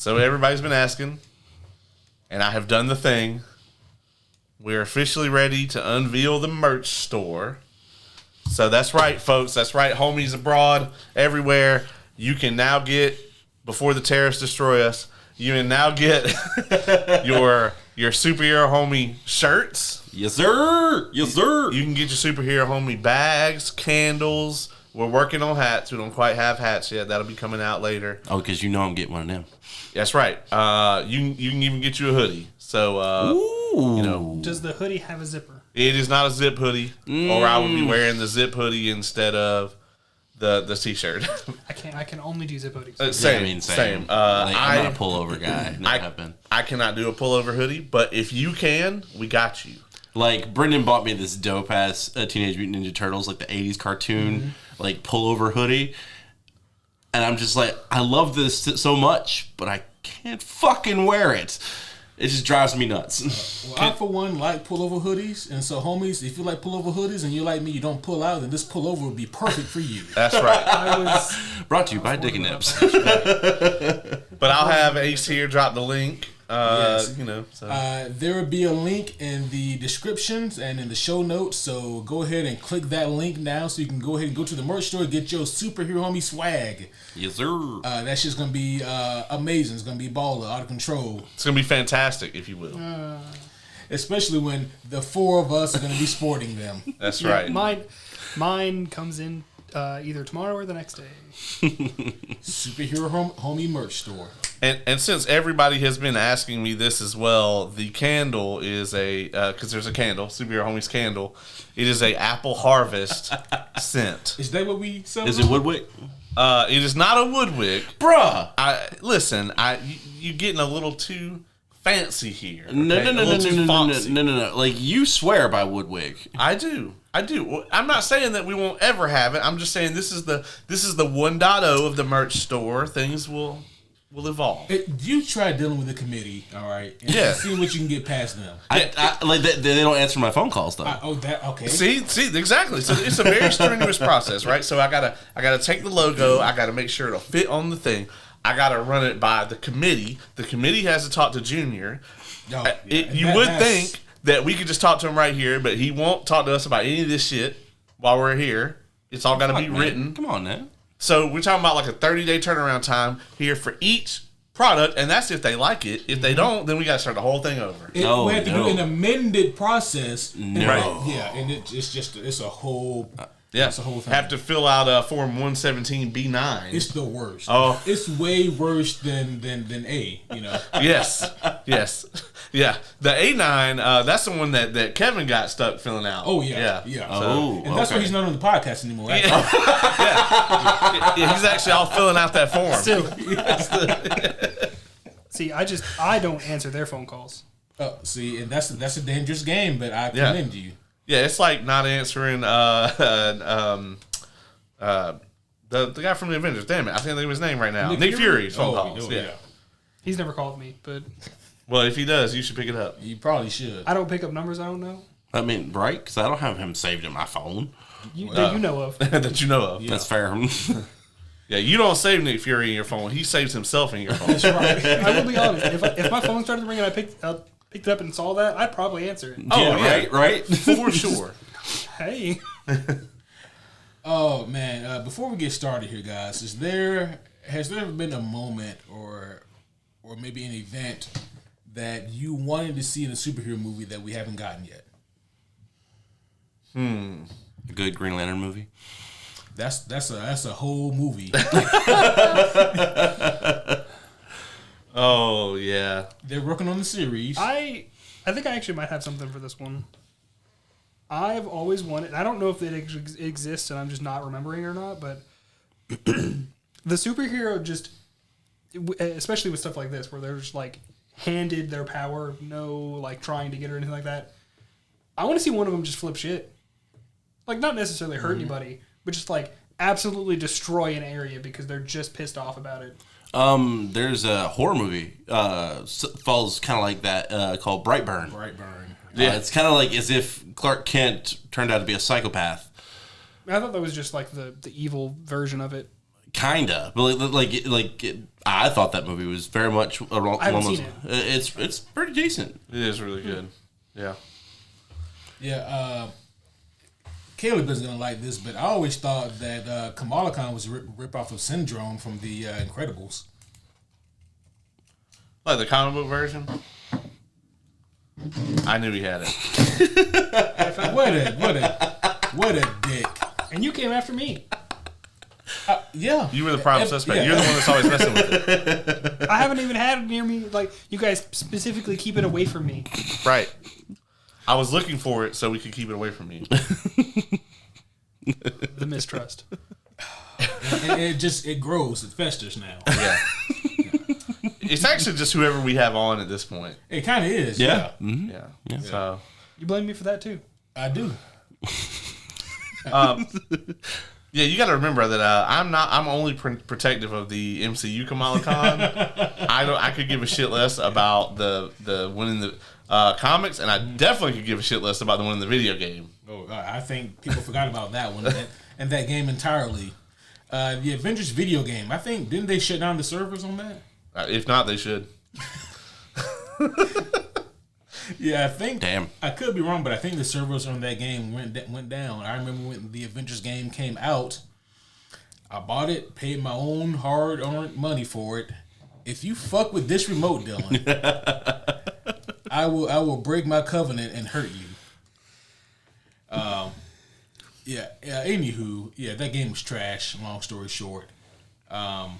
So everybody's been asking, and I have done the thing. We're officially ready to unveil the merch store. So that's right, folks. That's right, homies abroad, everywhere. You can now get, before the terrorists destroy us, you can now get your superhero homie shirts. Yes, sir. Yes, sir. You can get your superhero homie bags, candles. We're working on hats. We don't quite have hats yet. That'll be coming out later. Oh, because you know I'm getting one of them. That's right. You can even get you a hoodie. So, you know. Does the hoodie have a zipper? It is not a zip hoodie, or I would be wearing the zip hoodie instead of the t-shirt. I can only do zip hoodies. Same. I'm not a pullover guy. I cannot do a pullover hoodie, but if you can, we got you. Like, Brendan bought me this dope-ass Teenage Mutant Ninja Turtles, like the 80s cartoon, like, pullover hoodie. And I'm just like, I love this so much, but I can't fucking wear it. It just drives me nuts. Well, I, for one, like pullover hoodies. And so, homies, if you like pullover hoodies and you're like me, you don't pull out, then this pullover would be perfect for you. That's right. Brought to you by Dick and Nips. But I'll have Ace here drop the link. Yes. You know, so. There will be a link in the descriptions and in the show notes, so go ahead and click that link now so you can go ahead and go to the merch store and get your superhero homie swag. Yes, sir. That shit's gonna be amazing. It's gonna be baller, out of control. It's gonna be fantastic, if you will. Especially when the four of us are gonna be sporting them. That's right. Mine comes in either tomorrow or the next day. Superhero homie merch store. And since everybody has been asking me this as well, the candle is because there's a candle, Superhero Homies candle. It is a apple harvest scent. Is that what we sell? Is it Woodwick? It is not a Woodwick. Bruh. You getting a little too fancy here. Okay? No. Like, you swear by Woodwick. I do. I'm not saying that we won't ever have it. I'm just saying this is the 1.0 of the merch store. Things will evolve. You try dealing with the committee, all right? And see what you can get past them. They don't answer my phone calls though. Okay. See, exactly. So it's a very strenuous process, right? So I gotta take the logo. I gotta make sure it'll fit on the thing. I gotta run it by the committee. The committee has to talk to Junior. You would think that we could just talk to him right here, but he won't talk to us about any of this shit while we're here. It's all gotta be written. Come on, man. So we're talking about like a 30-day turnaround time here for each product, and that's if they like it. If they don't, then we got to start the whole thing over. We have to do an amended process. No. Right. Yeah, and it's a whole... It's a whole thing. Have to fill out a Form 117B9. It's the worst. Oh. It's way worse than A, you know. Yes. Yeah. The A9, that's the one that Kevin got stuck filling out. Oh, yeah. And that's why he's not on the podcast anymore. Right? Yeah, he's actually all filling out that form. Still. See, I don't answer their phone calls. See, and that's a dangerous game, but I commend you. Yeah, it's like not answering the guy from the Avengers. Damn it, I can't think of his name right now. Nick Fury's phone calls. Yeah. He's never called me, but... Well, if he does, you should pick it up. You probably should. I don't pick up numbers I don't know. I mean, right? Because I don't have him saved in my phone. That you know of. That you know of. Yeah. That's fair. Yeah, you don't save Nick Fury in your phone. He saves himself in your phone. That's right. I will be honest. If my phone started to ring and I picked it up and saw that, I'd probably answer it. Oh, yeah. Right? For sure. Hey. Oh, man. Before we get started here, guys, has there ever been a moment or maybe an event that you wanted to see in a superhero movie that we haven't gotten yet? A good Green Lantern movie. That's a whole movie. Oh, yeah. They're working on the series. I think I actually might have something for this one. I've always wanted, I don't know if it exists and I'm just not remembering or not, but the superhero just, especially with stuff like this, where they're just like handed their power, no like trying to get or anything like that. I want to see one of them just flip shit. Like not necessarily hurt anybody, but just like absolutely destroy an area because they're just pissed off about it. There's a horror movie, falls kind of like that, called Brightburn. Yeah. It's kind of like as if Clark Kent turned out to be a psychopath. I thought that was just like the evil version of it. Kinda, but I thought that movie was very much along. I haven't seen it. It's pretty decent. It is really good. Yeah. Yeah. Caleb isn't gonna like this, but I always thought that Kamala Khan was a rip off of Syndrome from the Incredibles. Like the comic book version? I knew he had it. What a dick. And you came after me. Yeah. You were the prime suspect. Yeah. You're the one that's always messing with it. I haven't even had it near me. Like, you guys specifically keep it away from me. Right. I was looking for it so we could keep it away from you. The mistrust. And it grows. It festers now. Yeah. It's actually just whoever we have on at this point. It kind of is. Yeah. Yeah. Mm-hmm. Yeah. So, You blame me for that, too. I do. yeah, you got to remember that I'm only protective of the MCU Kamala Khan. I could give a shit less about the one in the comics, and I definitely could give a shit less about the one in the video game. Oh, I think people forgot about that one and that game entirely. The Avengers video game. I think didn't they shut down the servers on that? If not, they should. Yeah, I think. Damn. I could be wrong, but I think the servers on that game went down. I remember when the Avengers game came out. I bought it, paid my own hard-earned money for it. If you fuck with this remote, Dylan, I will break my covenant and hurt you. Yeah. Anywho, yeah, that game was trash. Long story short, and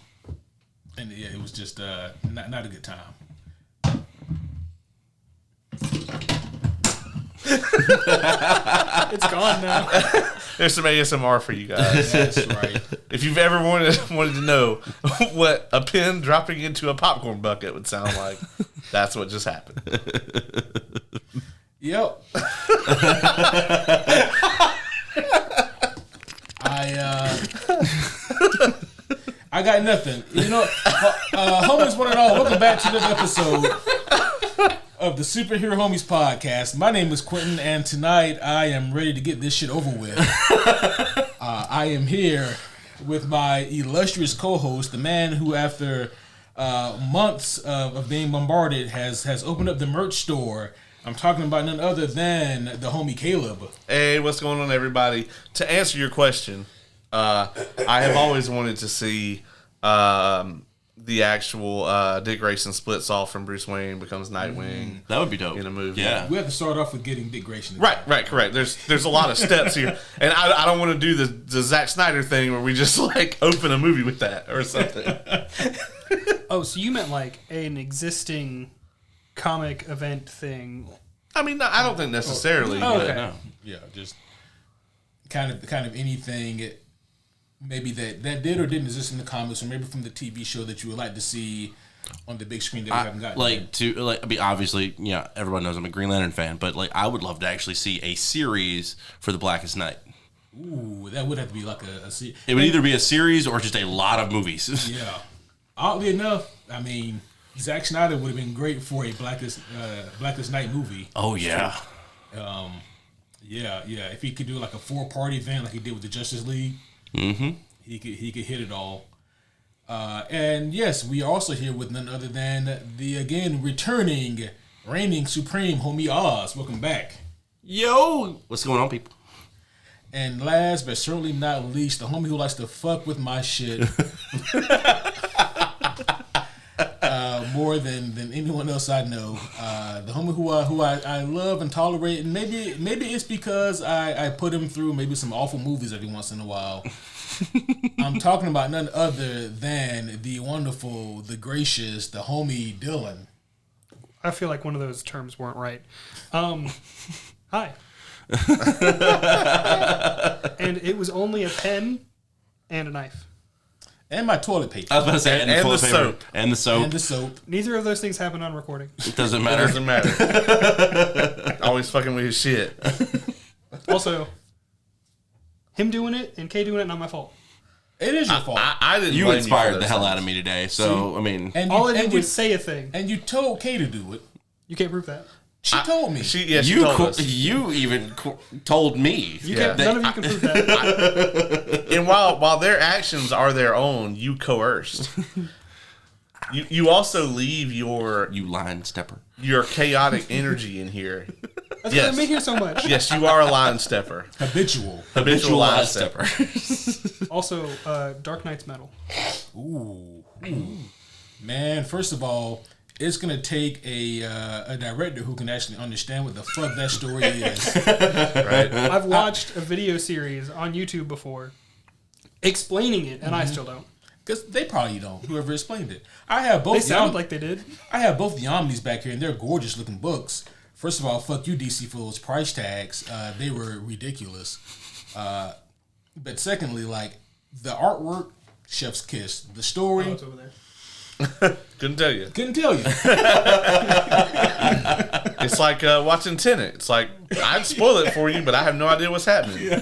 yeah, it was just not a good time. It's gone now. There's some ASMR for you guys. That's right. If you've ever wanted to know what a pin dropping into a popcorn bucket would sound like, that's what just happened. Yep. I got nothing. You know, homies, one and all, welcome back to another episode of the Superhero Homies podcast. My name is Quentin, and tonight I am ready to get this shit over with. I am here with my illustrious co-host, the man who, after months of being bombarded, has opened up the merch store. I'm talking about none other than the homie Caleb. Hey, what's going on, everybody? To answer your question, I have always wanted to see the actual Dick Grayson splits off from Bruce Wayne, becomes Nightwing. That would be dope In a movie. Yeah. We have to start off with getting Dick Grayson. Right, correct. There's a lot of steps here, and I don't want to do the Zack Snyder thing where we just like open a movie with that or something. Oh, so you meant like an existing comic event thing? I mean, I don't think necessarily. Oh, but okay. No. Yeah, just kind of anything maybe that did or didn't exist in the comics, or maybe from the TV show that you would like to see on the big screen that we haven't gotten. I mean, obviously, yeah, everyone knows I'm a Green Lantern fan, but like, I would love to actually see a series for the Blackest Night. Ooh, that would have to be like a It would either be a series or just a lot of movies. Yeah. Oddly enough, I mean, Zack Snyder would have been great for a Blackest Night movie. Oh yeah. Yeah. If he could do like a 4-part event like he did with the Justice League, he could hit it all. And yes, we are also here with none other than the again returning, reigning supreme homie Oz. Welcome back. Yo, what's going on, people? And last but certainly not least, the homie who likes to fuck with my shit more than anyone else I know. The homie who I love and tolerate, and maybe it's because I put him through maybe some awful movies every once in a while. I'm talking about none other than the wonderful, the gracious, the homie Dylan. I feel like one of those terms weren't right. Hi. And it was only a pen and a knife. And my toilet paper. I was about to say, and And toilet the paper. soap. And the soap. And the soap. Neither of those things happened on recording. It doesn't It matter. doesn't matter. Always fucking with his shit. Also, him doing it and Kay doing it, not my fault. It is your fault. I didn't. You blame inspired for the those hell things. out of me today. So, I mean, and All I you, did was say a thing. and you told Kay to do it. You can't prove that. She told me. She you told us. you even told me. None of you can prove that. And while their actions are their own, you coerced. You also leave You line stepper. your chaotic energy in here. That's why I'm in here so much. Yes, you are a line stepper. Habitual Line stepper. Also, Dark Knight's metal. Ooh. Man, first of all, it's gonna take a director who can actually understand what the fuck that story is. Right? I've watched a video series on YouTube before explaining it, and I still don't. Because they probably don't. Whoever explained it. I have both. They sounded like they did. I have both the Omnis back here, and they're gorgeous looking books. First of all, fuck you, DC, for those price tags. They were ridiculous. But secondly, like the artwork, chef's kiss. The story, Oh, it's over there. Couldn't tell you. couldn't tell you. It's like watching Tenet. It's like, I'd spoil it for you, but I have no idea what's happening.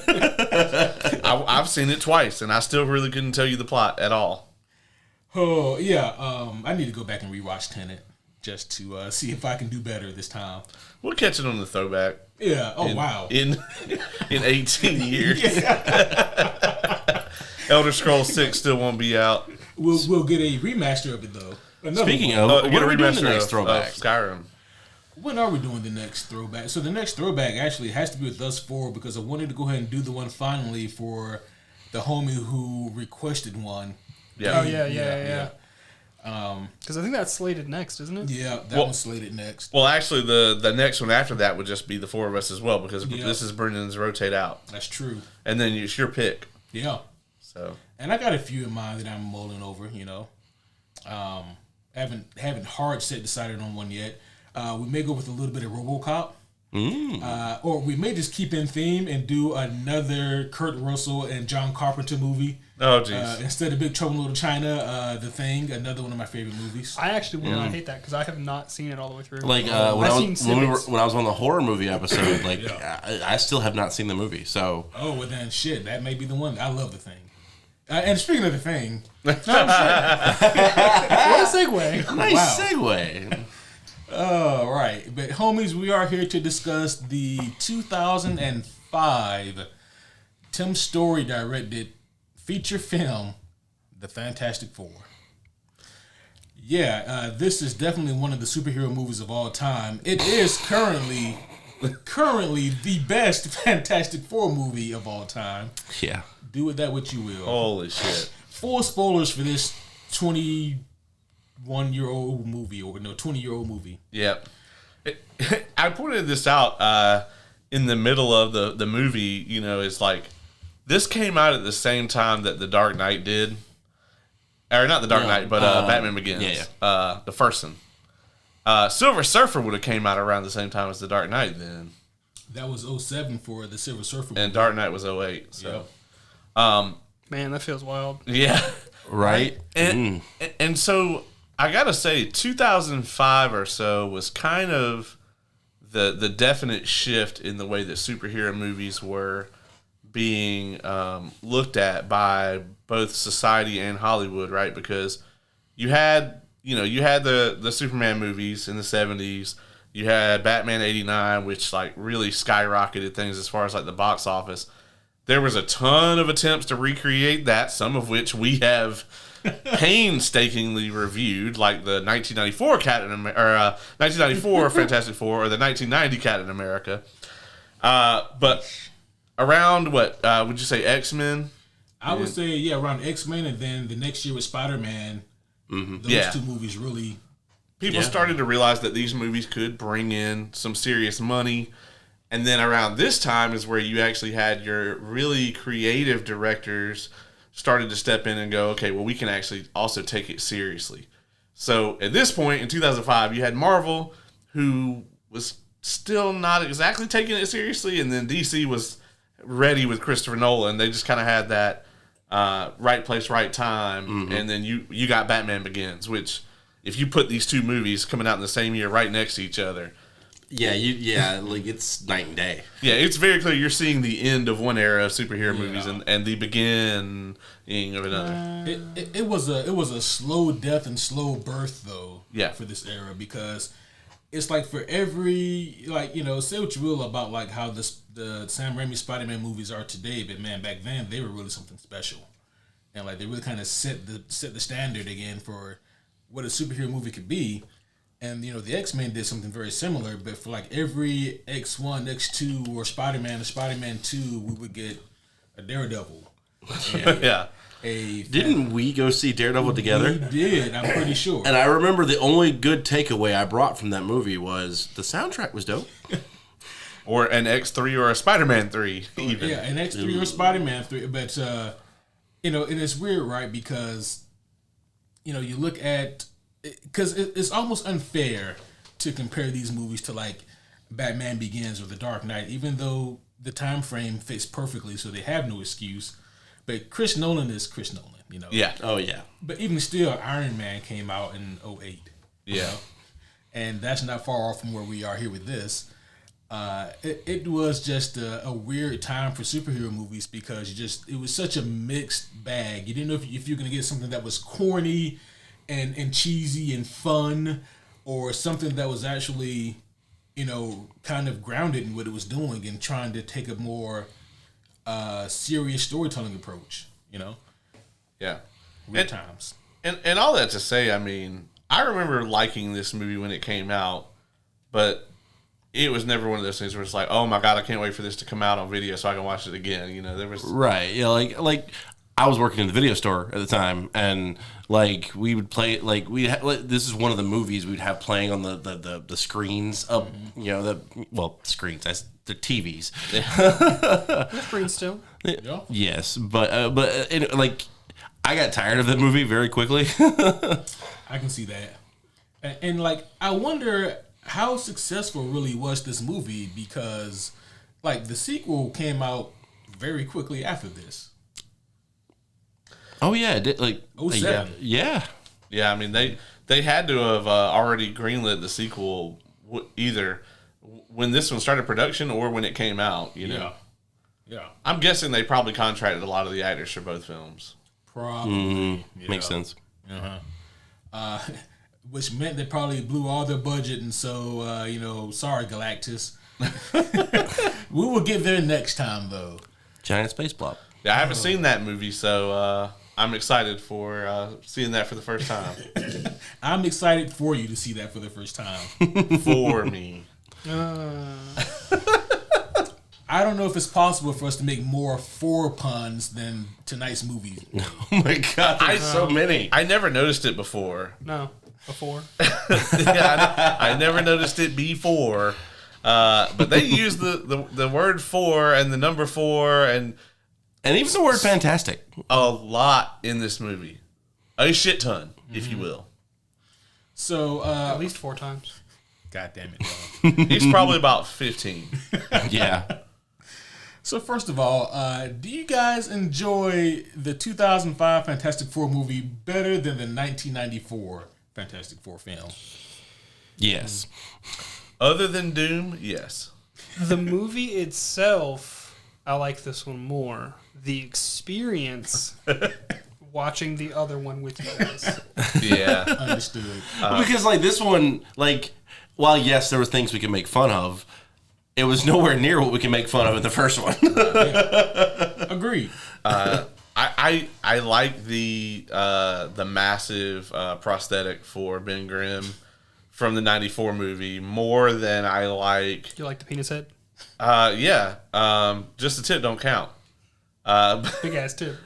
I've seen it twice, and I still really couldn't tell you the plot at all. Oh yeah, I need to go back and rewatch Tenet just to see if I can do better this time. We'll catch it on the throwback. Yeah. Oh wow. In 18 years. Elder Scrolls 6 still won't be out. We'll get a remaster of it though. Speaking one. of, Get what a are we doing the remaster next of throwback? Skyrim. When are we doing the next throwback? So the next throwback actually has to be with us four because I wanted to go ahead and do the one finally for the homie who requested one. Yeah. Oh, yeah. Because I think that's slated next, isn't it? Yeah, that one's slated next. Well, actually, the next one after that would just be the four of us as well, because this is Brendan's Rotate Out. That's true. And then it's your pick. Yeah. So. And I got a few in mind that I'm mulling over, you know. Haven't hard set decided on one yet. We may go with a little bit of RoboCop. Or we may just keep in theme and do another Kurt Russell and John Carpenter movie. Oh, jeez. Instead of Big Trouble in Little China, The Thing, another one of my favorite movies. I actually will not hate that because I have not seen it all the way through. Like when I was on the horror movie episode, like I still have not seen the movie. So well then shit, that may be the one. I love The Thing. And speaking of The Thing, what a segue! nice segue. All right, but homies, we are here to discuss the 2005 Tim Story directed feature film, The Fantastic Four. Yeah, this is definitely one of the superhero movies of all time. It is currently the best Fantastic Four movie of all time. Yeah. Do with that what you will. Holy shit. Full spoilers for this 21-year-old movie, or no, 20-year-old movie. Yep. I pointed this out in the middle of the movie, you know, it's like, this came out at the same time that The Dark Knight did. Or not The Dark Knight, but Batman Begins. Yeah. The first one. Silver Surfer would have came out around the same time as The Dark Knight then. That was 2007 for the Silver Surfer movie. And Dark Knight was 2008. So. Yep. Man, that feels wild. Yeah. Right? And so I gotta say, 2005 or so was kind of the definite shift in the way that superhero movies were being looked at by both society and Hollywood, right? Because you had the Superman movies in the 70s. You had Batman 89, which like really skyrocketed things as far as like the box office. There was a ton of attempts to recreate that, some of which we have painstakingly reviewed, like the 1994 1994 Fantastic Four or the 1990 Captain America. But around what would you say, X-Men? I would say around X-Men, and then the next year with Spider-Man. Those two movies really. People started to realize that these movies could bring in some serious money. And then around this time is where you actually had your really creative directors started to step in and go, okay, well, we can actually also take it seriously. So at this point in 2005, you had Marvel, who was still not exactly taking it seriously, and then DC was ready with Christopher Nolan. They just kind of had that right place, right time. And then you got Batman Begins, which if you put these two movies coming out in the same year right next to each other, like it's night and day. yeah, it's very clear you're seeing the end of one era of superhero movies and the beginning of another. It was a slow death and slow birth though. Yeah. For this era, because it's like for every, like, you know, say what you will about like how the Sam Raimi Spider-Man movies are today, but man, back then they were really something special, and like they really kind of set the standard again for what a superhero movie could be. And you know, the X-Men did something very similar, but for like every X1, X2, or Spider-Man 2, we would get a Daredevil. Yeah. Didn't we go see Daredevil together? We did, I'm pretty sure. And I remember the only good takeaway I brought from that movie was the soundtrack was dope. Or an X3 or a Spider-Man 3, even. Yeah, an X3 or Spider-Man 3. But, you know, and it's weird, right? Because, you know, you look at... Because it's almost unfair to compare these movies to, like, Batman Begins or The Dark Knight, even though the time frame fits perfectly, so they have no excuse. But Chris Nolan is Chris Nolan, you know. Yeah. Oh, yeah. But even still, Iron Man came out in 2008. Yeah. Know? And that's not far off from where we are here with this. It was just a weird time for superhero movies because it was such a mixed bag. You didn't know if you're going to get something that was corny and cheesy and fun, or something that was actually, you know, kind of grounded in what it was doing and trying to take a more serious storytelling approach, you know? Yeah. Weird times. And all that to say, I mean, I remember liking this movie when it came out, but it was never one of those things where it's like, oh my God, I can't wait for this to come out on video so I can watch it again. You know, there was... Right. Yeah, like I was working in the video store at the time, and like we would play, like this is one of the movies we'd have playing on the screens up, you know, screens, the TVs. Screens still. Yeah. Yes, but like I got tired of that movie very quickly. I can see that. And like, I wonder how successful really was this movie, because like the sequel came out very quickly after this. Oh yeah, it did, like 07. Yeah. Yeah, I mean, they had to have already greenlit the sequel either when this one started production or when it came out, you know. Yeah. I'm guessing they probably contracted a lot of the actors for both films. Probably. Makes sense. Which meant they probably blew all their budget, and so, you know, sorry, Galactus. We will get there next time, though. Giant space blob. Yeah, I haven't seen that movie, so I'm excited for seeing that for the first time. I'm excited for you to see that for the first time. For me. I don't know if it's possible for us to make more 4 puns than tonight's movie. Oh my God, so many. I never noticed it before. No, before. Yeah, I never noticed it before. But they use the word for and the number 4 and even the word fantastic. a lot in this movie. A shit ton, if you will. So, At least 4 times. God damn it, dog. He's probably about 15. Yeah. So first of all, do you guys enjoy the 2005 Fantastic Four movie better than the 1994 Fantastic Four film? Yes. Other than Doom, yes. The movie itself, I like this one more. The experience, watching the other one with you guys. Yeah. Understood. Because like this one, like while yes, there were things we could make fun of, it was nowhere near what we can make fun of in the first one. Agreed. I like the massive prosthetic for Ben Grimm from the '94 movie more than I like. You like the penis head? Yeah. Just the tip don't count. Big ass tip.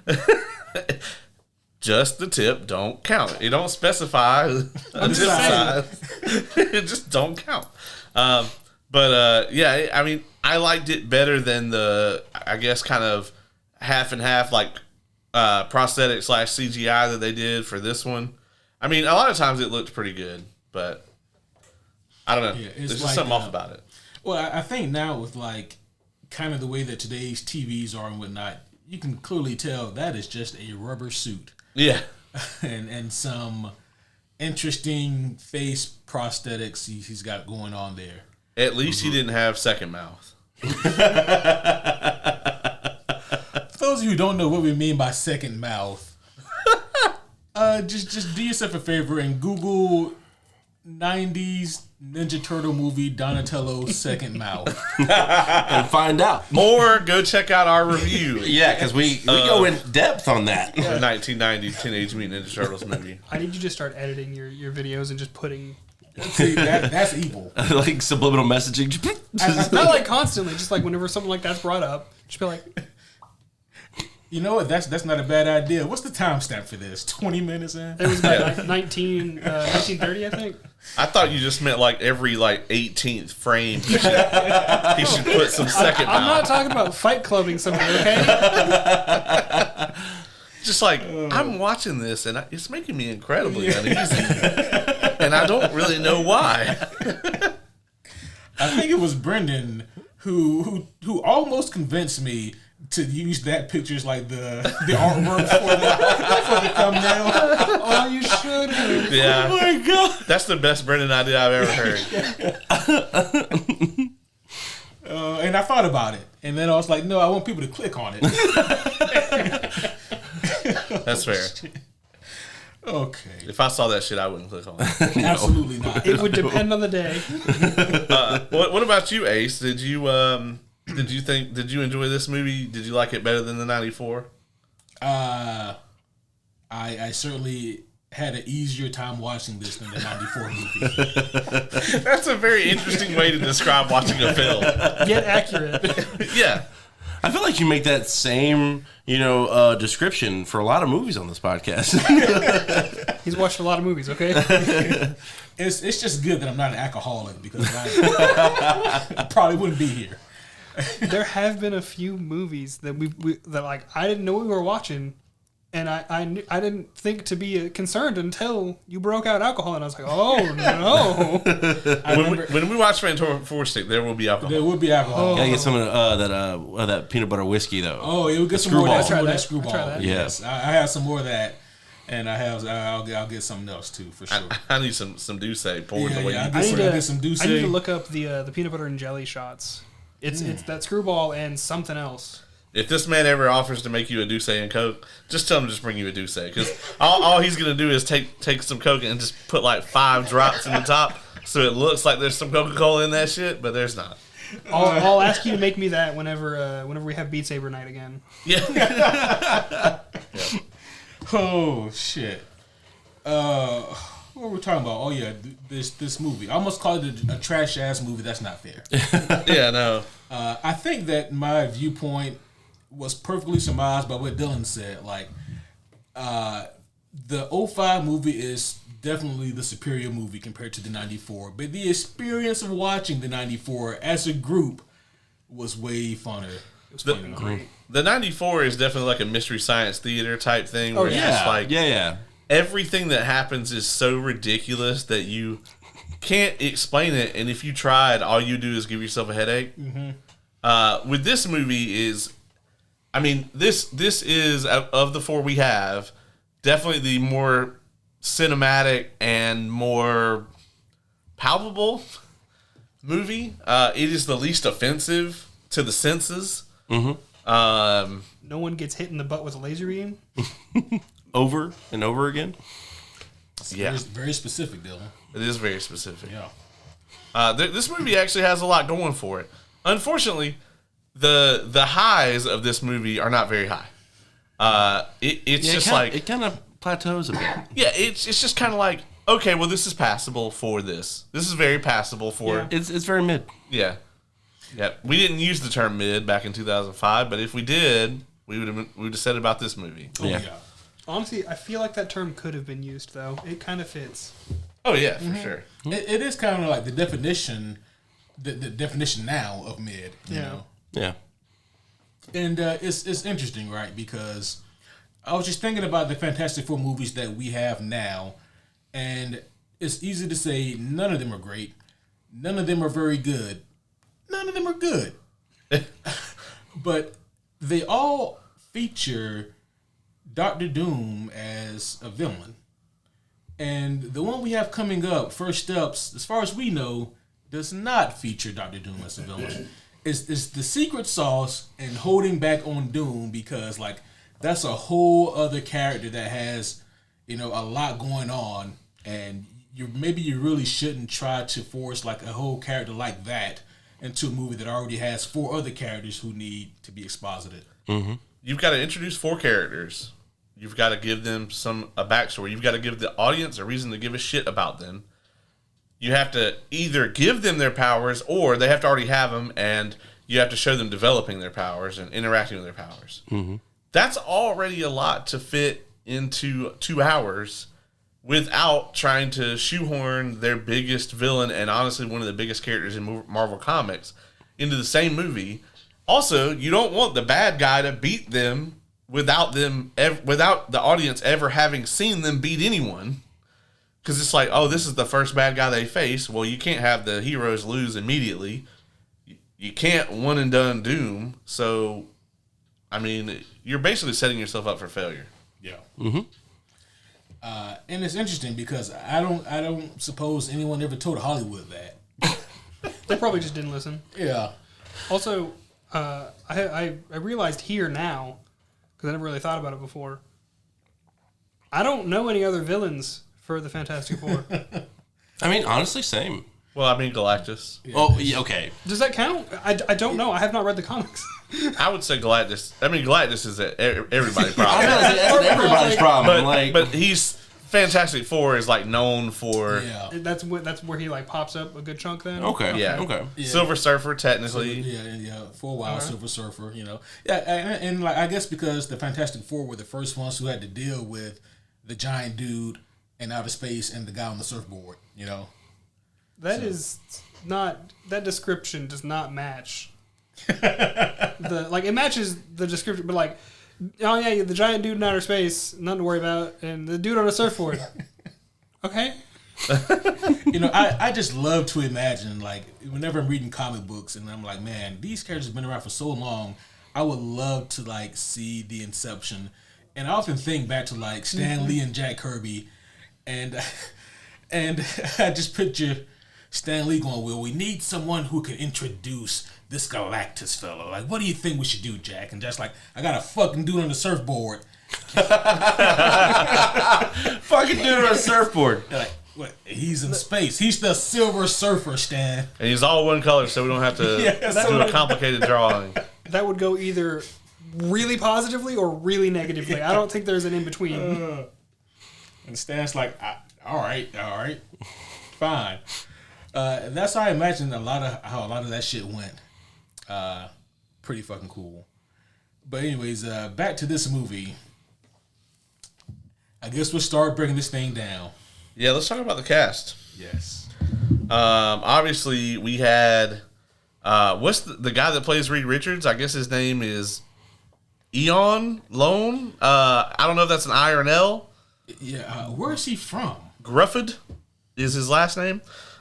Just the tip don't count. It don't specify a tip size. It just don't count. But yeah, I mean, I liked it better than the, I guess, kind of half and half, like prosthetic / CGI that they did for this one. I mean, a lot of times it looked pretty good, but I don't know. Yeah, There's it's just like, something off about it. Well, I think now with like kind of the way that today's TVs are and whatnot, you can clearly tell that is just a rubber suit Yeah. and some interesting face prosthetics he's got going on there. At least he didn't have second mouth. For those of you who don't know what we mean by second mouth, just do yourself a favor and Google 90s Ninja Turtle movie Donatello's Second Mouth. And find out. Or go check out our review. Yeah, because we go in depth on that. The 1990 Teenage Mutant Ninja Turtles movie. I need you to start editing your videos and just putting... See, that's evil. Like subliminal messaging. Not like constantly, just like whenever something like that's brought up, just be like... You know what? That's not a bad idea. What's the timestamp for this? 20 minutes in? It was about 1930, I think. I thought you just meant like every 18th frame he should put some second I'm not mouth. talking about fight clubbing somebody, okay? Just like, I'm watching this and it's making me incredibly uneasy. And I don't really know why. I think it was Brendan who almost convinced me to use that picture as like the artwork for the thumbnail. Oh, you should have. Yeah. Oh my god. That's the best Brendan idea I've ever heard. And I thought about it, and then I was like, no, I want people to click on it. That's fair. Okay. If I saw that shit, I wouldn't click on it. Absolutely not. It would depend on the day. What about you, Ace? Did you enjoy this movie? Did you like it better than the 94? I certainly had an easier time watching this than the 94 movie. That's a very interesting way to describe watching a film. Yet accurate. Yeah. I feel like you make that same, description for a lot of movies on this podcast. He's watched a lot of movies, okay? It's just good that I'm not an alcoholic because I probably wouldn't be here. There have been a few movies that I didn't know we were watching, and I didn't think to be concerned until you broke out alcohol, and I was like, oh no. When we watch Fantastic, there will be alcohol. There would be alcohol. Gotta get some of that peanut butter whiskey though. Oh, it would get some more of Screwball. that screwball. I try that. Yes, I have some more of that, and I'll get something else too for sure. I need some Douce poured the way you I do. need to get some Douce. I need to look up the peanut butter and jelly shots. It's that screwball and something else. If this man ever offers to make you a Douce and Coke, just tell him to just bring you a Douce. Because all he's going to do is take some Coke and just put 5 drops in the top so it looks like there's some Coca-Cola in that shit, but there's not. I'll ask you to make me that whenever we have Beat Saber night again. Yeah. Oh shit. What were we talking about? Oh yeah, this movie. I almost called it a trash ass movie. That's not fair. Yeah, no. I think that my viewpoint was perfectly surmised by what Dylan said. The 05 movie is definitely the superior movie compared to the 94. But the experience of watching the 94 as a group was way funner. It was fucking great. The 94 is definitely like a Mystery Science Theater type thing where it's just yeah. everything that happens is so ridiculous that you can't explain it, and if you tried, all you do is give yourself a headache. Mm-hmm. With this movie this is, of the 4 we have, definitely the more cinematic and more palpable movie. It is the least offensive to the senses. Mm-hmm. No one gets hit in the butt with a laser beam. Over and over again. Yeah. Very, very specific, Dylan. It is very specific. Yeah. This movie actually has a lot going for it. Unfortunately, the highs of this movie are not very high. It kind of plateaus a bit. Yeah, it's just kind of like, okay, well, this is passable for this. This is very passable for... Yeah. It's very mid. Yeah. We didn't use the term mid back in 2005, but if we did, we would have said about this movie. Oh, yeah. Honestly, I feel like that term could have been used, though. It kind of fits. Oh, yeah, for sure. It is kind of like the definition now of mid. You know? Yeah. And it's interesting, right? Because I was just thinking about the Fantastic Four movies that we have now, and it's easy to say none of them are great. None of them are very good. None of them are good. But they all feature Doctor Doom as a villain. And the one we have coming up, First Steps, as far as we know, does not feature Doctor Doom as a villain. It's the secret sauce and holding back on Doom because, that's a whole other character that has, a lot going on. And you really shouldn't try to force like a whole character like that into a movie that already has 4 other characters who need to be exposited. Mm-hmm. You've got to introduce 4 characters. You've got to give them a backstory. You've got to give the audience a reason to give a shit about them. You have to either give them their powers or they have to already have them, and you have to show them developing their powers and interacting with their powers. Mm-hmm. That's already a lot to fit into 2 hours without trying to shoehorn their biggest villain and honestly one of the biggest characters in Marvel Comics into the same movie. Also, you don't want the bad guy to beat them without the audience ever having seen them beat anyone. Because it's like, oh, this is the first bad guy they face. Well, you can't have the heroes lose immediately. You can't one and done Doom. So, I mean, you're basically setting yourself up for failure. Yeah. Mm-hmm. And it's interesting because I don't suppose anyone ever told Hollywood that. They probably just didn't listen. Yeah. Also, I realized here now, because I never really thought about it before, I don't know any other villains for the Fantastic Four. I mean, honestly, same. Well, I mean, Galactus. Yeah. Oh, yeah, okay. Does that count? I don't know. I have not read the comics. I would say Galactus. I mean, Galactus is everybody's I was problem. gonna say, that's everybody's problem. But he's Fantastic Four is like known for That's where he like pops up a good chunk then. Okay. Yeah. Okay. Yeah. Silver Surfer technically. For a while, Silver Surfer, and like I guess because the Fantastic Four were the first ones who had to deal with the giant dude in outer space and the guy on the surfboard, That description does not match. It matches the description, but like, oh yeah, the giant dude in outer space, nothing to worry about, and the dude on a surfboard. Okay. I just love to imagine, like, whenever I'm reading comic books and I'm like, man, these characters have been around for so long, I would love to, like, see the inception. And I often think back to, like, Stan Lee and Jack Kirby, and I just picture Stan Lee going, well, we need someone who can introduce this Galactus fellow. Like, what do you think we should do, Jack? And Jack's like, I got a fucking dude on the surfboard. Fucking dude on a surfboard. They're like, what? He's in space. He's the Silver Surfer, Stan. And he's all one color, so we don't have to do a complicated drawing. That would go either really positively or really negatively. I don't think there's an in-between. And Stan's like, all right, fine. That's how I imagine how a lot of that shit went. Pretty fucking cool. But anyways, back to this movie. I guess we'll start breaking this thing down. Yeah, let's talk about the cast. Yes. Obviously, we had what's the guy that plays Reed Richards? I guess his name is Ioan Lone. I don't know if that's an I or an L. Yeah. Where is he from? Gruffudd is his last name.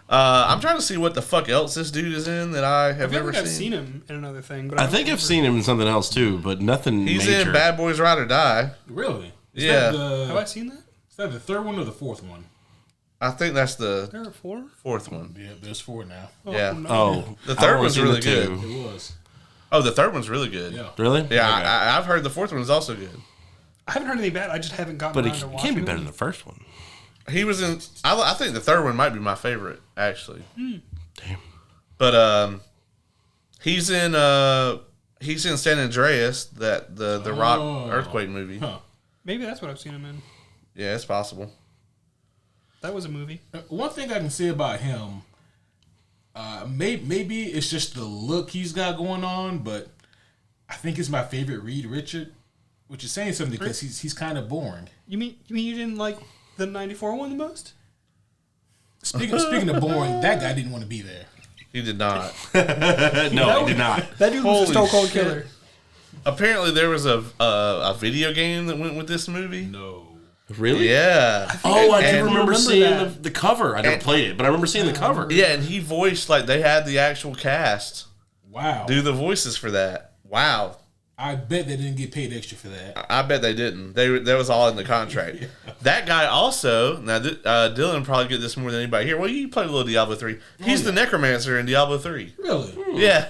I'm trying to see what the fuck else this dude is in that I have never I've seen. seen him in another thing, but I think I've seen him in something else too, but nothing He's major. in Bad Boys Ride or Die. Really? Is Yeah. have I seen that? Is that the third one or the fourth one? I think that's the There are 4. fourth one. Yeah, there's 4 now. Yeah. No. Oh, The third I've one's seen really the good. two. It was. Oh, the third one's really good. Yeah. Really? Yeah, Okay. I've heard the fourth one is also good. I haven't heard anything bad. I just haven't gotten But around it to watching can't be it. better than the first one. He was in. I think the third one might be my favorite, actually. Damn. But he's in San Andreas, that the Rock earthquake movie. Huh. Maybe that's what I've seen him in. Yeah, it's possible. That was a movie. One thing I can say about him, maybe it's just the look he's got going on, but I think it's my favorite Reed Richard, which is saying something because he's kind of boring. You mean you didn't like the 94 one the most? Speaking of boring, that guy didn't want to be there. He did not. No, he did not. That dude was a Holy stone cold shit. killer. Apparently, there was a video game that went with this movie. No. Really? Yeah. Oh, I do And- remember remember seeing that. the cover. I never played it, but I remember seeing the cover. Yeah, and he voiced they had the actual cast Wow. do the voices for that. Wow. I bet they didn't get paid extra for that. I bet they didn't. That was all in the contract. That guy also, now Dylan probably get this more than anybody here. Well, you played a little Diablo 3. He's the necromancer in Diablo 3. Really? Yeah.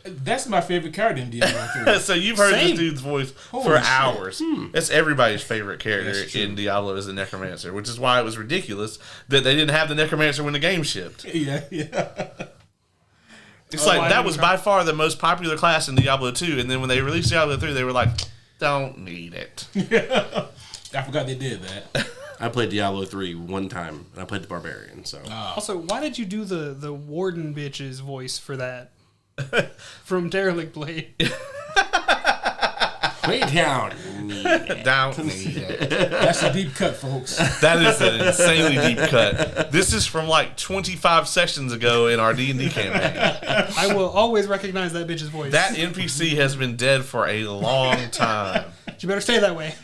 That's my favorite character in Diablo 3. So you've heard Same. this dude's voice Holy for shit. hours. It's everybody's favorite character That's true. in Diablo is the Necromancer, which is why it was ridiculous that they didn't have the Necromancer when the game shipped. Yeah. It's why like that didn't was you by far the most popular class in Diablo 2, and then when they released Diablo 3, they were like, don't need it. I forgot they did that. I played Diablo 3 one time, and I played the Barbarian, so. Also, why did you do the warden bitch's voice for that? From Derelict Blade. Way down. Don't need it. That's a deep cut, folks. That is an insanely deep cut. This is from like 25 sessions ago in our D&D campaign. I will always recognize that bitch's voice. That NPC has been dead for a long time. You better stay that way.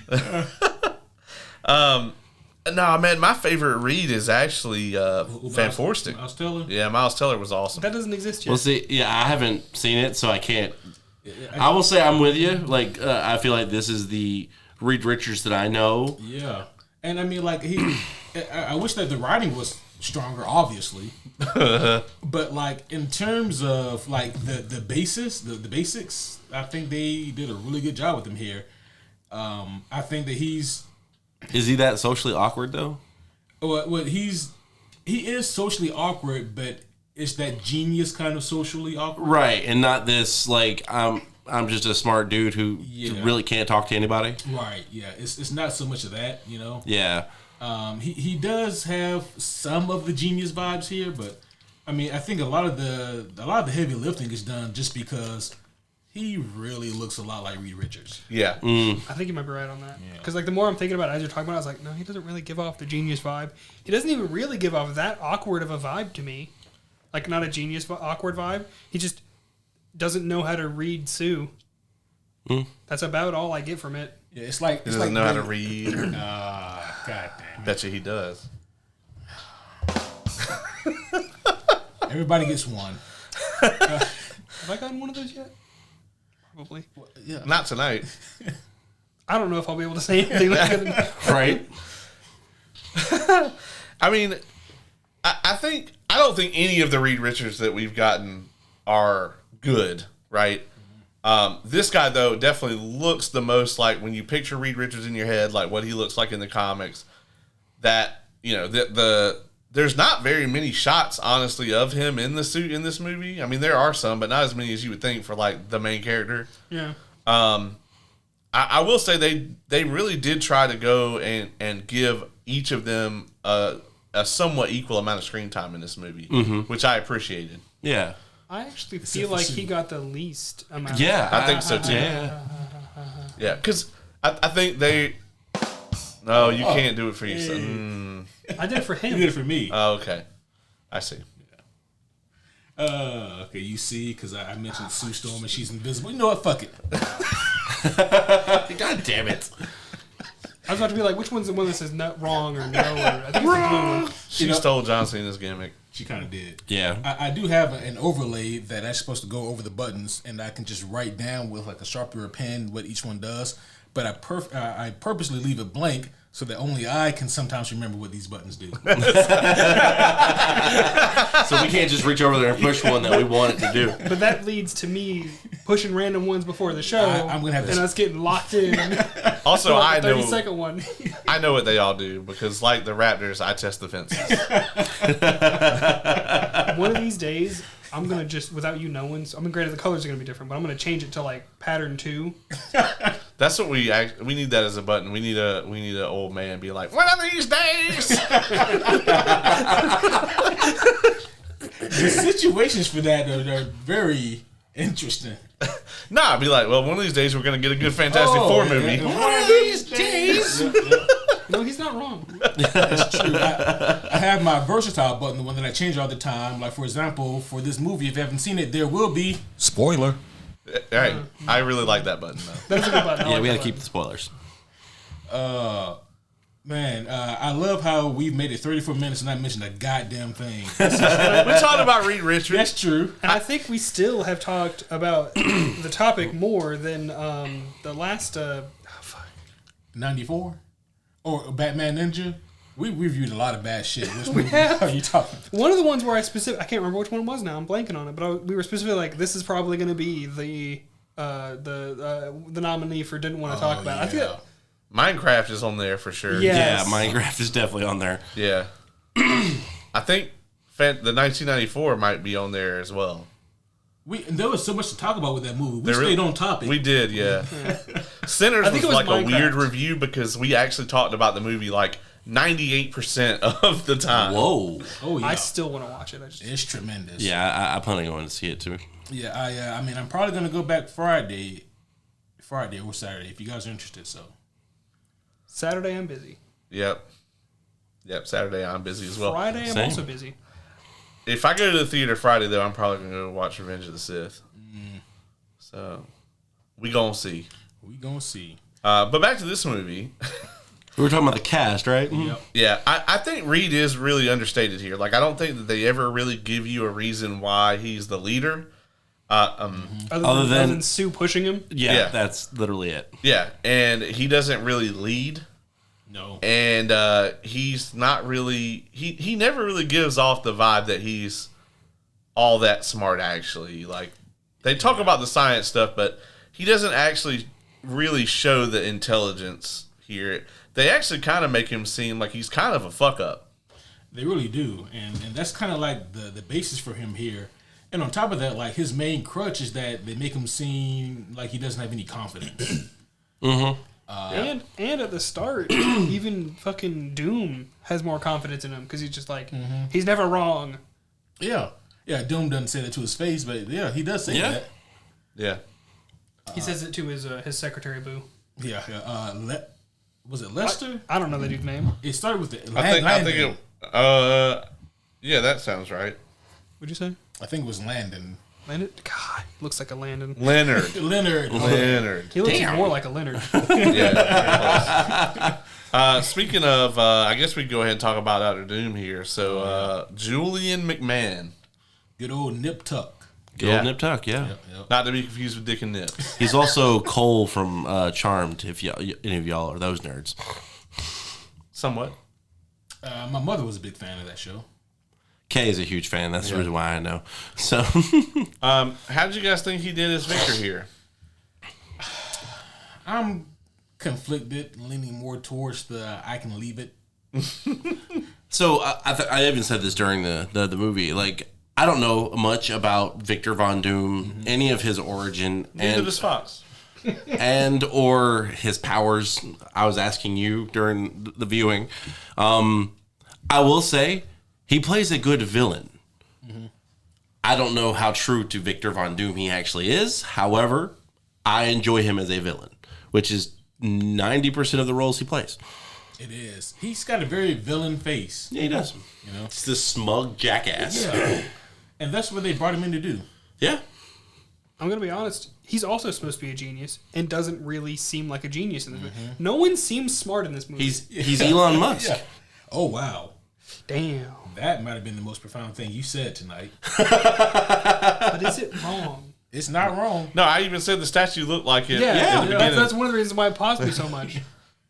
No, man, my favorite read is actually Van Forstic. Miles Teller? Yeah, Miles Teller was awesome. That doesn't exist yet. Well, see, yeah, I haven't seen it, so I can't. I will say I'm with you. Like, I feel like this is the Reed Richards that I know. Yeah. And I mean, like, I wish that the writing was stronger, obviously. But, like, in terms of, like, the basics, I think they did a really good job with him here. I think that Is he that socially awkward, though? he is socially awkward, but it's that genius kind of socially awkward. Right, and not this, like, I'm just a smart dude who really can't talk to anybody. Right, yeah. It's not so much of that, you know? Yeah. He does have some of the genius vibes here, but I mean, I think a lot of the heavy lifting is done just because he really looks a lot like Reed Richards. Yeah. I think you might be right on that. Because like the more I'm thinking about it as you're talking about it, I was like, no, he doesn't really give off the genius vibe. He doesn't even really give off that awkward of a vibe to me. Like not a genius awkward vibe. He just doesn't know how to read Sue. That's about all I get from it. Yeah, it's like He doesn't know how to read. God damn. Bet you he does. Everybody gets one. Have I gotten one of those yet? Probably. Not tonight. I don't know if I'll be able to say anything like that. Right? I mean, I don't think any of the Reed Richards that we've gotten are good, right? This guy, though, definitely looks the most like when you picture Reed Richards in your head, like what he looks like in the comics, that, you know, there's not very many shots, honestly, of him in the suit in this movie. I mean, there are some, but not as many as you would think for, like, the main character. Yeah. I will say they really did try to go and give each of them a somewhat equal amount of screen time in this movie, which I appreciated. Yeah. I actually feel like he got the least amount. Yeah. I think so, too. Yeah, because I think they... No, you can't do it for yourself. I did it for You him. did it for me. Oh, okay. I see. Okay, you see, because I mentioned Sue Storm and she's invisible. You know what? Fuck it. God damn it. I was about to be like, which one's the one that says not wrong or no? Or, I think it's the blue one. She stole John Cena's gimmick. She kind of did. Yeah. I do have an overlay that I'm supposed to go over the buttons, and I can just write down with like a Sharpie or a pen what each one does. But I purposely leave it blank so that only I can sometimes remember what these buttons do. So we can't just reach over there and push one that we want it to do. But that leads to me pushing random ones before the show. I'm gonna have to- and us getting locked in. Also, I the know 30-second one. I know what they all do because, like the Raptors, I test the fences. One of these days, I'm gonna just without you knowing. So, I mean, granted, the colors are gonna be different, but I'm gonna change it to like pattern 2. That's what we need that as a button. We need a old man be like, one of these days. The situations for that are very interesting. Nah, be like, well, one of these days we're gonna get a good Fantastic Four movie. One of these days. No, he's not wrong. That's true. I have my versatile button, the one that I change all the time. Like, for example, for this movie, if you haven't seen it, there will be spoiler. All right, I really like that button though. That's a good button. I Yeah, like we that got to keep button. the spoilers. Man, I love how we've made it 34 minutes and I mentioned a goddamn thing. We're talking about Reed Richards. That's true. And I think we still have talked about the topic more than the last. 94 or Batman Ninja. We reviewed a lot of bad shit. Which movie are you talking about? One of the ones where I can't remember which one it was now. I'm blanking on it, but we were specifically like, this is probably going to be the nominee for didn't want to talk about. Yeah. I feel Minecraft is on there for sure. Yes. Yeah, Minecraft is definitely on there. Yeah. I think the 1994 might be on there as well. There was so much to talk about with that movie. We There stayed on topic. We did, yeah. Sinners I think was it was like a weird Minecraft. review because we actually talked about the movie like 98% of the time. Whoa. Oh yeah, I still want to watch it. it's tremendous. Yeah, I plan on going to see it too. Yeah, I mean, I'm probably gonna go back Friday or Saturday if you guys are interested. So Saturday, I'm busy. Yep. Saturday I'm busy as well. Friday, I'm Same. also busy. If I go to the theater Friday, though, I'm probably going to go watch Revenge of the Sith. So, we gonna see. But back to this movie. We were talking about the cast, right? Yep. Yeah, I think Reed is really understated here. Like, I don't think that they ever really give you a reason why he's the leader. Other than Sue pushing him. Yeah, Yeah. that's literally it. Yeah, and he doesn't really lead. No. And he's not really... He never really gives off the vibe that he's all that smart, actually. Like, they talk about the science stuff, but he doesn't actually really show the intelligence here. They actually kind of make him seem like he's kind of a fuck-up. They really do, and that's kind of like the basis for him here. And on top of that, like his main crutch is that they make him seem like he doesn't have any confidence. And at the start, even fucking Doom has more confidence in him because he's just like, he's never wrong. Yeah, Doom doesn't say that to his face, but yeah, he does say that. Yeah. He says it to his secretary, Boo. Yeah, was it Lester? I don't know that dude's name. It started with the I think it... yeah, that sounds right. What'd you say? I think it was Landon. Landon? God, looks like a Landon. Leonard. Leonard. He looks more like a Leonard. Yeah. Speaking of, I guess we can go ahead and talk about Dr. Doom here. So, Julian McMahon. Good old Nip Tuck. Good old Nip Tuck, yeah. Yep. Not to be confused with Dick and Nip. He's also Cole from Charmed, if any of y'all are those nerds. Somewhat. My mother was a big fan of that show. Kay is a huge fan. That's the reason why I know. So, How did you guys think he did as Victor here? I'm conflicted, leaning more towards the I can leave it. so I even said this during the movie. Like, I don't know much about Victor Von Doom, any of his origin, Neither does Fox. and or his powers. I was asking you during the viewing. I will say he plays a good villain. I don't know how true to Victor Von Doom he actually is. However, I enjoy him as a villain, which is 90% of the roles he plays. It is. He's got a very villain face. Yeah, he does. You know? It's this smug jackass. Yeah. And that's what they brought him in to do. Yeah. I'm going to be honest. He's also supposed to be a genius and doesn't really seem like a genius in this movie. No one seems smart in this movie. He's Elon Musk. Yeah. Oh, wow. Damn. That might have been the most profound thing you said tonight. But is it wrong? It's not wrong. No, I even said the statue looked like it. Yeah, at the beginning. that's one of the reasons why it paused me so much.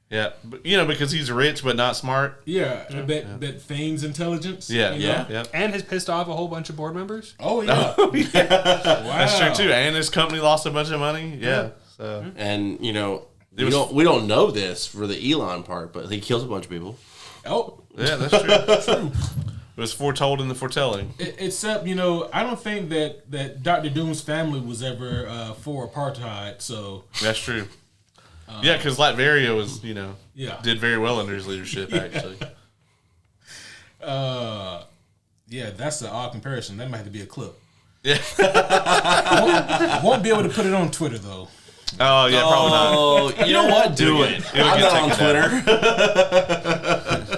Yeah, but, because he's rich but not smart. Yeah, I bet feigns intelligence. Yeah, you know? yeah. And has pissed off a whole bunch of board members. Oh, yeah. Oh, yeah. Wow. That's true, too. And his company lost a bunch of money. Yeah. So And, we don't know this for the Elon part, but he kills a bunch of people. Oh, yeah, that's true. It was foretold in the foretelling. Except, I don't think that Dr. Doom's family was ever for apartheid, so... That's true. Yeah, because Latveria was, did very well under his leadership, actually. Yeah, that's an odd comparison. That might have to be a clip. Yeah. Won't be able to put it on Twitter, though. Oh, yeah, probably not. Oh, you know what? Do it. I'm not on Twitter.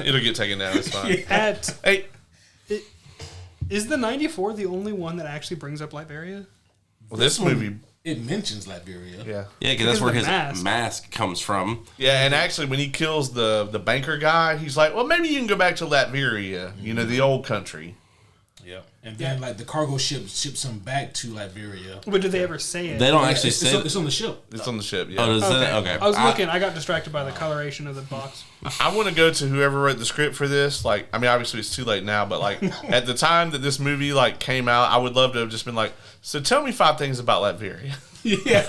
It'll get taken down. It's fine. Hey, is the 94 the only one that actually brings up Latveria? Well, this movie... It mentions Latveria. Yeah. Yeah, because that's where the his mask. mask comes from. Yeah, and actually, when he kills the banker guy, he's like, well, maybe you can go back to Latveria, the old country. Yeah, and then like the cargo ship ships him back to Liberia. But did they ever say it? They don't actually say it's on the ship. It's on the ship. Yeah. Oh, does Okay. it? Okay. I was looking. I got distracted by the coloration of the box. I want to go to whoever wrote the script for this. Like, I mean, obviously it's too late now, but like at the time that this movie like came out, I would love to have just been like, so tell me 5 things about Latveria. Yeah,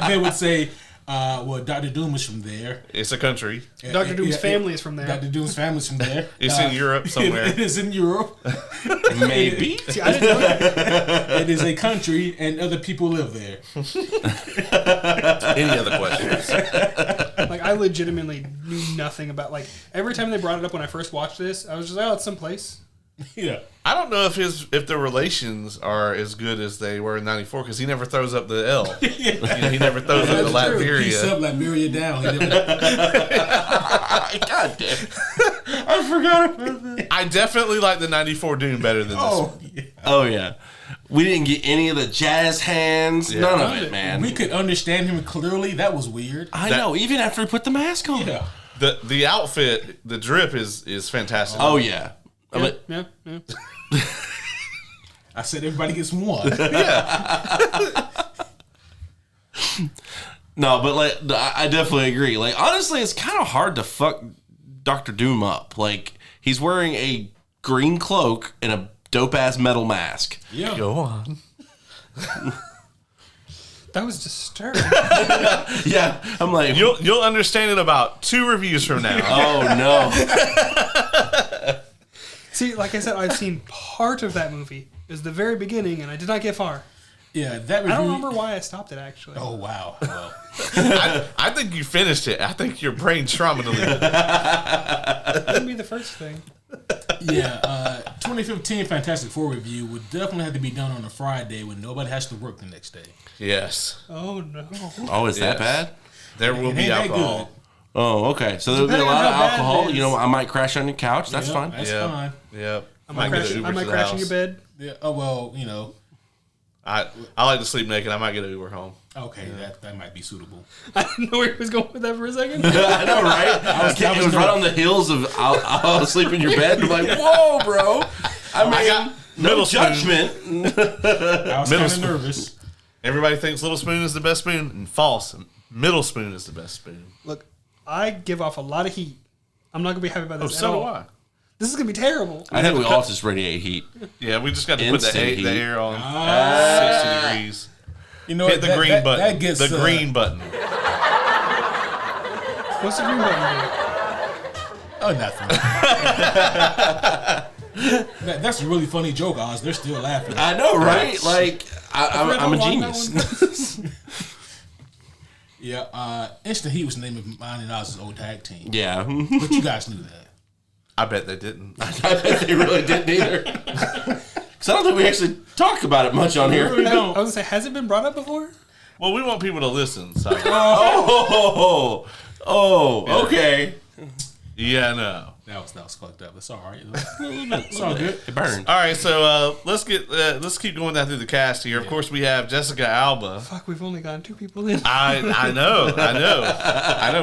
they would say, well, Dr. Doom is from there. It's a country. Dr. Doom's family is from there. Dr. Doom's family's from there. It's in Europe somewhere. It is in Europe. Maybe. See, I didn't know that. It is a country, and other people live there. Any other questions? Like, I legitimately knew nothing about, like, every time they brought it up when I first watched this, I was just like, oh, it's someplace. Yeah. I don't know if the relations are as good as they were in '94 because he never throws up the L. You know, he never throws up the He Latveria. set Liberia down. He never, God damn. I forgot about that. I definitely like the '94 Doom better than this. yeah. Oh yeah. We didn't get any of the jazz hands. Yeah. None of it, man. We could understand him clearly. That was weird. I know. Even after he put the mask on. Yeah. The outfit, the drip is fantastic. Oh yeah. But Yeah. I said everybody gets one. no, but like I definitely agree. Like honestly, it's kind of hard to fuck Dr. Doom up. Like he's wearing a green cloak and a dope ass metal mask. Yeah. Go on. That was disturbing. Yeah, I'm like, You'll understand it about 2 reviews from now. oh no. See, like I said, I've seen part of that movie. It was the very beginning, and I did not get far. Yeah, that review. I don't remember why I stopped it, actually. Oh, wow. Well, I think you finished it. I think your brain's trauma deleted. That wouldn't be the first thing. yeah, 2015 Fantastic Four review would definitely have to be done on a Friday when nobody has to work the next day. Yes. Oh, no. Oh, is that Yes. bad? There will It be ain't that alcohol. Oh, okay. So there'll be a Depending lot on of how bad it alcohol. is. You know, I might crash on your couch. That's Yeah, fine. That's Yeah. fine. Yep. I might crash in your bed. Yeah. Oh, well, you know. I like to sleep naked. I might get an Uber home. Okay, that might be suitable. I didn't know where he was going with that for a second. I know, right? It was right on the heels of I'll sleep in your bed. I'm like, whoa, bro. I mean, got no middle spoon. judgment. I was Middle kind of spoon. nervous. Everybody thinks Little Spoon is the best spoon, and false. Middle Spoon is the best spoon. Look, I give off a lot of heat. I'm not going to be happy about Oh, this at so do all. I. This is going to be terrible. I think we all just radiate heat. Yeah, we just got to put Instant the heat. air on 60 degrees. You know Hit what? the green button. That gets, the green button. What's the green button do? Oh, nothing. That's a really funny joke, Oz. They're still laughing. I know, right? Like, I'm a how long that genius. Yeah, Instant Heat was the name of mine and Oz's old tag team. Yeah. But you guys knew that. I bet they didn't. I bet they really didn't either. Because I don't think we actually talk about it much on here. We I don't. was going to say, has it been brought up before? Well, we want people to listen. So. Oh, okay. Yeah, no. That was fucked up. It's all right. It's all good. It burned. All right, so let's keep going down through the cast here. Of course, we have Jessica Alba. Fuck, we've only gotten 2 people in. I know.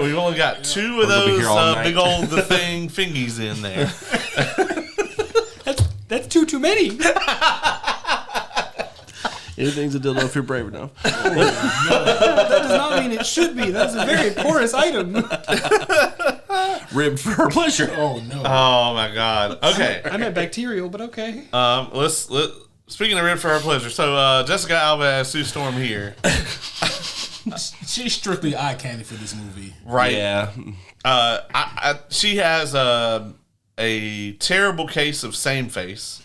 We've only got 2 of We're gonna be those here all night. big old the thing fingies in there. That's too many. Anything's a dildo if you're brave enough. That does not mean it should be. That is a very porous item. Ribbed for her pleasure. Oh, no. Oh my God. Okay. I meant bacterial, but okay. Let's speaking of Rib for Her Pleasure. So Jessica Alba as Sue Storm here, She's strictly eye candy for this movie. right? Yeah. She has a terrible case of same face.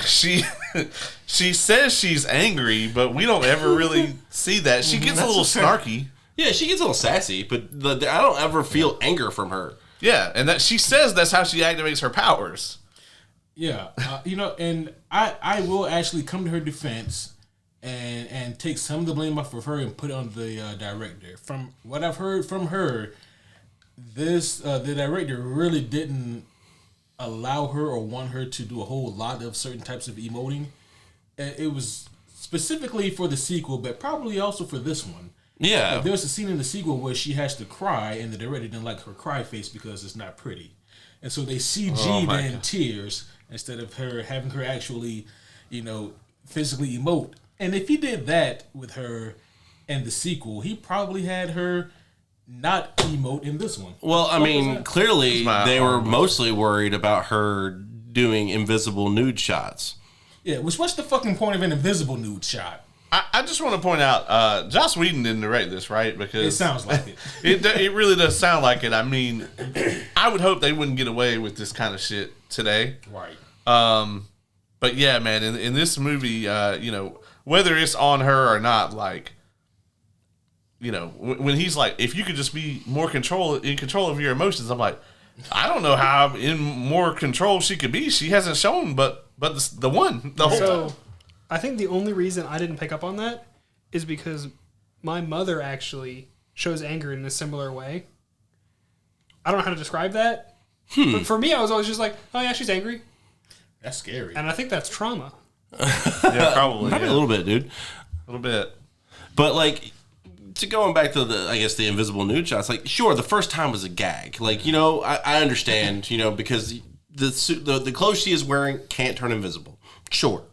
She says she's angry, but we don't ever really see that. She gets a little snarky. Yeah, she gets a little sassy, but I don't ever feel anger from her. Yeah, and that she says that's how she activates her powers. Yeah, and I will actually come to her defense and take some of the blame off of her and put it on the director. From what I've heard from her, the director really didn't allow her or want her to do a whole lot of certain types of emoting. It was specifically for the sequel, but probably also for this one. Yeah. There's a scene in the sequel where she has to cry, and the director didn't like her cry face because it's not pretty. and so they CG'd in tears instead of having her actually, physically emote. And if he did that with her in the sequel, he probably had her not emote in this one. Well, I mean, clearly they were mostly worried about her doing invisible nude shots. Yeah, what's the fucking point of an invisible nude shot? I just want to point out, Joss Whedon didn't narrate this, right? Because It sounds like it. it really does sound like it. I mean, I would hope they wouldn't get away with this kind of shit today. Right. But yeah, man, in this movie, whether it's on her or not, like, when he's like, if you could just be more in control of your emotions, I'm like, I don't know how in more control she could be. She hasn't shown, but the whole time. I think the only reason I didn't pick up on that is because my mother actually shows anger in a similar way. I don't know how to describe that. But for me, I was always just like, oh yeah, she's angry. That's scary. And I think that's trauma. Yeah, probably. A little bit, dude. A little bit. But like, to going back to the invisible nude shots, like, sure, the first time was a gag. Like, I understand, because the clothes she is wearing can't turn invisible. Sure.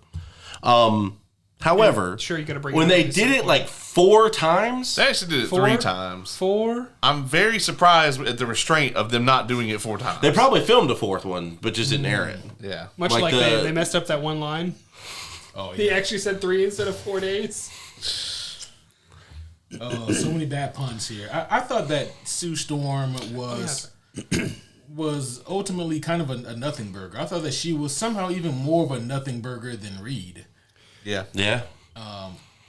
However, Sure, you gotta bring when it they up. did it like 4 times, They actually did it 3 times. 4. I'm very surprised at the restraint of them not doing it 4 times. they probably filmed a 4th one, but just didn't air it. Yeah. Much Like like the- they messed up that one line. Oh, He yeah. actually said 3 instead of 4 days. So many bad puns here. I thought that Sue Storm was ultimately kind of a nothing burger. I thought that she was somehow even more of a nothing burger than Reed. Yeah. Yeah.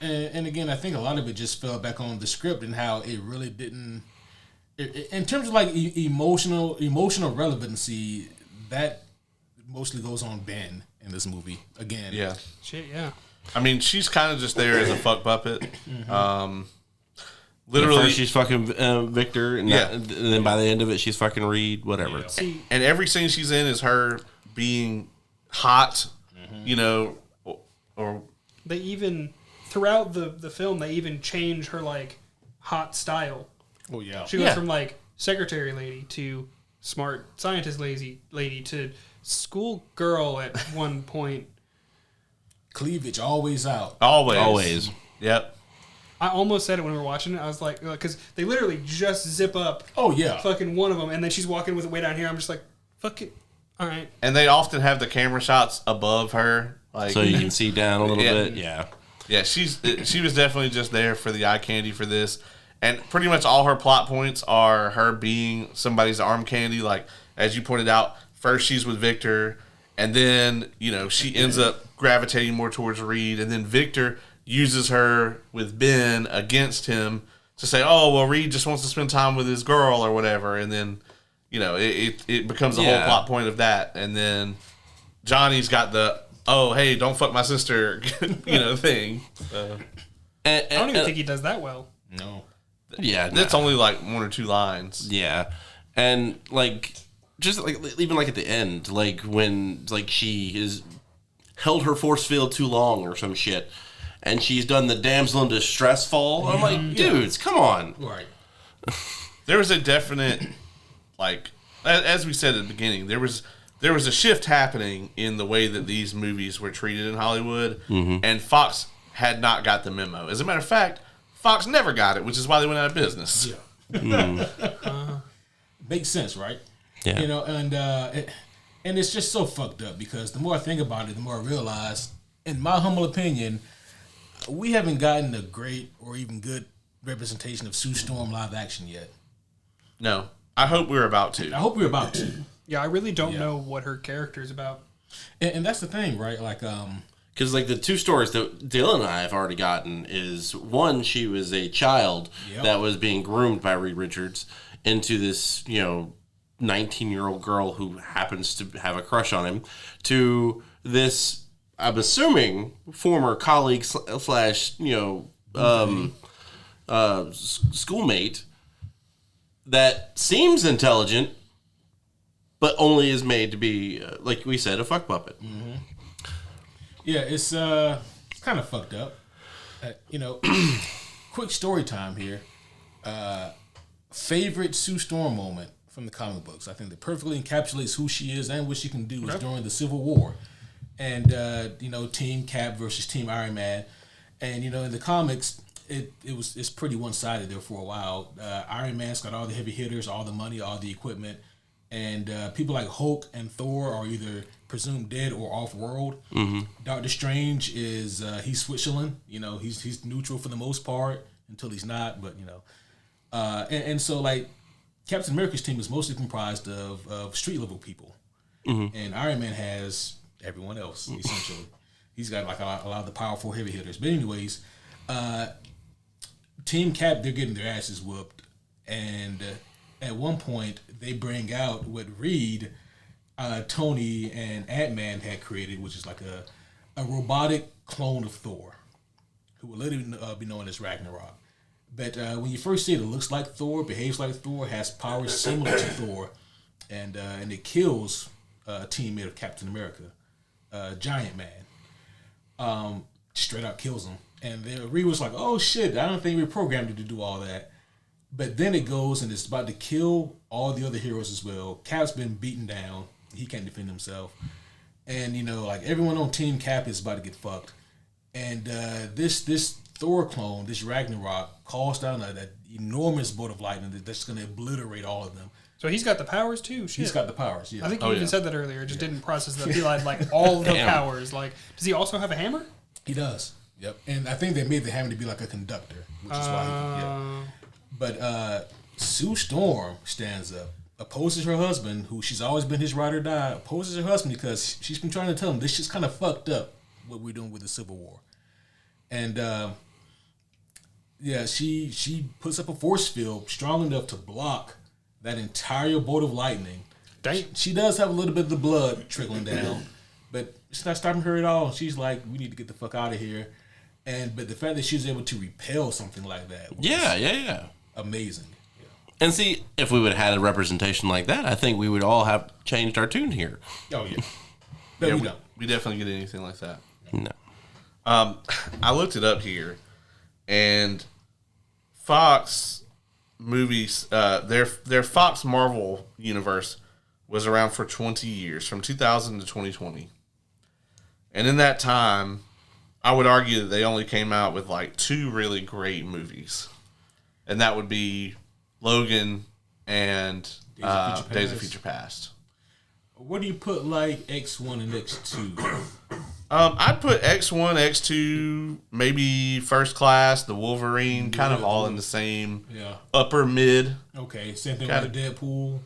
And again, I think a lot of it just fell back on the script and how it really didn't. In terms of like emotional relevancy, that mostly goes on Ben in this movie. Again, Yeah. Shit, yeah. I mean, she's kind of just there as a fuck puppet. Literally, Literally, first she's fucking Victor, and, and then by the end of it, she's fucking Reed. Whatever. See, and every scene she's in is her being hot, or they even throughout the film they even change her like hot style. Oh yeah. She goes from like secretary lady to smart scientist lady to school girl at one point. Cleavage always out. always. Yep. I almost said it when we were watching it. I was like, because they literally just zip up. Oh yeah. Fucking one of them, and then she's walking with it way down here. I'm just like, fuck it. All right. And they often have the camera shots above her, like So you can see down a little Yeah. bit. Yeah. Yeah, she was definitely just there for the eye candy for this. And pretty much all her plot points are her being somebody's arm candy. Like, as you pointed out, first she's with Victor, and then, she ends up gravitating more towards Reed, and then Victor uses her with Ben against him to say, oh, well, Reed just wants to spend time with his girl or whatever. And then, it becomes a whole plot point of that. And then Johnny's got the, oh, hey, don't fuck my sister, thing. I don't even think he does that well. No. Yeah. That's only like 1 or 2 lines. Yeah. And like, just like, even like at the end, like when like she is held her force field too long or some shit, and she's done the damsel in distress fall. I'm like, dudes, come on. Right. There was a definite, like, as we said at the beginning, there was a shift happening in the way that these movies were treated in Hollywood, and Fox had not got the memo. As a matter of fact, Fox never got it, which is why they went out of business. Yeah. Makes sense, right? Yeah. And it's just so fucked up because the more I think about it, the more I realize, in my humble opinion, we haven't gotten a great or even good representation of Sue Storm live action yet. No, I hope we're about to. I hope we're about to. Yeah, I really don't know what her character is about. And that's the thing, right? Like, Because like the 2 stories that Dylan and I have already gotten is, one, she was a child that was being groomed by Reed Richards into this, 19-year-old girl who happens to have a crush on him, to this, I'm assuming, former colleague slash, schoolmate that seems intelligent, but only is made to be, like we said, a fuck puppet. Mm-hmm. Yeah, it's kind of fucked up. Quick story time here. Favorite Sue Storm moment from the comic books. I think that perfectly encapsulates who she is and what she can do is during the Civil War. And, Team Cap versus Team Iron Man. And, in the comics, it's pretty one-sided there for a while. Iron Man's got all the heavy hitters, all the money, all the equipment. And people like Hulk and Thor are either presumed dead or off-world. Mm-hmm. Doctor Strange is, he's Switzerland. He's neutral for the most part until he's not, but, and so, like, Captain America's team is mostly comprised of street-level people. Mm-hmm. And Iron Man has everyone else, essentially. He's got, like, a lot of the powerful heavy hitters. But anyways, Team Cap, they're getting their asses whooped. And at one point, they bring out what Reed, Tony, and Ant-Man had created, which is like a robotic clone of Thor, who will later be known as Ragnarok. But when you first see it, it looks like Thor, behaves like Thor, has powers similar to Thor, and it kills a teammate of Captain America, Giant Man. Straight out kills him. And then Reed was like, oh shit, I don't think we programmed it to do all that. But then it goes and it's about to kill all the other heroes as well. Cap's been beaten down. He can't defend himself. And, like everyone on Team Cap is about to get fucked. And this Thor clone, this Ragnarok, calls down that enormous bolt of lightning that's going to obliterate all of them. So he's got the powers too? Shit. He's got the powers, yeah. I think you even said that earlier. Just didn't process that. He had like all the powers. Like, does he also have a hammer? He does. Yep. And I think they made the hammer to be like a conductor, which is why But Sue Storm stands up, opposes her husband, who she's always been his ride or die, opposes her husband because she's been trying to tell him this shit's kind of fucked up, what we're doing with the Civil War. And, she puts up a force field strong enough to block that entire bolt of lightning. Damn. She does have a little bit of the blood trickling down, but it's not stopping her at all. She's like, we need to get the fuck out of here. But the fact that she was able to repel something like that was amazing. Yeah. And see, if we would have had a representation like that, I think we would all have changed our tune here. Oh, yeah. But we don't. We definitely get anything like that. No. I looked it up here, and Fox movies, their Fox Marvel universe was around for 20 years, from 2000 to 2020. And in that time, I would argue that they only came out with like 2 really great movies. And that would be Logan and Days of Future Past. Where do you put like X1 and X2? I'd put X1, X2, maybe First Class, The Wolverine, kind of all in the same upper mid. Okay, same thing with the Deadpool.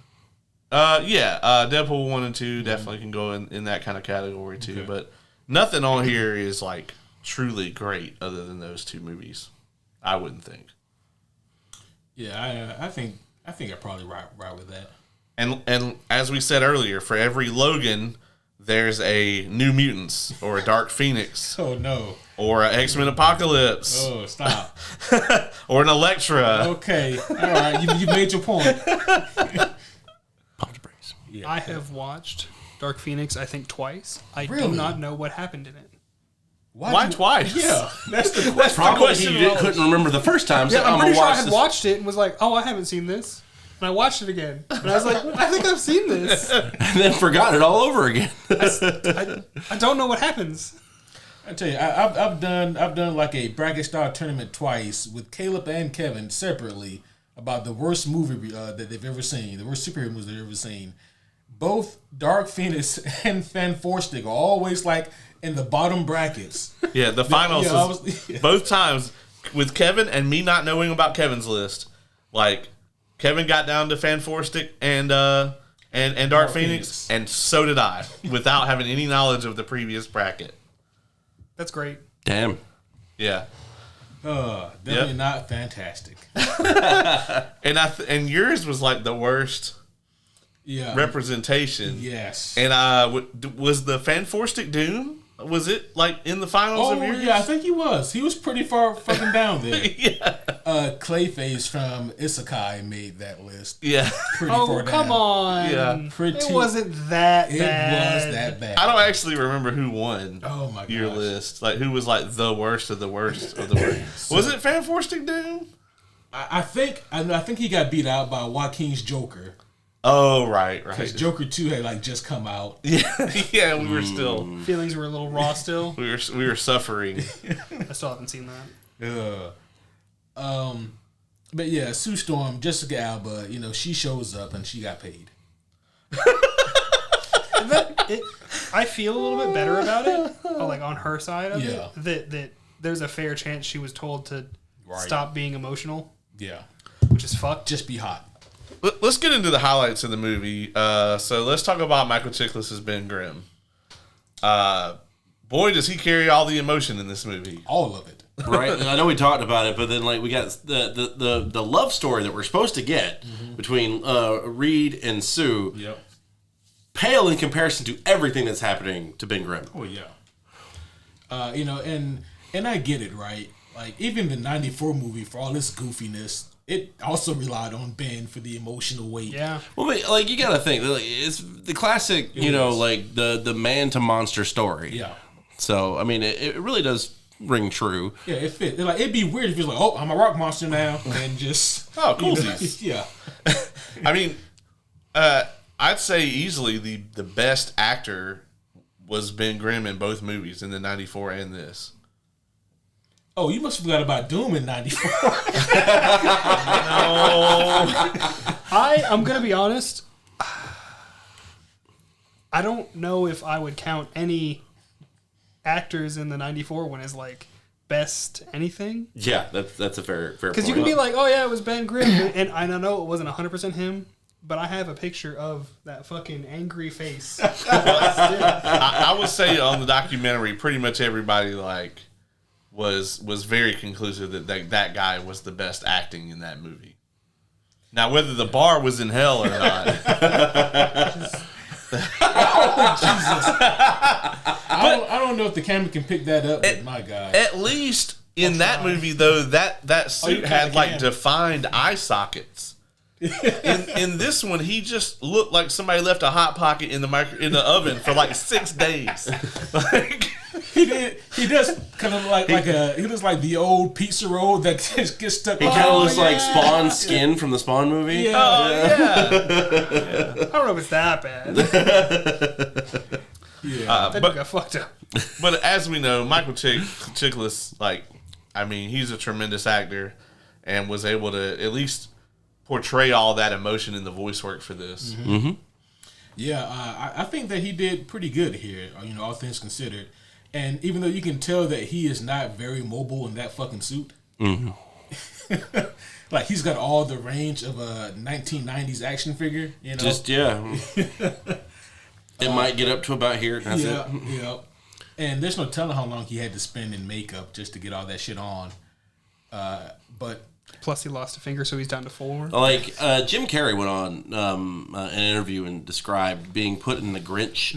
Deadpool 1 and 2 definitely can go in that kind of category too. Okay. But nothing on here is like truly great other than those 2 movies. I wouldn't think. Yeah, I think I probably right with that. And as we said earlier, for every Logan, there's a New Mutants or a Dark Phoenix. Oh no. Or an X-Men Apocalypse. Oh, stop. Or an Elektra. Okay, all right, you made your point. Yeah. I have watched Dark Phoenix, I think, twice. I do not know what happened in it. Why twice? Yeah, that's the question. Probably you couldn't remember the first time. So I'm pretty sure I had watched it and was like, oh, I haven't seen this. And I watched it again. And I was like, I think I've seen this. And then forgot it all over again. I don't know what happens. I tell you, I've done like a bracket style tournament twice with Caleb and Kevin separately about the worst movie that they've ever seen, the worst superhero movies they've ever seen. Both Dark Phoenix and Fan Stick are always like in the bottom brackets. Yeah, the finals both times with Kevin and me not knowing about Kevin's list. Like Kevin got down to Fan Stick and Dark Phoenix, and so did I, without having any knowledge of the previous bracket. That's great. Damn. Yeah. Definitely not fantastic. And yours was like the worst representation. Yes. And was the Fan Stick Doom? Was it like in the finals of yours? Yeah, I think he was. He was pretty far fucking down there. Yeah. Clayface from Isekai made that list. Yeah. Pretty far down. Come on. Yeah. It wasn't that bad. It was that bad. I don't actually remember who won your gosh. list. Like who was like the worst of the worst of the worst. Was it Fan Stick Doom? I think he got beat out by Joaquin's Joker. Oh, right. Because Joker 2 had like just come out. Yeah, we were still Feelings were a little raw still. we were suffering. I still haven't seen that. But yeah, Sue Storm, Jessica Alba, she shows up and she got paid. I feel a little bit better about it, like on her side of Yeah. it. That there's a fair chance she was told to stop being emotional. Yeah. Which is fucked. Just be hot. Let's get into the highlights of the movie. So let's talk about Michael Chiklis as Ben Grimm. Boy, does he carry all the emotion in this movie. All of it. Right? I know we talked about it, but then like we got the love story that we're supposed to get between Reed and Sue. Yep. Pale in comparison to everything that's happening to Ben Grimm. Oh yeah. And I get it, right? Like even the '94 movie, for all its goofiness, it also relied on Ben for the emotional weight. Yeah. Well, but, like you gotta think, like, it's the classic, like the man to monster story. Yeah. So I mean, it really does ring true. Yeah, it fit. Like it'd be weird if he was like, "Oh, I'm a rock monster now," and just coolsies. Yeah. I mean, I'd say easily the best actor was Ben Grimm in both movies, in the '94 and this. Oh, you must have forgot about Doom in '94. I'm gonna be honest. I don't know if I would count any actors in the '94 one as like best anything. Yeah, that's a fair point. Because you can be like, oh yeah, it was Ben Grimm, and I know it wasn't 100% him, but I have a picture of that fucking angry face. I would say on the documentary, pretty much everybody like was very conclusive that guy was the best acting in that movie. Now, whether the bar was in hell or not, I don't know if the camera can pick that up, but my God. at least in that movie though, that suit had like defined eye sockets. In this one, he just looked like somebody left a hot pocket in the oven for like 6 days. Like, He does kind of he looks like the old pizza roll that just gets stuck. He kind of looks like Spawn's skin from the Spawn movie. Yeah. I don't know if it's that bad. That dude got fucked up. But as we know, Michael Chiklis, like, I mean, he's a tremendous actor and was able to at least portray all that emotion in the voice work for this. Mm-hmm. Yeah, I think that he did pretty good here, all things considered. And even though you can tell that he is not very mobile in that fucking suit, like he's got all the range of a 1990s action figure, Just, yeah. It might get up to about here. That's it. Yeah. And there's no telling how long he had to spend in makeup just to get all that shit on. But Plus, he lost a finger, so he's down to 4. Like Jim Carrey went on an interview and described being put in the Grinch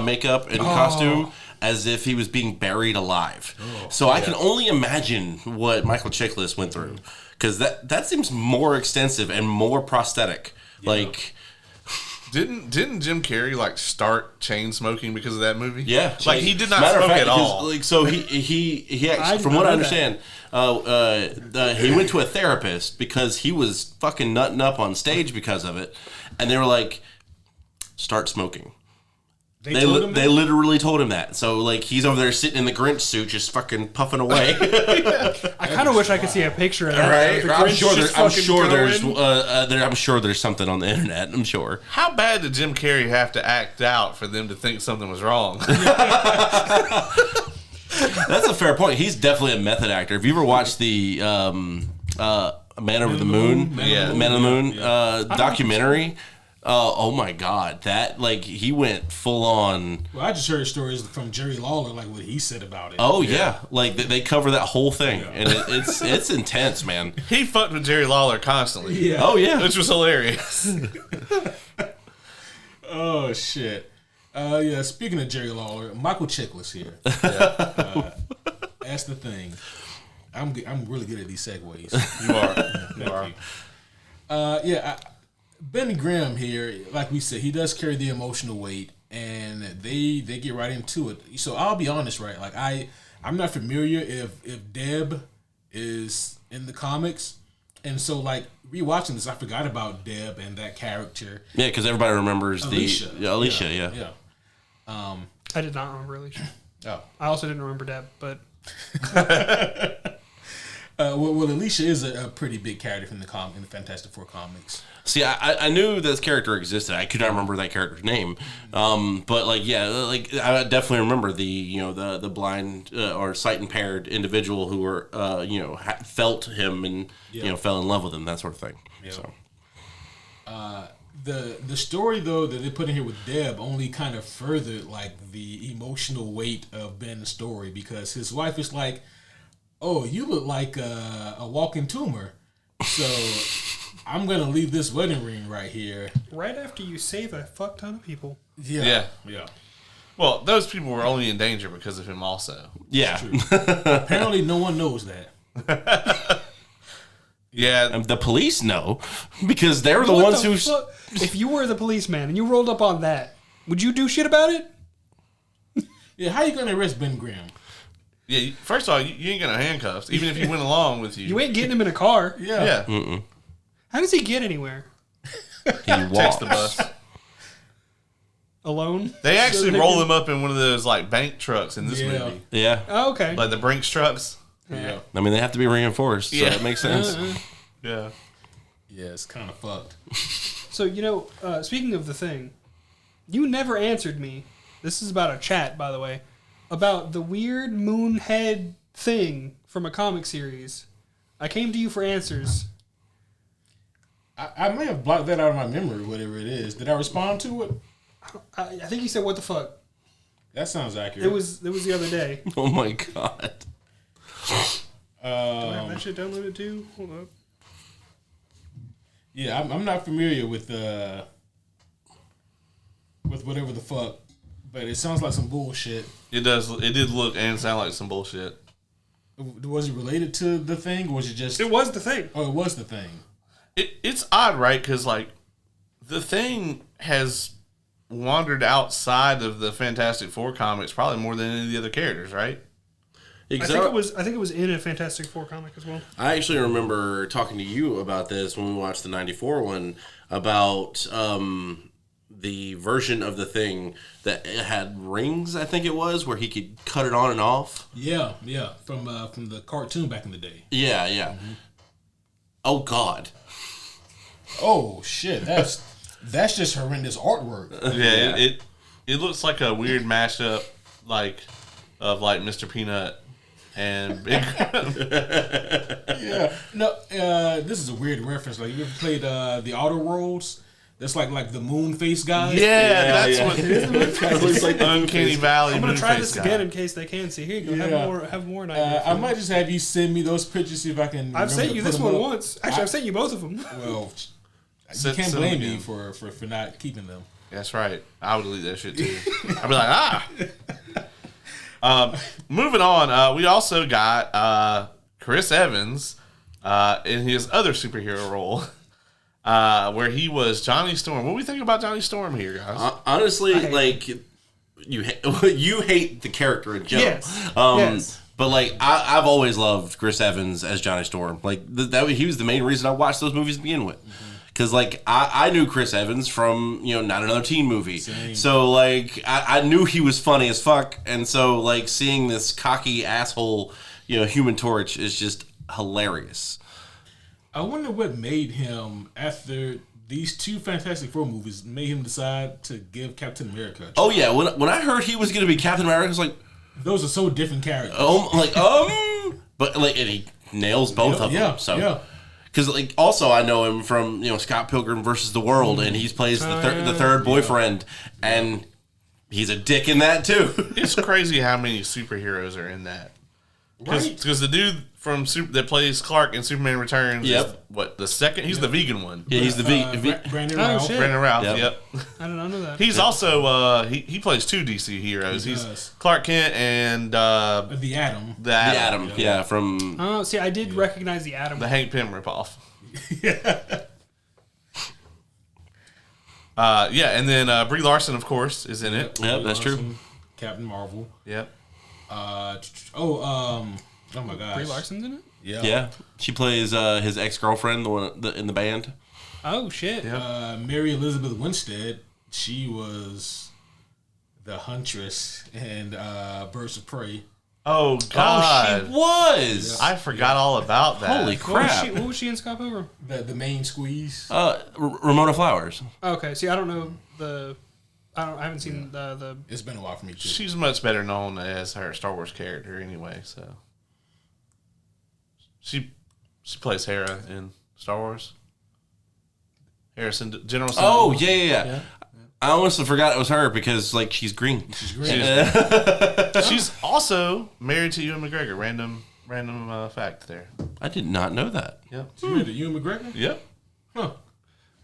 makeup and costume as if he was being buried alive. So I can only imagine what Michael Chiklis went through, because that seems more extensive and more prosthetic. Yeah. Like, didn't Jim Carrey like start chain smoking because of that movie? Yeah, like he did not smoke at all. Like, so he actually, from what I understand, he went to a therapist because he was fucking nutting up on stage because of it, and they were like, start smoking. They literally told him that. So like he's over there sitting in the Grinch suit, just fucking puffing away. I kind of wish I could see a picture of that. Right? The I'm Grinch sure there's something on the internet. I'm sure. How bad did Jim Carrey have to act out for them to think something was wrong? That's a fair point. He's definitely a method actor. If you ever watched the Man Over the Moon, Man of the Moon documentary. Oh my God! That he went full on. Well, I just heard stories from Jerry Lawler, like what he said about it. Oh yeah, like they cover that whole thing, and it's intense, man. He fucked with Jerry Lawler constantly. Yeah. Oh yeah, which was hilarious. Oh shit. Yeah. Speaking of Jerry Lawler, Michael Chiklis here. That's the thing. I'm really good at these segues. You are. Ben Grimm here, like we said, he does carry the emotional weight, and they get right into it. So I'll be honest, right? Like I'm not familiar if Deb is in the comics, And so, like, rewatching this, I forgot about Deb and that character. Yeah, because everybody remembers Alicia. Alicia, Yeah. I did not remember Alicia. Oh. I also didn't remember Deb, but Well, Alicia is a pretty big character in the Fantastic Four comics. See, I knew this character existed. I could not remember that character's name. But like, yeah, like I definitely remember the blind or sight impaired individual who were felt him and fell in love with him, that sort of thing. Yeah. So. The story though that they put in here with Deb only kind of furthered like the emotional weight of Ben's story, because his wife is like, "Oh, you look like a walking tumor, so I'm gonna leave this wedding ring right here." right after you save a fuck ton of people. Yeah. Well, those people were only in danger because of him also. Yeah. Apparently, no one knows that. Yeah. The police know because they're the ones who. If you were the policeman and you rolled up on that, would you do shit about it? Yeah, how you gonna arrest Ben Grimm? Yeah, first of all, you ain't got no handcuffs, even if he went along with you. You ain't getting him in a car. Yeah. How does he get anywhere? He Takes walks. the bus. Alone? They actually So roll him up in one of those like bank trucks in this movie, Yeah. Oh, okay. like the Brinks trucks. Yeah. I mean, they have to be reinforced, so Yeah. it makes sense. Yeah. Yeah, it's kind of fucked. So, speaking of the thing, you never answered me. This is about a chat, by the way, about the weird moon head thing from a comic series. I came to you for answers. I may have blocked that out of my memory, whatever it is. Did I respond to it? I think you said, "What the fuck?" That sounds accurate. It was the other day. Oh my god. Do I have that shit downloaded too? Hold up. Yeah, I'm not familiar with whatever the fuck, but it sounds like some bullshit. It does. It did look and sound like some bullshit. Was it related to the thing, or was it just? It was the thing. Oh, it was the thing. It's odd, right? Because like the thing has wandered outside of the Fantastic Four comics probably more than any of the other characters, right? I think it was in a Fantastic Four comic as well. I actually remember talking to you about this when we watched the 94 one about the version of the thing that it had rings, I think it was, where he could cut it on and off. Yeah, from the cartoon back in the day. Yeah. Mm-hmm. Oh God. Oh shit, that's just horrendous artwork. Yeah. It looks like a weird mashup, of Mr. Peanut and Big. Yeah. No, this is a weird reference. Like, you ever played the Outer Worlds? That's like the moon face guy. Yeah, that's what it is. It looks like Uncanny Valley. I'm gonna try Moonface this guy. again in case they can see. Here you go. Yeah. Have more nightmares. I might just have you send me those pictures, see if I can. I've sent remember you to put this them one up. once. Actually, I've sent you both of them. Well, you Send can't them blame me again. for not keeping them. That's right. I would delete that shit too. I'd be like, moving on. We also got Chris Evans in his other superhero role, where he was Johnny Storm. What do we think about Johnny Storm here, guys? Honestly, hate like you hate the character in general. Yes. Yes. But like I've always loved Chris Evans as Johnny Storm. Like he was the main reason I watched those movies to begin with. Because like I knew Chris Evans from Not Another Teen Movie. Same. So like I knew he was funny as fuck, and so like seeing this cocky asshole Human Torch is just hilarious. I wonder what made him, after these two Fantastic Four movies, made him decide to give Captain America a try. Oh yeah, when I heard he was gonna be Captain America, I was like, Those are so different characters. but like and he nails both of them. Yeah, So. yeah. Because like also I know him from Scott Pilgrim versus the World, and he plays the third boyfriend, and he's a dick in that too. It's crazy how many superheroes are in that. Because the dude from that plays Clark in Superman Returns is the second? He's the vegan one. Yeah, he's the Brandon Oh, Routh. shit. Brandon Routh, Yep. I did not know that. He's also, he plays two DC heroes. He He's does. Clark Kent and The Atom. the Atom. Adam, yeah, from Oh, see, I did recognize the Atom. The Hank Pym ripoff. And then Brie Larson, of course, is in it. Yep, that's true. Captain Marvel. Yep. Oh my gosh. Brie Larson's in it? Yeah, she plays his ex-girlfriend, the one in the band. Oh shit! Mary Elizabeth Winstead. She was the huntress in Birds of Prey. Oh God! Oh, she was. I forgot all about that. Holy crap! What was she in Scott Pilgrim? The main squeeze. Ramona Flowers. Okay, see, I don't know I haven't seen the. It's been a while for me too. She's much better known as her Star Wars character, anyway. So she plays Hera in Star Wars. General. Oh yeah. I almost forgot it was her because she's green. She's green. She's also married to Ewan McGregor. Random fact there. I did not know that. Yep. She married to Ewan McGregor? Yep. Huh.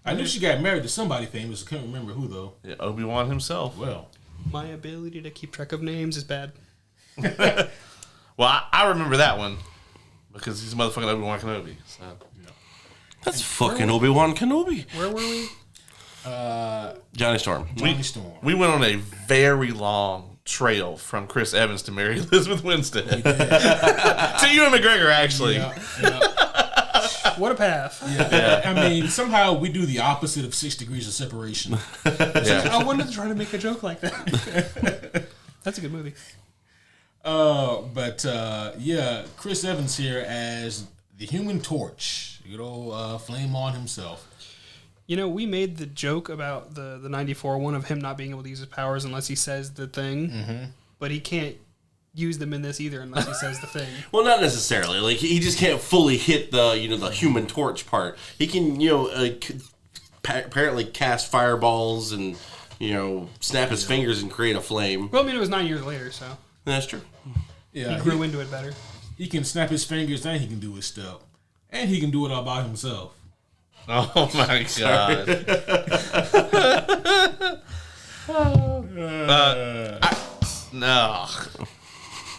I knew she got married to somebody famous. I can't remember who though. Yeah, Obi-Wan himself. Well, My ability to keep track of names is bad. Well, I remember that one because he's a motherfucking Obi-Wan Kenobi. So. That's fucking Obi-Wan Kenobi. Where were we? Johnny Storm. Johnny Storm. We went on a very long trail from Chris Evans to Mary Elizabeth Winstead. To Ewan McGregor, actually. Yeah. What a path! Yeah. I mean, somehow we do the opposite of 6 degrees of separation. Yeah. I wanted to try to make a joke like that. That's a good movie. Yeah, Chris Evans here as the Human Torch. Good old Flame On himself. You know, we made the joke about the 94 one of him not being able to use his powers unless he says the thing, but he can't use them in this either unless he says the thing. Well, not necessarily. He just can't fully hit the Human Torch part. He can apparently cast fireballs and snap his fingers and create a flame. Well, I mean, it was 9 years later, so That's true. Yeah, he grew into it better. He can snap his fingers and he can do his stuff, and he can do it all by himself. Oh my God. No.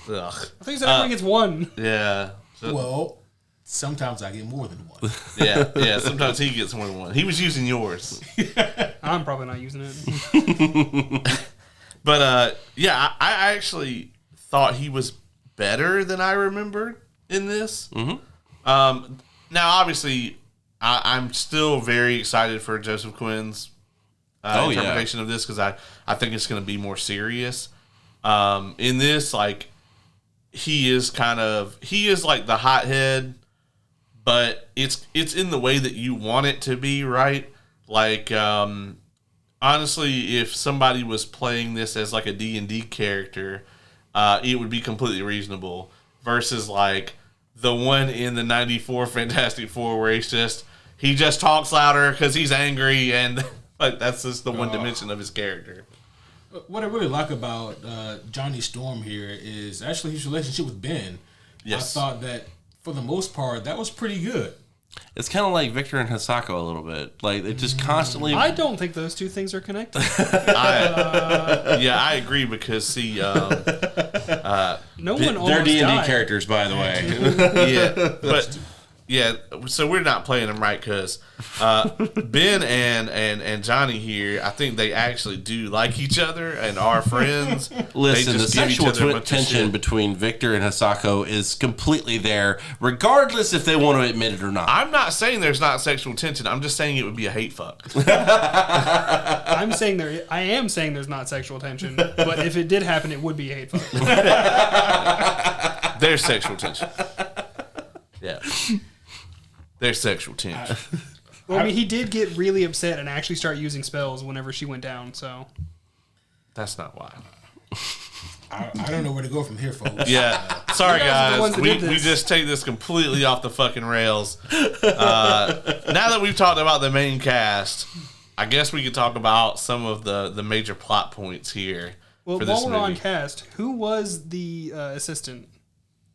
Ugh. I think everyone gets one. Yeah. Well, sometimes I get more than one. Yeah. Sometimes he gets more than one. He was using yours. I'm probably not using it. But I actually thought he was better than I remembered in this. Mm-hmm. Now, obviously, I'm still very excited for Joseph Quinn's interpretation of this because I think it's going to be more serious. In this, he is like the hothead, but it's in the way that you want it to be, right? Honestly, if somebody was playing this as like a D&D character, it would be completely reasonable versus the one in the 94 Fantastic Four where he just talks louder because he's angry and that's just the one dimension of his character. What I really like about Johnny Storm here is actually his relationship with Ben. Yes. I thought that for the most part that was pretty good. It's kind of like Victor and Hisako a little bit. They just constantly... I don't think those two things are connected. I agree because see... No one almost They're D&D died. characters, by the way. Yeah, but... Yeah, so we're not playing them right because Ben and Johnny here, I think they actually do like each other and are friends. Listen, They the just give each sexual other a bunch of tension shit. between Victor and Hisako is completely there, regardless if they want to admit it or not. I'm not saying there's not sexual tension. I'm just saying it would be a hate fuck. I am saying there's not sexual tension, but if it did happen, it would be a hate fuck. There's sexual tension. Yeah. There's sexual tension. Well, I mean, he did get really upset and actually start using spells whenever she went down, so... That's not why. I don't know where to go from here, folks. Yeah. Sorry, You guys are the ones guys. that did We this. just take this completely off the fucking rails. Now that we've talked about the main cast, I guess we could talk about some of the major plot points here Well, for this while we're on movie. cast, who was the assistant?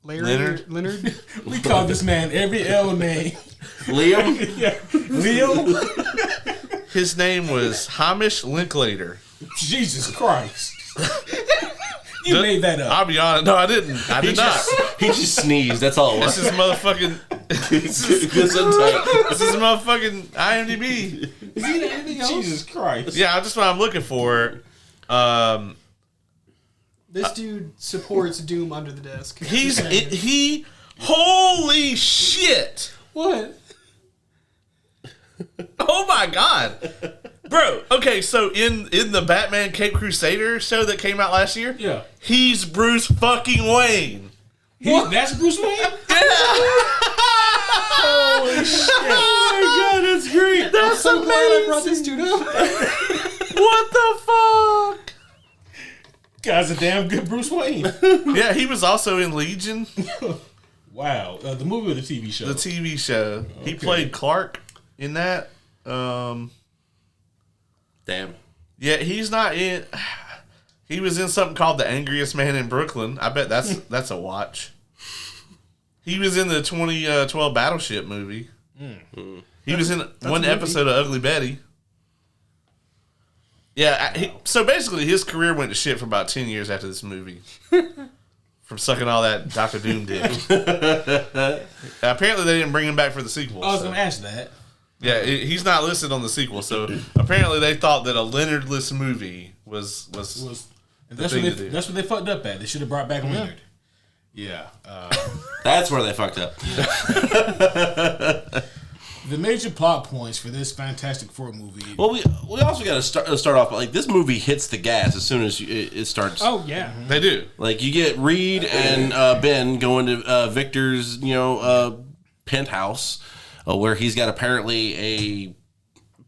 Leonard? Leonard? We call this man every L name. Liam? Yeah. Leo? His name was Hamish Linklater. Jesus Christ. You made that up. I'll be honest. No, I didn't. I did not. He just sneezed. That's all it This was. is motherfucking. This is motherfucking IMDb. Is he in anything else? Jesus Christ. Yeah, that's what I'm looking for. This dude supports Doom under the desk. He Holy shit! What? Oh my god, bro. Okay, so in the Batman Cape Crusader show that came out last year, Yeah. he's Bruce fucking Wayne. That's Bruce Wayne? Holy shit! Oh my god, that's great. That's So glad I brought this amazing. dude up. What the fuck? Guy's a damn good Bruce Wayne. Yeah, he was also in Legion, Wow. The movie or the TV show? the TV show. He Okay. played Clark in that. Damn. Yeah, he's not in. He was in something called The Angriest Man in Brooklyn. I bet that's a watch. He was in the 2012 Battleship movie. He was in one episode of Ugly Betty. Yeah, so basically his career went to shit for about 10 years after this movie. From sucking all that Dr. Doom dick. Apparently they didn't bring him back for the sequel. I was so. going to ask that. Yeah, he's not listed on the sequel, so apparently they thought that a Leonard-less movie was And the that's thing what to do. that's what they fucked up at. They should have brought back Leonard. Yeah. That's where they fucked up. The major plot points for this Fantastic Four movie. Well, we also got to start off like this movie hits the gas as soon as it starts. Oh yeah. They do. Like you get Reed and Ben going to Victor's, penthouse, where he's got apparently a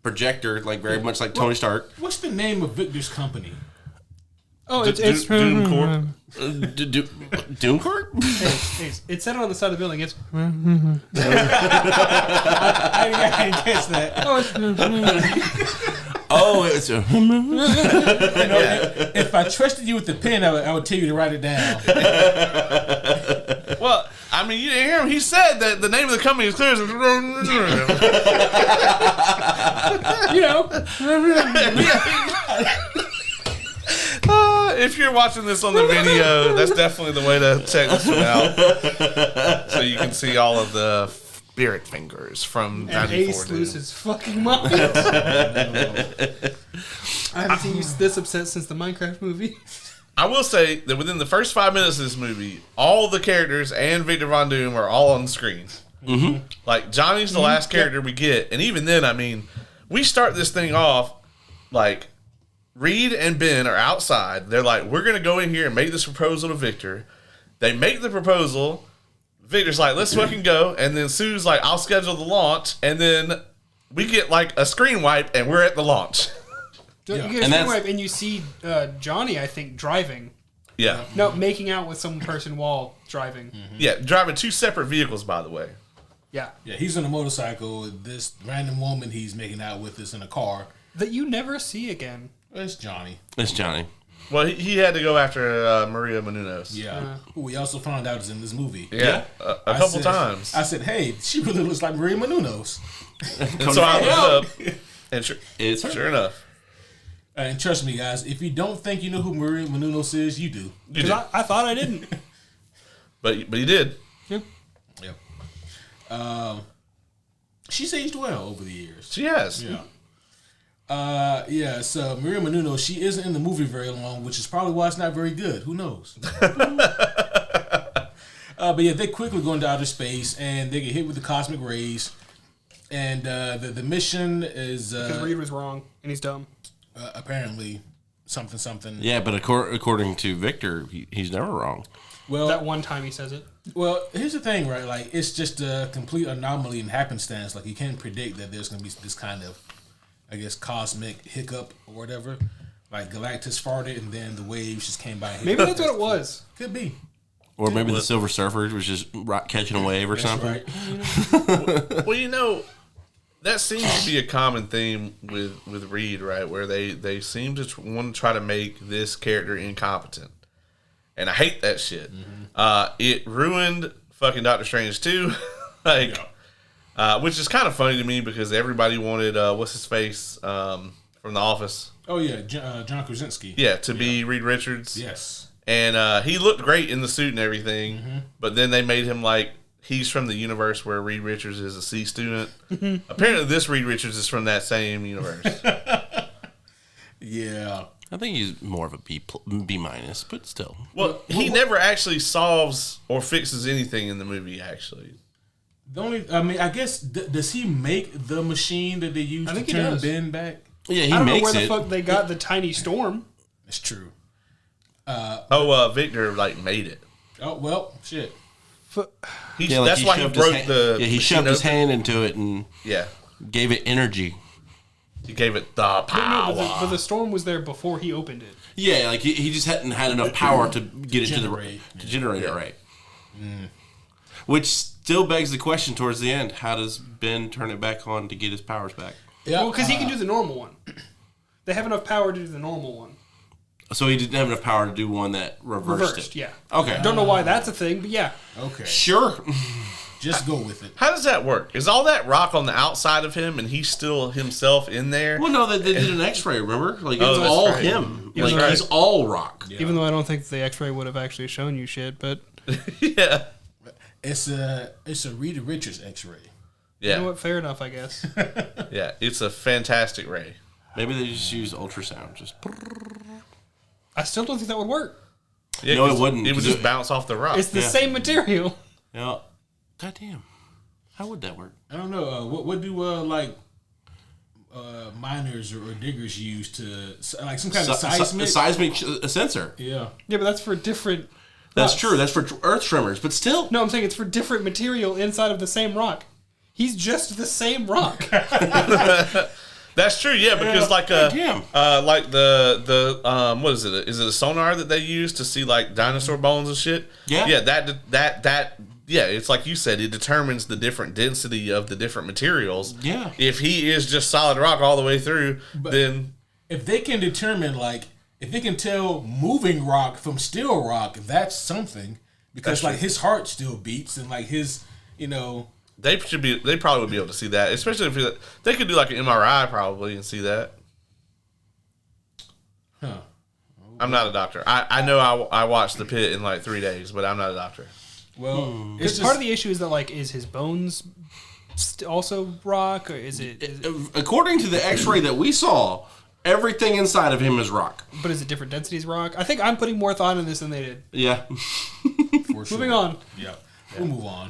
projector, like very much like Tony Stark. What's the name of Victor's company? Oh, it's Doom Corp. Doomcourt? It said it on the side of the building. It's I didn't catch that. oh, Oh, it's a. If I trusted you with the pen, I would tell you to write it down. Well, I mean, you didn't hear him. He said that the name of the company is clear as... If you're watching this on the video, that's definitely the way to check this one out. So you can see all of the spirit fingers from and 94. Ace loses his fucking mind. I haven't seen you this upset since the Minecraft movie. I will say that within the first 5 minutes of this movie, all the characters and Victor Von Doom are all on the screen. Mm-hmm. Like, Johnny's the last character we get. And even then, I mean, we start this thing off, like, Reed and Ben are outside. They're like, we're going to go in here and make this proposal to Victor. They make the proposal. Victor's like, let's fucking go. And then Sue's like, I'll schedule the launch. And then we get, like, a screen wipe, and we're at the launch. You get a And screen that's- wipe and you see Johnny, I think, driving. Yeah. No, making out with some person while driving. Yeah, driving 2 separate vehicles, by the way. Yeah. Yeah, he's on a motorcycle. This random woman he's making out with is in a car. That you never see again. It's Johnny. It's Johnny. Well, he had to go after Maria Menounos. Yeah. Who we also found out is in this movie. Yeah, a couple times. I said, hey, she really looks like Maria Menounos. And so I looked up, and It's her. sure enough. And trust me, guys, if you don't think you know who Maria Menounos is, you do. You Because did. I thought I didn't. But he did. Yep. Yep. She's aged well over the years. She has. Yeah. So Maria Menounos, she isn't in the movie very long, which is probably why it's not very good. Who knows? But yeah, they quickly go into outer space and they get hit with the cosmic rays. And the mission is Because Reed was wrong and he's dumb. apparently something. Yeah, but according to Victor, he's never wrong. Well, That one time he says it. Well, here's the thing, right? Like, it's just a complete anomaly and happenstance. Like, you can't predict that there's going to be this kind of, I guess, cosmic hiccup or whatever. Like, Galactus farted and then the waves just came by. And hit Maybe it. that's what it was. Could be. Or maybe the Silver Surfer was just catching a wave or That's something. right. Well, that seems to be a common theme with Reed, right? Where they seem to want to try to make this character incompetent. And I hate that shit. Mm-hmm. It ruined fucking Doctor Strange 2. Which is kind of funny to me because everybody wanted, what's his face from The Office? Oh, yeah. John Krasinski. Yeah, to be Reed Richards. Yes. And he looked great in the suit and everything. Mm-hmm. But then they made him like he's from the universe where Reed Richards is a C student. Apparently this Reed Richards is from that same universe. Yeah. I think he's more of a B minus, but still. Well, he never actually solves or fixes anything in the movie, actually. The only, I mean, I guess, does he make the machine that they use to turn Ben back? Yeah, he I don't know makes where the it. fuck they got the tiny storm. That's true. Victor made it. Oh, well, shit. That's why he broke the. Yeah, he shoved his hand into it and gave it energy. He gave it the power. But the storm was there before he opened it. Yeah, like he just hadn't had enough power to get it to generate it right. Which still begs the question towards the end: how does Ben turn it back on to get his powers back? Yeah, well, because he can do the normal one. They have enough power to do the normal one. So he didn't have enough power to do one that reversed it. Yeah. Okay. Don't know why that's a thing, but yeah. Okay. Sure. Just go with it. How does that work? Is all that rock on the outside of him, and he's still himself in there? Well, no, they did an X-ray. Remember, like it's all him. Like He's all rock. Yeah. Even though I don't think the X-ray would have actually shown you shit, but yeah, it's a Rita Richards X-ray. Yeah, you know what? Fair enough, I guess. Yeah, it's a fantastic ray. Maybe they just use ultrasound. Just. I still don't think that would work. Yeah, no, it wouldn't. It would just bounce off the rock. It's the same material. Yeah. Goddamn. How would that work? I don't know. What do miners or diggers use to like some kind of seismic sensor? Yeah. Yeah, but that's for different. That's rocks. true. That's for earth tremors, but still. No, I'm saying it's for different material inside of the same rock. He's just the same rock. That's true, yeah, because like the what is it? Is it a sonar that they use to see like dinosaur bones and shit? Yeah, yeah, that yeah, it's like you said, it determines the different density of the different materials. Yeah, if he is just solid rock all the way through, then if they can determine if they can tell moving rock from still rock, that's something because that's his heart still beats and his They probably would be able to see that, especially if they could do like an MRI probably and see that. Huh. I'm not a doctor. I know I watched The Pit in like 3 days, but I'm not a doctor. Well, it's part of the issue is that is his bones also rock or is it? According to the X-ray that we saw, everything inside of him is rock. But is it different densities rock? I think I'm putting more thought in this than they did. Yeah. For sure. Moving on. Yeah, we'll move on.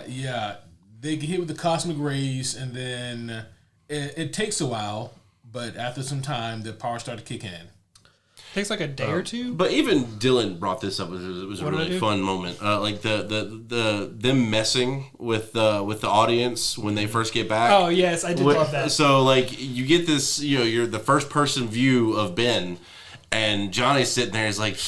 Yeah, they get hit with the cosmic rays, and then it takes a while, but after some time, the power started to kick in. Takes like a day or two. But even Dylan brought this up. It was a really fun moment. Like the them messing with the audience when they first get back. Oh yes, I did love that. So you get this, you're the first person view of Ben, and Johnny's sitting there. He's like,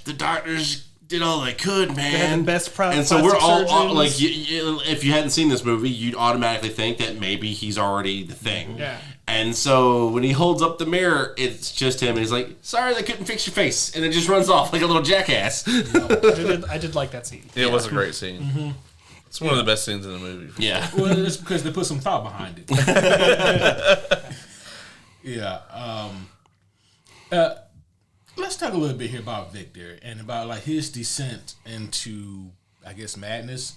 the doctors did all they could, man. They had the best and so we're all like, if you hadn't seen this movie, you'd automatically think that maybe he's already the thing. Yeah. And so when he holds up the mirror, it's just him. And he's like, "Sorry, they couldn't fix your face," and it just runs off like a little jackass. I did like that scene. It was a great scene. Mm-hmm. It's one of the best scenes in the movie. Yeah. Well, it's because they put some thought behind it. Yeah. Let's talk a little bit here about Victor and about his descent into, I guess, madness.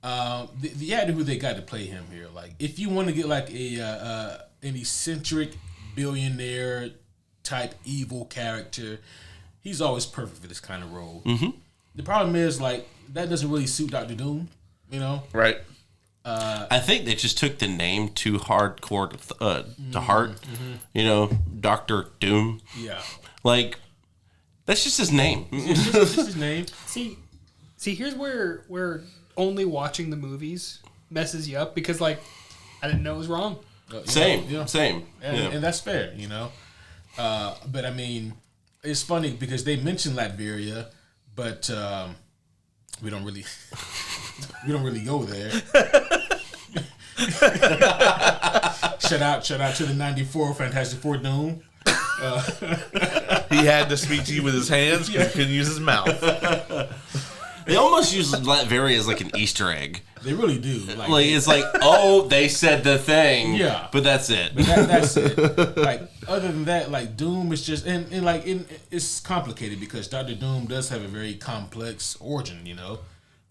The actor who they got to play him here, if you want to get an eccentric billionaire type evil character, he's always perfect for this kind of role. Mm-hmm. The problem is that doesn't really suit Dr. Doom, Right. I think they just took the name too hardcore to heart. Mm-hmm. Dr. Doom. Yeah. That's just his name. It's just his name. See, here's where only watching the movies messes you up because I didn't know it was wrong. Same. And that's fair, But I mean, it's funny because they mentioned Latveria, but we don't really go there. Shout out to the '94 Fantastic Four Doom. He had to speak to you with his hands because he couldn't use his mouth. They almost use Latveria as an Easter egg. They really do. It's they said the thing. Yeah. But that's it. But that's it. Other than that, Doom is just it's complicated because Dr. Doom does have a very complex origin.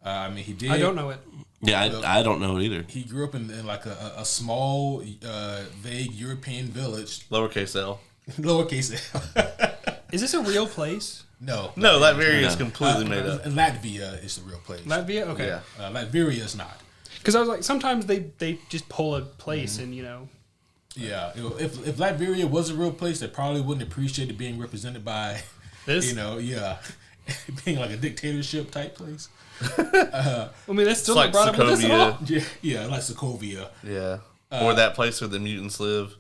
I mean, he did. I don't know it. Yeah, I don't know it either. He grew up in like a small, vague European village. Lowercase L. Lowercase L. Is this a real place? No. No, Latveria is completely made up. Latvia is the real place. Latvia? Okay. Yeah. Latveria is not. Because I was like, sometimes they just pull a place and, Yeah. If Latveria was a real place, they probably wouldn't appreciate it being represented by, this. being like a dictatorship type place. I mean, that's still It's not like brought up with this at all. Yeah, like Sokovia. Yeah. Or that place where the mutants live.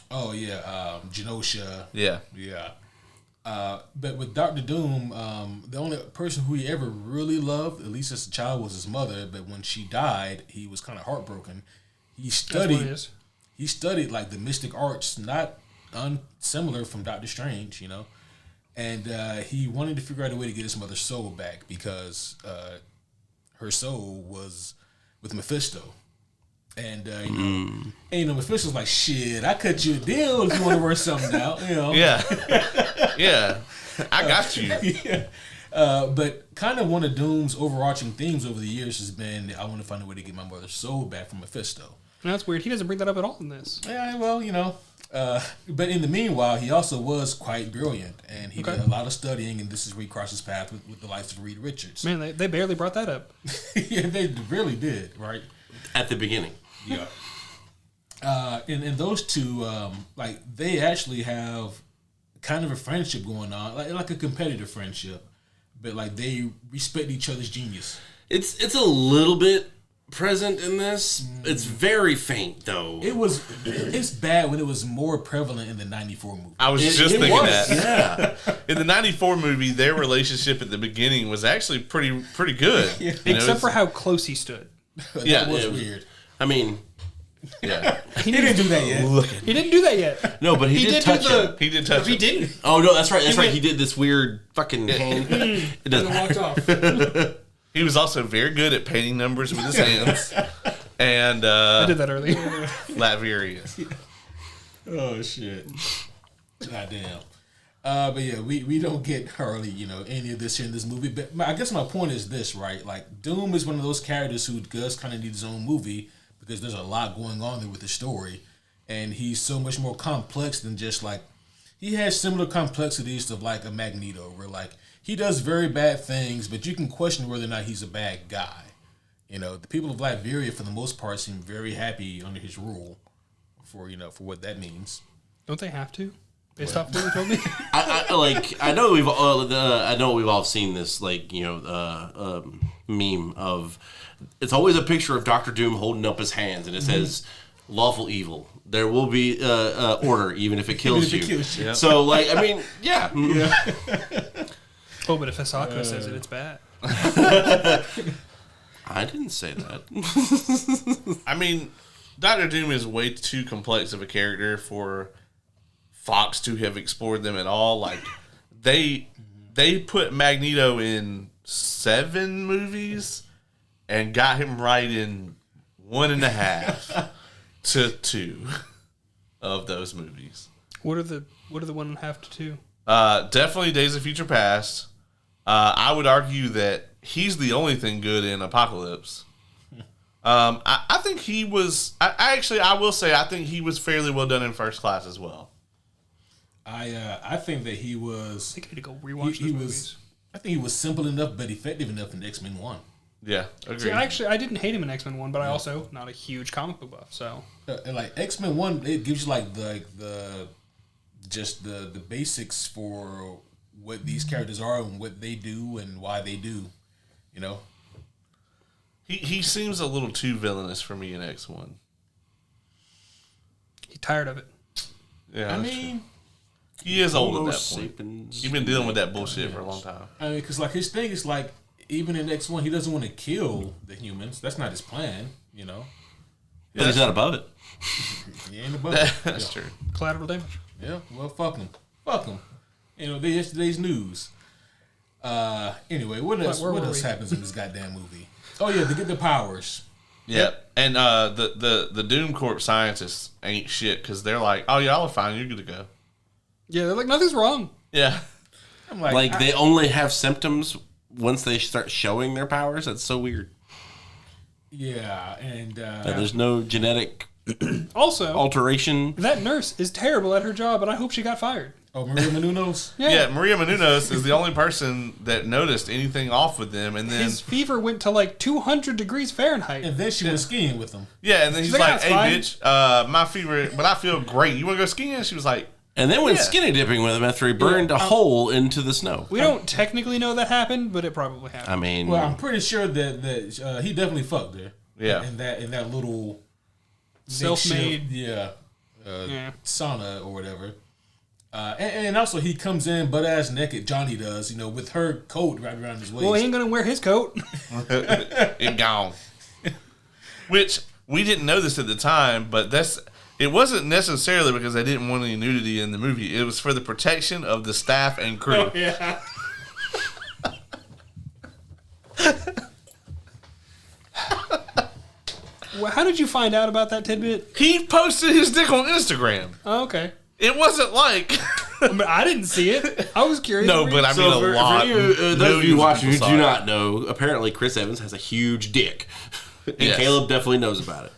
Oh yeah, Genosha. Yeah. Yeah. But with Doctor Doom, the only person who he ever really loved, at least as a child, was his mother. But when she died, he was kind of heartbroken. He studied. He studied like the mystic arts, not unsimilar from Doctor Strange, and he wanted to figure out a way to get his mother's soul back because her soul was with Mephisto. And Mephisto's like, shit, I cut you a deal if you want to work something out, Yeah. Yeah. I got you. Yeah. But kind of one of Doom's overarching themes over the years has been, I want to find a way to get my mother's soul back from Mephisto. That's weird. He doesn't bring that up at all in this. Yeah, well, but in the meanwhile, he also was quite brilliant, and he did a lot of studying, and this is where he crossed his path with the likes of Reed Richards. Man, they barely brought that up. Yeah, they really did, right? At the beginning. Yeah. And those two, they actually have kind of a friendship going on, like a competitive friendship, but like they respect each other's genius. It's a little bit present in this. It's very faint though. It's bad when it was more prevalent in the '94 movie. I was just thinking that. Yeah. In the '94 movie, their relationship at the beginning was actually pretty good. Yeah. Except for how close he stood. That was weird. I mean, yeah. He didn't do that yet. He didn't do that yet. no, but he did touch him. He did touch He it. didn't. Oh no, that's right. That's right. He did this weird fucking hand. It doesn't And matter. walked off. He was also very good at painting numbers with his hands. And I did that earlier. Latveria. Oh shit! Goddamn. But yeah, we don't get hardly any of this here in this movie. But I guess my point is this, right? Like Doom is one of those characters who does kind of need his own movie because there's a lot going on there with the story, and he's so much more complex than just like he has similar complexities to like a Magneto, where like he does very bad things, but you can question whether or not he's a bad guy. The people of Latveria, for the most part, seem very happy under his rule for what that means. Don't they have to? Based off what you told me? I know we've all seen this meme of it's always a picture of Doctor Doom holding up his hands and it says lawful evil. There will be order even if it kills you. Yep. So yeah. Oh, but if Hisako says it, it's bad. I didn't say that. I mean, Doctor Doom is way too complex of a character for Fox to have explored them at all. Like they put Magneto in 7 movies and got him right in 1.5 to 2 of those movies. What are the 1.5 to 2? Definitely Days of Future Past. I would argue that he's the only thing good in Apocalypse. I think he was. I will say I think he was fairly well done in First Class as well. I think that he was. I think I need to go rewatch those movies. I think he was simple enough but effective enough in X-Men 1. Yeah, agreed. See, I didn't hate him in X-Men 1, but I also not a huge comic book buff, so. And like X-Men 1, it gives you like the basics for what these characters are and what they do and why they do. He seems a little too villainous for me in X1. He's tired of it. Yeah, I mean, he is old Homo at that point. sapiens. He's been dealing with that bullshit for a long time. because like his thing is like even in X1, he doesn't want to kill the humans. That's not his plan. But he's not above it. He ain't above it. That's true. Collateral damage. Yeah, well, fuck him. Yesterday's news. Anyway, what else happens in this goddamn movie? Oh yeah, they get the powers. Yep. And the Doom Corp scientists ain't shit because they're like, oh, y'all are fine. You're good to go. Yeah, they're like, nothing's wrong. Yeah. I'm They only have symptoms once they start showing their powers. That's so weird. Yeah, and There's no genetic Also, alteration. that nurse is terrible at her job, and I hope she got fired. oh, Maria Menounos. Yeah, Maria Menounos is the only person that noticed anything off with them, and then His fever went to like 200 degrees Fahrenheit. And then she went skiing with him. yeah, and then he's like, like, "That's "Hey, fine." bitch, my fever, but I feel great. You want to go skiing?" And she was like, And then went Yeah. skinny dipping with him after he burned a hole into the snow. We don't technically know that happened, but it probably happened. I mean, Well, I'm pretty sure that he definitely fucked her. Yeah. In that little Self-made. makeshift, Yeah. sauna or whatever. And also he comes in butt ass naked. Johnny does, with her coat wrapped around his waist. Well, he ain't gonna wear his coat. "It gone." Which we didn't know this at the time, but it wasn't necessarily because they didn't want any nudity in the movie. It was for the protection of the staff and crew. Yeah. Well, how did you find out about that tidbit? He posted his dick on Instagram. Oh, okay. It wasn't like I mean, I didn't see it. I was curious. no, but I mean so a lot. for you, those of millions you watching who people do saw not know, apparently Chris Evans has a huge dick. And Yes. Caleb definitely knows about it.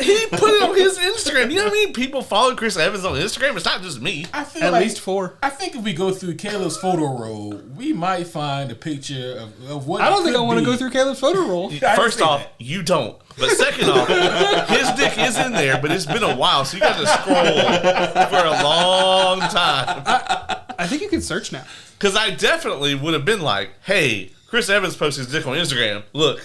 He put it on his Instagram. You know how many people follow Chris Evans on Instagram? It's not just me. I feel At like, least 4. I think if we go through Caleb's photo roll, we might find a picture of what. I don't think I want to to go through Caleb's photo roll. didn't First say off, that. you don't. But second off, his dick is in there, but it's been a while, so you got to scroll for a long time. I think you can search now. Because I definitely would have been like, "Hey, Chris Evans posted his dick on Instagram. Look."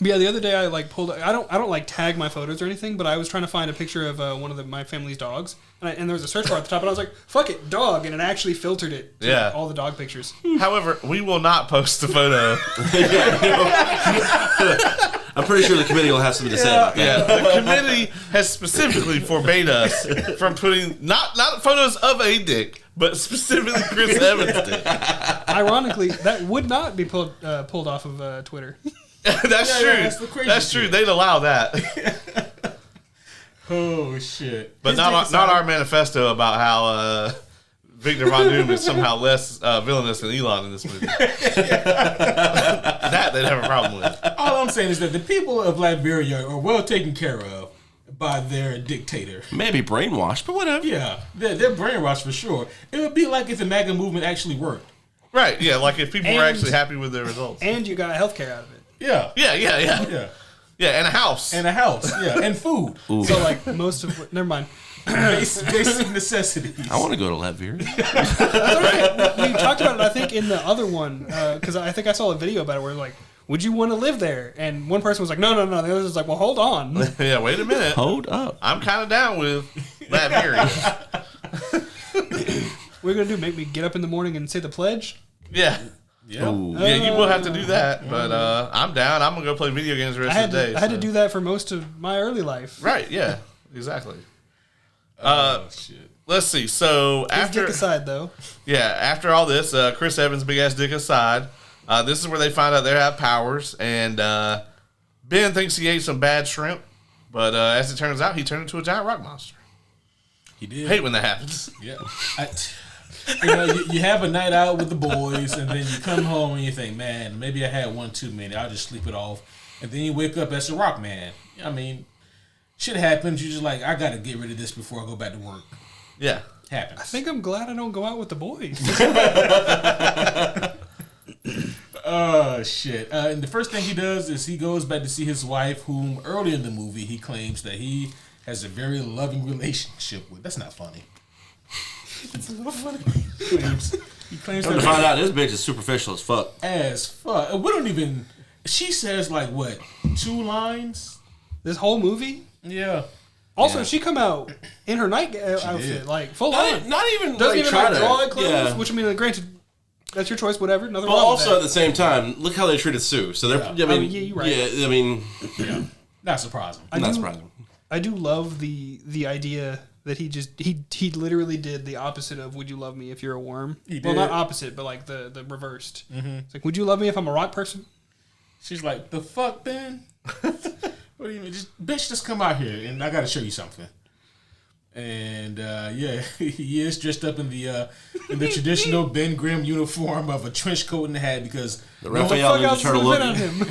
Yeah, the other day I pulled. I don't like tag my photos or anything, but I was trying to find a picture of one of my family's dogs, and there was a search bar at the top, and I was like, "Fuck it, dog," and it actually filtered it to Yeah. all the dog pictures. However, we will not post the photo. I'm pretty sure the committee will have something to say about that. Yeah, the committee has specifically forbade us from putting not photos of a dick, but specifically Chris Evans' dick. Ironically, that would not be pulled off of Twitter. That's true. that's the crazy That's true. shit. They'd allow that, Oh shit! but not our manifesto about how Victor Von Doom is somehow less villainous than Elon in this movie. That they'd have a problem with. All I'm saying is that the people of Liberia are well taken care of by their dictator. Maybe brainwashed, but whatever. Yeah, they're brainwashed for sure. It would be like if the MAGA movement actually worked. Right? Yeah, like if people were And- actually happy with their results. And you got healthcare out of it. Yeah, Yeah, yeah, and a house. and a house. Yeah, and food. So most of never mind. Basic necessities. I want to go to Latveria. We talked about it, I think, in the other one, because I think I saw a video about it where like, would you want to live there? And one person was like, no. The other was like, well, hold on. Yeah, wait a minute. Hold up. I'm kind of down with that theory. What are you gonna do? Make me get up in the morning and say the pledge? Yeah. Yeah. Ooh. Yeah, you will have to do that, but I'm down. I'm gonna go play video games the rest of the day. I had to so. do that for most of my early life. Right? Yeah, exactly. Oh shit. Let's see. So His after dick aside, though. after all this, Chris Evans' big ass dick aside, this is where they find out they have powers, and Ben thinks he ate some bad shrimp, but as it turns out, he turned into a giant rock monster. He did. Hate when that happens. Yeah. You have a night out with the boys, and then you come home and you think, man, maybe I had one too many. I'll just sleep it off. And then you wake up as a rock man. I mean, shit happens. You're just like, I got to get rid of this before I go back to work. Yeah. Happens. I think I'm glad I don't go out with the boys. Oh, shit. And the first thing he does is he goes back to see his wife, whom early in the movie he claims that he has a very loving relationship with. That's not funny. It's a little funny. He claims Come to find out, this bitch is superficial as fuck. as fuck. We don't even. She says like what 2 lines? This whole movie. Yeah. Also, Yeah. she come out in her night outfit, did. like full on. Not even Doesn't like, even try like to draw it close. Yeah. Which I mean, granted, that's your choice. Whatever. Nothing But wrong also at with the same time, look how they treated Sue. So they're. Yeah. I mean, yeah, you're right. Yeah, I mean, Not surprising. I not do- surprising. I do love the idea that he literally did the opposite of "Would you love me if you're a worm?" He Well, did. not opposite, but like the reversed. It's like, "Would you love me if I'm a rock person?" She's like, the fuck, Ben? What do you mean? Bitch, just come out here and I gotta show you something. And yeah, he is dressed up in the traditional Ben Grimm uniform of a trench coat and a hat because The Raphael Ninja Turtle look.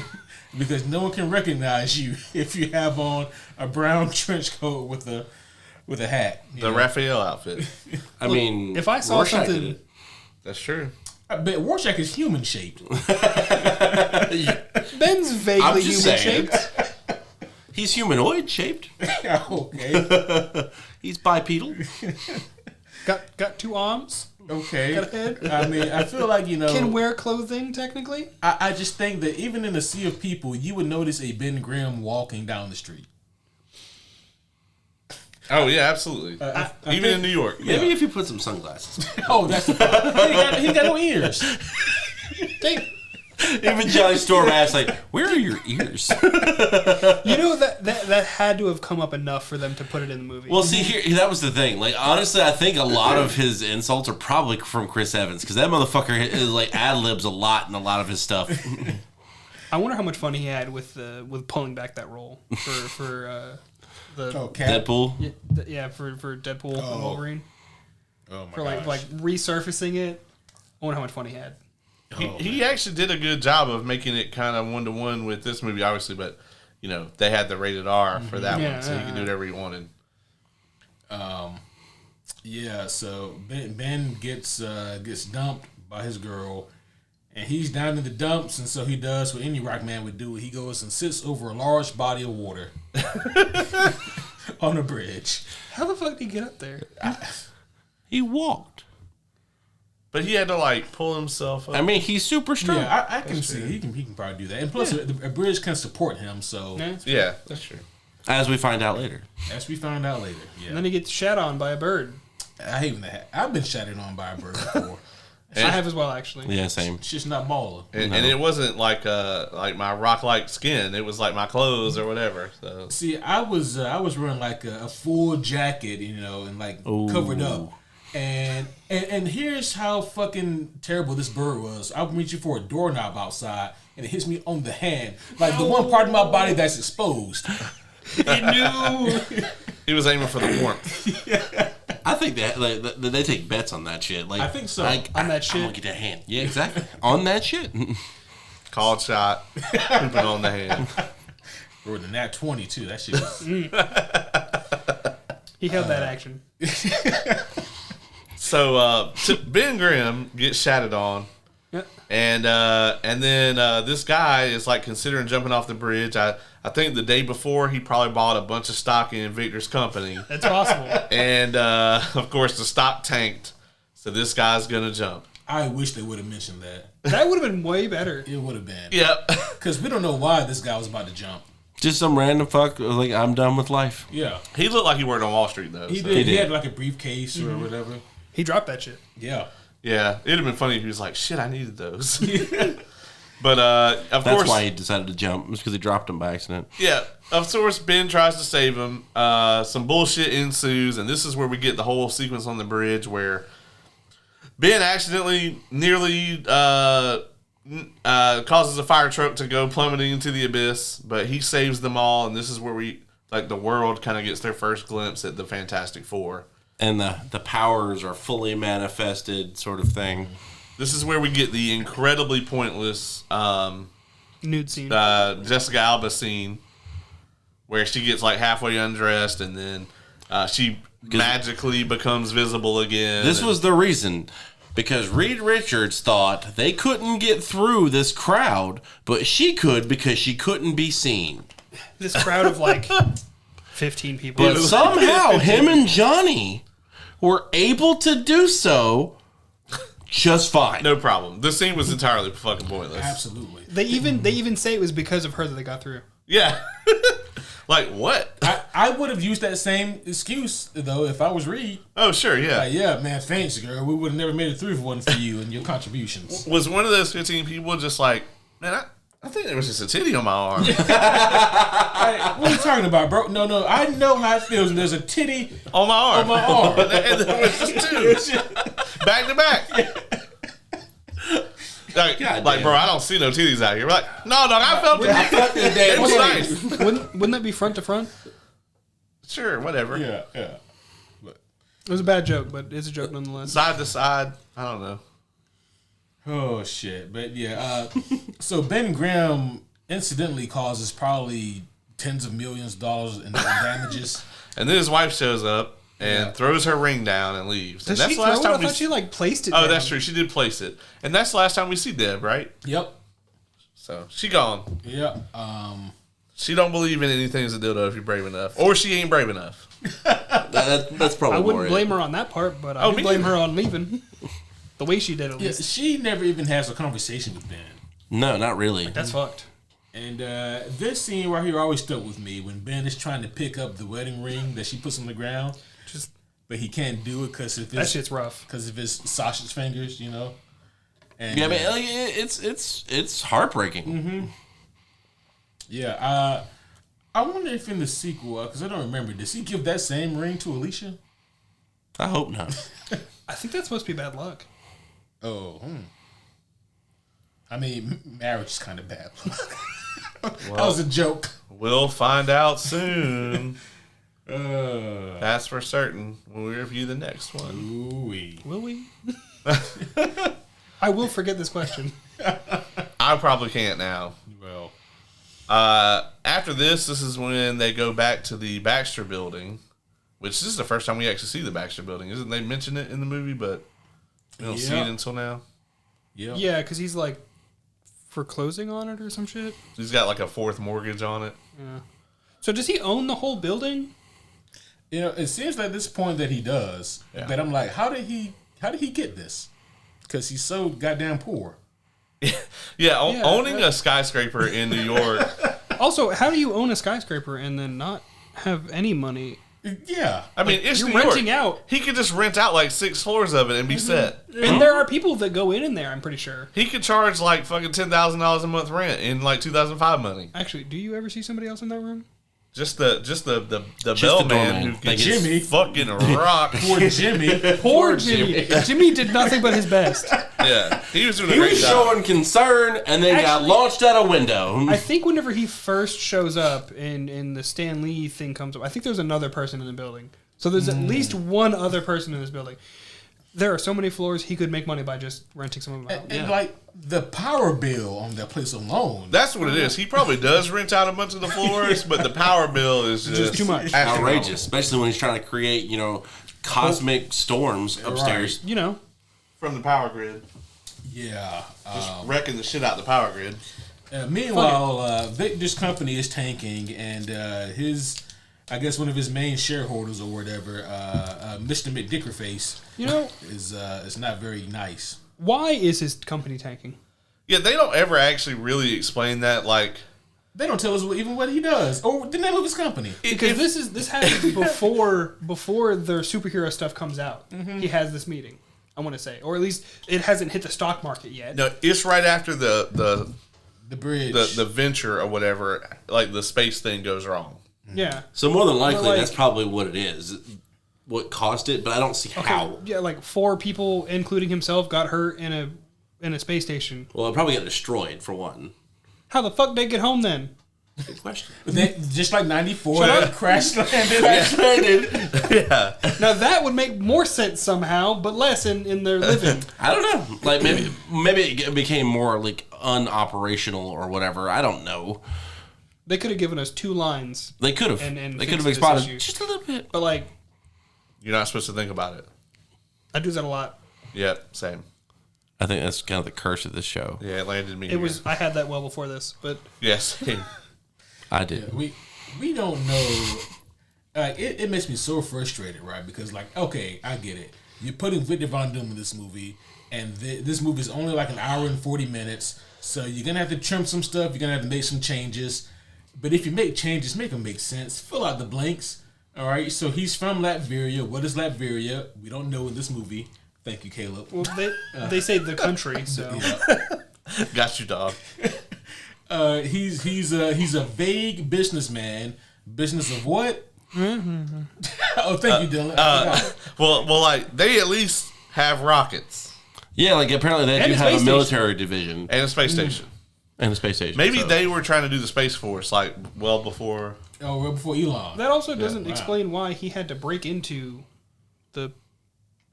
because no one can recognize you if you have on a brown trench coat with a hat. The Raphael outfit. I mean, if I saw Rorschach did something, it. That's true. I bet Rorschach is human shaped. Ben's vaguely I'm just human saying. shaped. He's humanoid shaped. Okay. He's bipedal. Got 2 arms. Okay. Got a head. I mean, I feel like, Can wear clothing technically. I just think that even in a sea of people, you would notice a Ben Grimm walking down the street. Oh yeah, absolutely. Even in New York. Maybe if you put some sunglasses. Oh, that's the problem. He got no ears. Even Johnny Storm asked, like, "Where are your ears?" You know that had to have come up enough for them to put it in the movie. Well, see, here that was the thing. Like, honestly, I think a lot of his insults are probably from Chris Evans because that motherfucker is like ad libs a lot in a lot of his stuff. I wonder how much fun he had with pulling back that role for the Cap. Deadpool. yeah for Deadpool and Wolverine Oh my for like resurfacing it. I wonder how much fun he had. He actually did a good job of making it kind of 1-to-1 with this movie, obviously, but they had the rated R for that one, so he could do whatever he wanted. Yeah, so Ben gets dumped by his girl, and he's down in the dumps, and so he does what any rock man would do. He goes and sits over a large body of water on a bridge. How the fuck did he get up there? He walked. But he had to pull himself up. I mean, he's super strong. Yeah, I can see he can probably do that, and plus a bridge can support him. So Yeah, that's true. As we find out later. as we find out later, And then he gets shat on by a bird. I hate that. I've been shattered on by a bird before. And- I have as well, actually. Yeah, same. It's just not baller. And it wasn't like my rock-like skin. It was like my clothes or whatever. So See, I was wearing like a full jacket, and covered up. And here's how fucking terrible this bird was. I would reach you for a doorknob outside, and it hits me on the hand, like the one part of my body that's exposed. He knew. he was aiming for the warmth. I think they take bets on that shit. Like, I think so. On that shit. I'm gonna get that hand. Yeah, exactly. On that shit. Called shot, pooping on the hand. Or the Nat 20 too. That shit was... He held that action. So Ben Grimm gets shattered on, Yep. and then this guy is considering jumping off the bridge. I think the day before he probably bought a bunch of stock in Victor's company, That's possible. and of course the stock tanked. So this guy's gonna jump. I wish they would have mentioned that. That would have been way better. It would have been. Yep. Because we don't know why this guy was about to jump. Just some random fuck. Like, I'm done with life. Yeah. He looked like he worked on Wall Street though. He so. did. He had like a briefcase or whatever. He dropped that shit. Yeah. Yeah, it'd have been funny if he was like, "Shit, I needed those." But of That's course, why he decided to jump. It was because he dropped him by accident. yeah, of course, Ben tries to save him. Some bullshit ensues, and this is where we get the whole sequence on the bridge where Ben accidentally nearly causes a fire truck to go plummeting into the abyss, but he saves them all, and this is where the world kind of gets their first glimpse at the Fantastic Four. And the powers are fully manifested, sort of thing. This is where we get the incredibly pointless Nude scene. Jessica Alba scene where she gets halfway undressed and then she magically becomes visible again. This was the reason. Because Reed Richards thought they couldn't get through this crowd, but she could because she couldn't be seen. This crowd of 15 people. But somehow him and Johnny were able to do so just fine. no problem. This scene was entirely fucking pointless. Absolutely. They even say it was because of her that they got through. Yeah. What? I would have used that same excuse, though, if I was Reed. Oh, sure, yeah. Yeah, man, thanks, girl. We would have never made it through if it wasn't for you and your contributions. Was one of those 15 people just man, I think there was just a titty on my arm. Hey, what are you talking about, bro? No, I know how it feels when there's a titty on my arm. on my arm. And there was just two. Back to back. Bro, I don't see no titties out here. We're like, no, dog, I felt it. I felt the It was damn nice. Wouldn't that be front to front? Sure, whatever. Yeah. It was a bad joke, but it's a joke nonetheless. Side to side. I don't know. Oh shit! But yeah, so Ben Grimm incidentally causes probably tens of millions of dollars in damages, And then his wife shows up and throws her ring down and leaves. Does and she throw it? I thought she like placed it. Oh, down. that's true. She did place it, and that's the last time we see Deb, right? Yep. So she gone. Yep. She don't believe in anything as a dildo if you're brave enough, or she ain't brave enough. That's probably. I wouldn't more blame it. her on that part, but I me blame neither. her on leaving. The way she did, at Yeah, least. she never even has a conversation with Ben. No, not really. That's fucked. And this scene right here always stuck with me when Ben is trying to pick up the wedding ring that she puts on the ground, but he can't do it because That shit's rough. Because of his sausage fingers, you know. And, Yeah, I mean, like, it's heartbreaking. Mm-hmm. Yeah, I wonder if in the sequel, because I don't remember, does he give that same ring to Alicia? I hope not. I think that's supposed to be bad luck. Oh, I mean, marriage is kind of bad luck. That was a joke. We'll find out soon. Uh, That's for certain when we review the next one. ooh-wee. Will we? I will forget this question. I probably can't now. Well, After this is when they go back to the Baxter building, which this is the first time we actually see the Baxter building. Isn't they mention it in the movie, but we don't see it until now. yeah. Yeah, because he's like foreclosing on it or some shit. He's got like a fourth mortgage on it. Yeah. So does he own the whole building? You know, it seems like at this point that he does, Yeah. but I'm like, how did he get this? Because he's so goddamn poor. Yeah, Yeah, owning right. a skyscraper in New York. Also, how do you own a skyscraper and then not have any money? Yeah. I mean, it's You're New York. renting out. He could just rent out like 6 floors of it and be set. And there are people that go in there, I'm pretty sure. He could charge like fucking $10,000 a month rent in like 2005 money. Actually, do you ever see somebody else in that room? Just the the bellman doorman. who Like gets Jimmy. fucking rock. Poor Jimmy. Poor Jimmy. Jimmy did nothing but his best. Yeah, he was doing a He great was job. showing concern and then got Actually- launched out a window. I think whenever he first shows up and the Stan Lee thing comes up, I think there's another person in the building. So there's at least one other person in this building. There are so many floors, he could make money by just renting some of them out. And like the power bill on that place alone. That's what it is. He probably does rent out a bunch of the floors, but the power bill is just too much. Outrageous, especially when he's trying to create, cosmic storms upstairs. You know, From the power grid. Yeah. Just wrecking the shit out the power grid. Meanwhile, Victor's company is tanking, and his, I guess one of his main shareholders or whatever, Mr. McDickerface, you know, is not very nice. why is his company tanking? Yeah, they don't ever actually really explain that. Like, They don't tell us even what he does or the name of his company. Because this happens before their superhero stuff comes out. He has this meeting, I want to say, or at least it hasn't hit the stock market yet. no, it's right after the Bridge. the venture or whatever, like the space thing goes wrong. Yeah. So more than likely, But, like- that's probably what it is. What caused it, but I don't see how. Yeah, like 4 people, including himself, got hurt in a space station. Well, it probably got destroyed for one. How the fuck did they get home then? Good question. Just like 94, Shut they up. crash landed. Yeah, Now that would make more sense somehow, but less in their living. I don't know. Like maybe it became more like unoperational or whatever. I don't know. They could have given us 2 lines, They could have. And They fix could have this exploded issue. just a little bit. but like you're not supposed to think about it. I do that a lot. Yep, same. I think that's kind of the curse of this show. Yeah, it landed me. It was I had that well before this, but yes. I did. We don't know. It makes me so frustrated, right? Because like, okay, I get it. You're putting Victor Von Doom in this movie, and this movie is only like an hour and 40 minutes. So you're gonna have to trim some stuff. You're gonna have to make some changes. But if you make changes, make them make sense. Fill out the blanks. All right. So he's from Latveria. What is Latveria? We don't know in this movie. Thank you, Caleb. well they say the country, so Got you, dog. He's a vague businessman. Business of what? Oh, thank you, Dylan. I forgot. Well, like they at least have rockets Yeah, like apparently they And do a have a space military division and a space station. and a space station. Maybe so- they were trying to do the Space Force like well before. Oh, right before Elon. that also doesn't wow. explain why he had to break into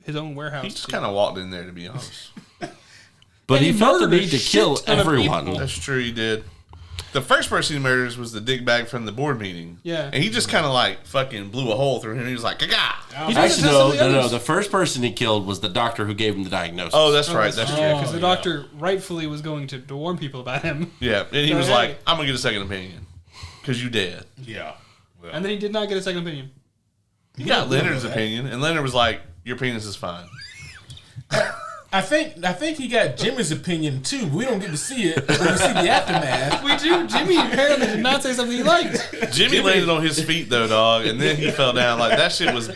his own warehouse. He just kind of walked in there, to be honest. But And he he felt the murdered a need to shit kill ton of everyone. people. That's true, he did. The first person he murders was the dickbag from the board meeting. Yeah. And he just kind of like fucking blew a hole through him. He was like, "Gaga!" He does it Actually, to some of the no. others. The first person he killed was the doctor who gave him the diagnosis. Oh, that's right. That's true. Because the doctor rightfully was going to warn people about him. Yeah. And he So, was hey. like, "I'm gonna get a second opinion because you dead." Yeah. Well, And then he did not get a second opinion. He got Leonard's opinion, and Leonard was like, "Your penis is fine." I think he got Jimmy's opinion too. We don't get to see it. But we see the aftermath. We do. Jimmy apparently did not say something he liked. Jimmy landed on his feet though, dog, and then he fell down. Like that shit was.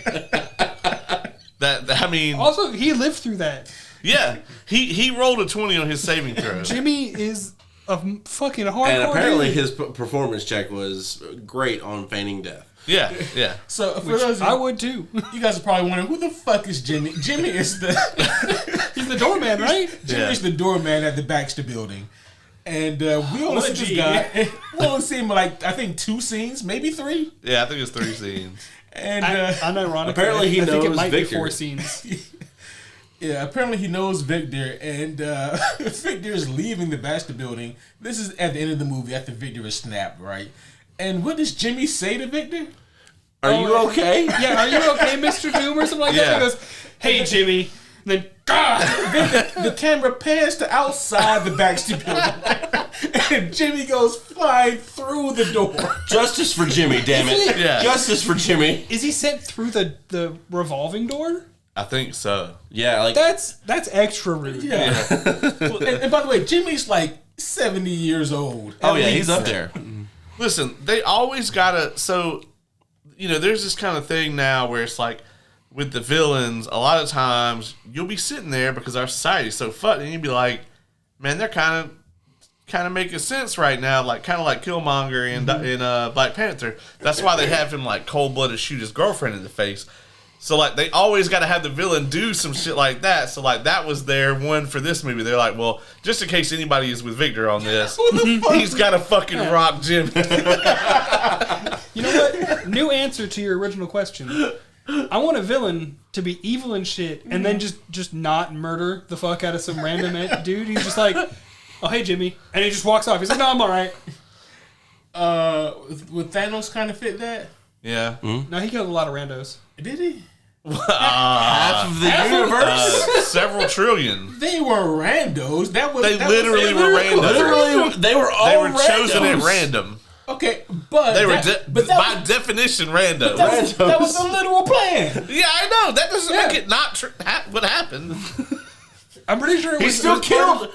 I mean, Also, he lived through that. yeah, he rolled a 20 on his saving throw. Jimmy is a fucking hardcore And apparently dude. his performance check was great on feigning death. Yeah, yeah. So for those of I you, would too. you guys are probably wondering who the fuck is Jimmy. Jimmy is the He's the doorman, right? Jimmy is the doorman at the Baxter Building, and we only see this guy. We only see him like I think 2 scenes, maybe 3. Yeah, I think it's 3 scenes. And Unironically, Apparently he I think it knows might Victor. be 4 scenes. yeah, apparently he knows Victor, and Victor is leaving the Baxter Building. This is at the end of the movie after Victor is snapped, right? And what does Jimmy say to Victor? Are you okay? Yeah, are you okay, Mr. Doom, or something like that? Yeah. He goes, "Hey, Jimmy." And then, The camera pans to outside the Baxter Building, and Jimmy goes flying through the door. Justice for Jimmy, damn it. Yeah. Justice for Jimmy. is he sent through the revolving door? I think so. Yeah, like That's extra rude. Yeah. And by the way, Jimmy's like 70 years old. oh At yeah, he's least. up there. Listen, they always gotta. So, there's this kind of thing now where it's like with the villains. A lot of times you'll be sitting there because our society's so fucked, and you'll be like, "Man, they're kind of making sense right now." Like kind of like Killmonger in Black Panther. That's why they have him like cold blooded shoot his girlfriend in the face. So like they always got to have the villain do some shit like that. So like that was their one for this movie. They're like, well, just in case anybody is with Victor on this, he's got to fucking rock Jimmy. You know what? New answer to your original question. I want a villain to be evil and shit, and then just not murder the fuck out of some random dude. He's just like, "Oh hey Jimmy," and he just walks off. He's like, "No, I'm all right." Would Thanos kind of fit that? Yeah. No, he killed a lot of randos. Did he? Half of the universe. Several trillion. They were randos. They literally were random. Literally, they were all They were chosen at randos. random. Okay, but They were but by definition random. that was the literal plan. Yeah, I know. That doesn't make it not what happened. I'm pretty sure it He was still killed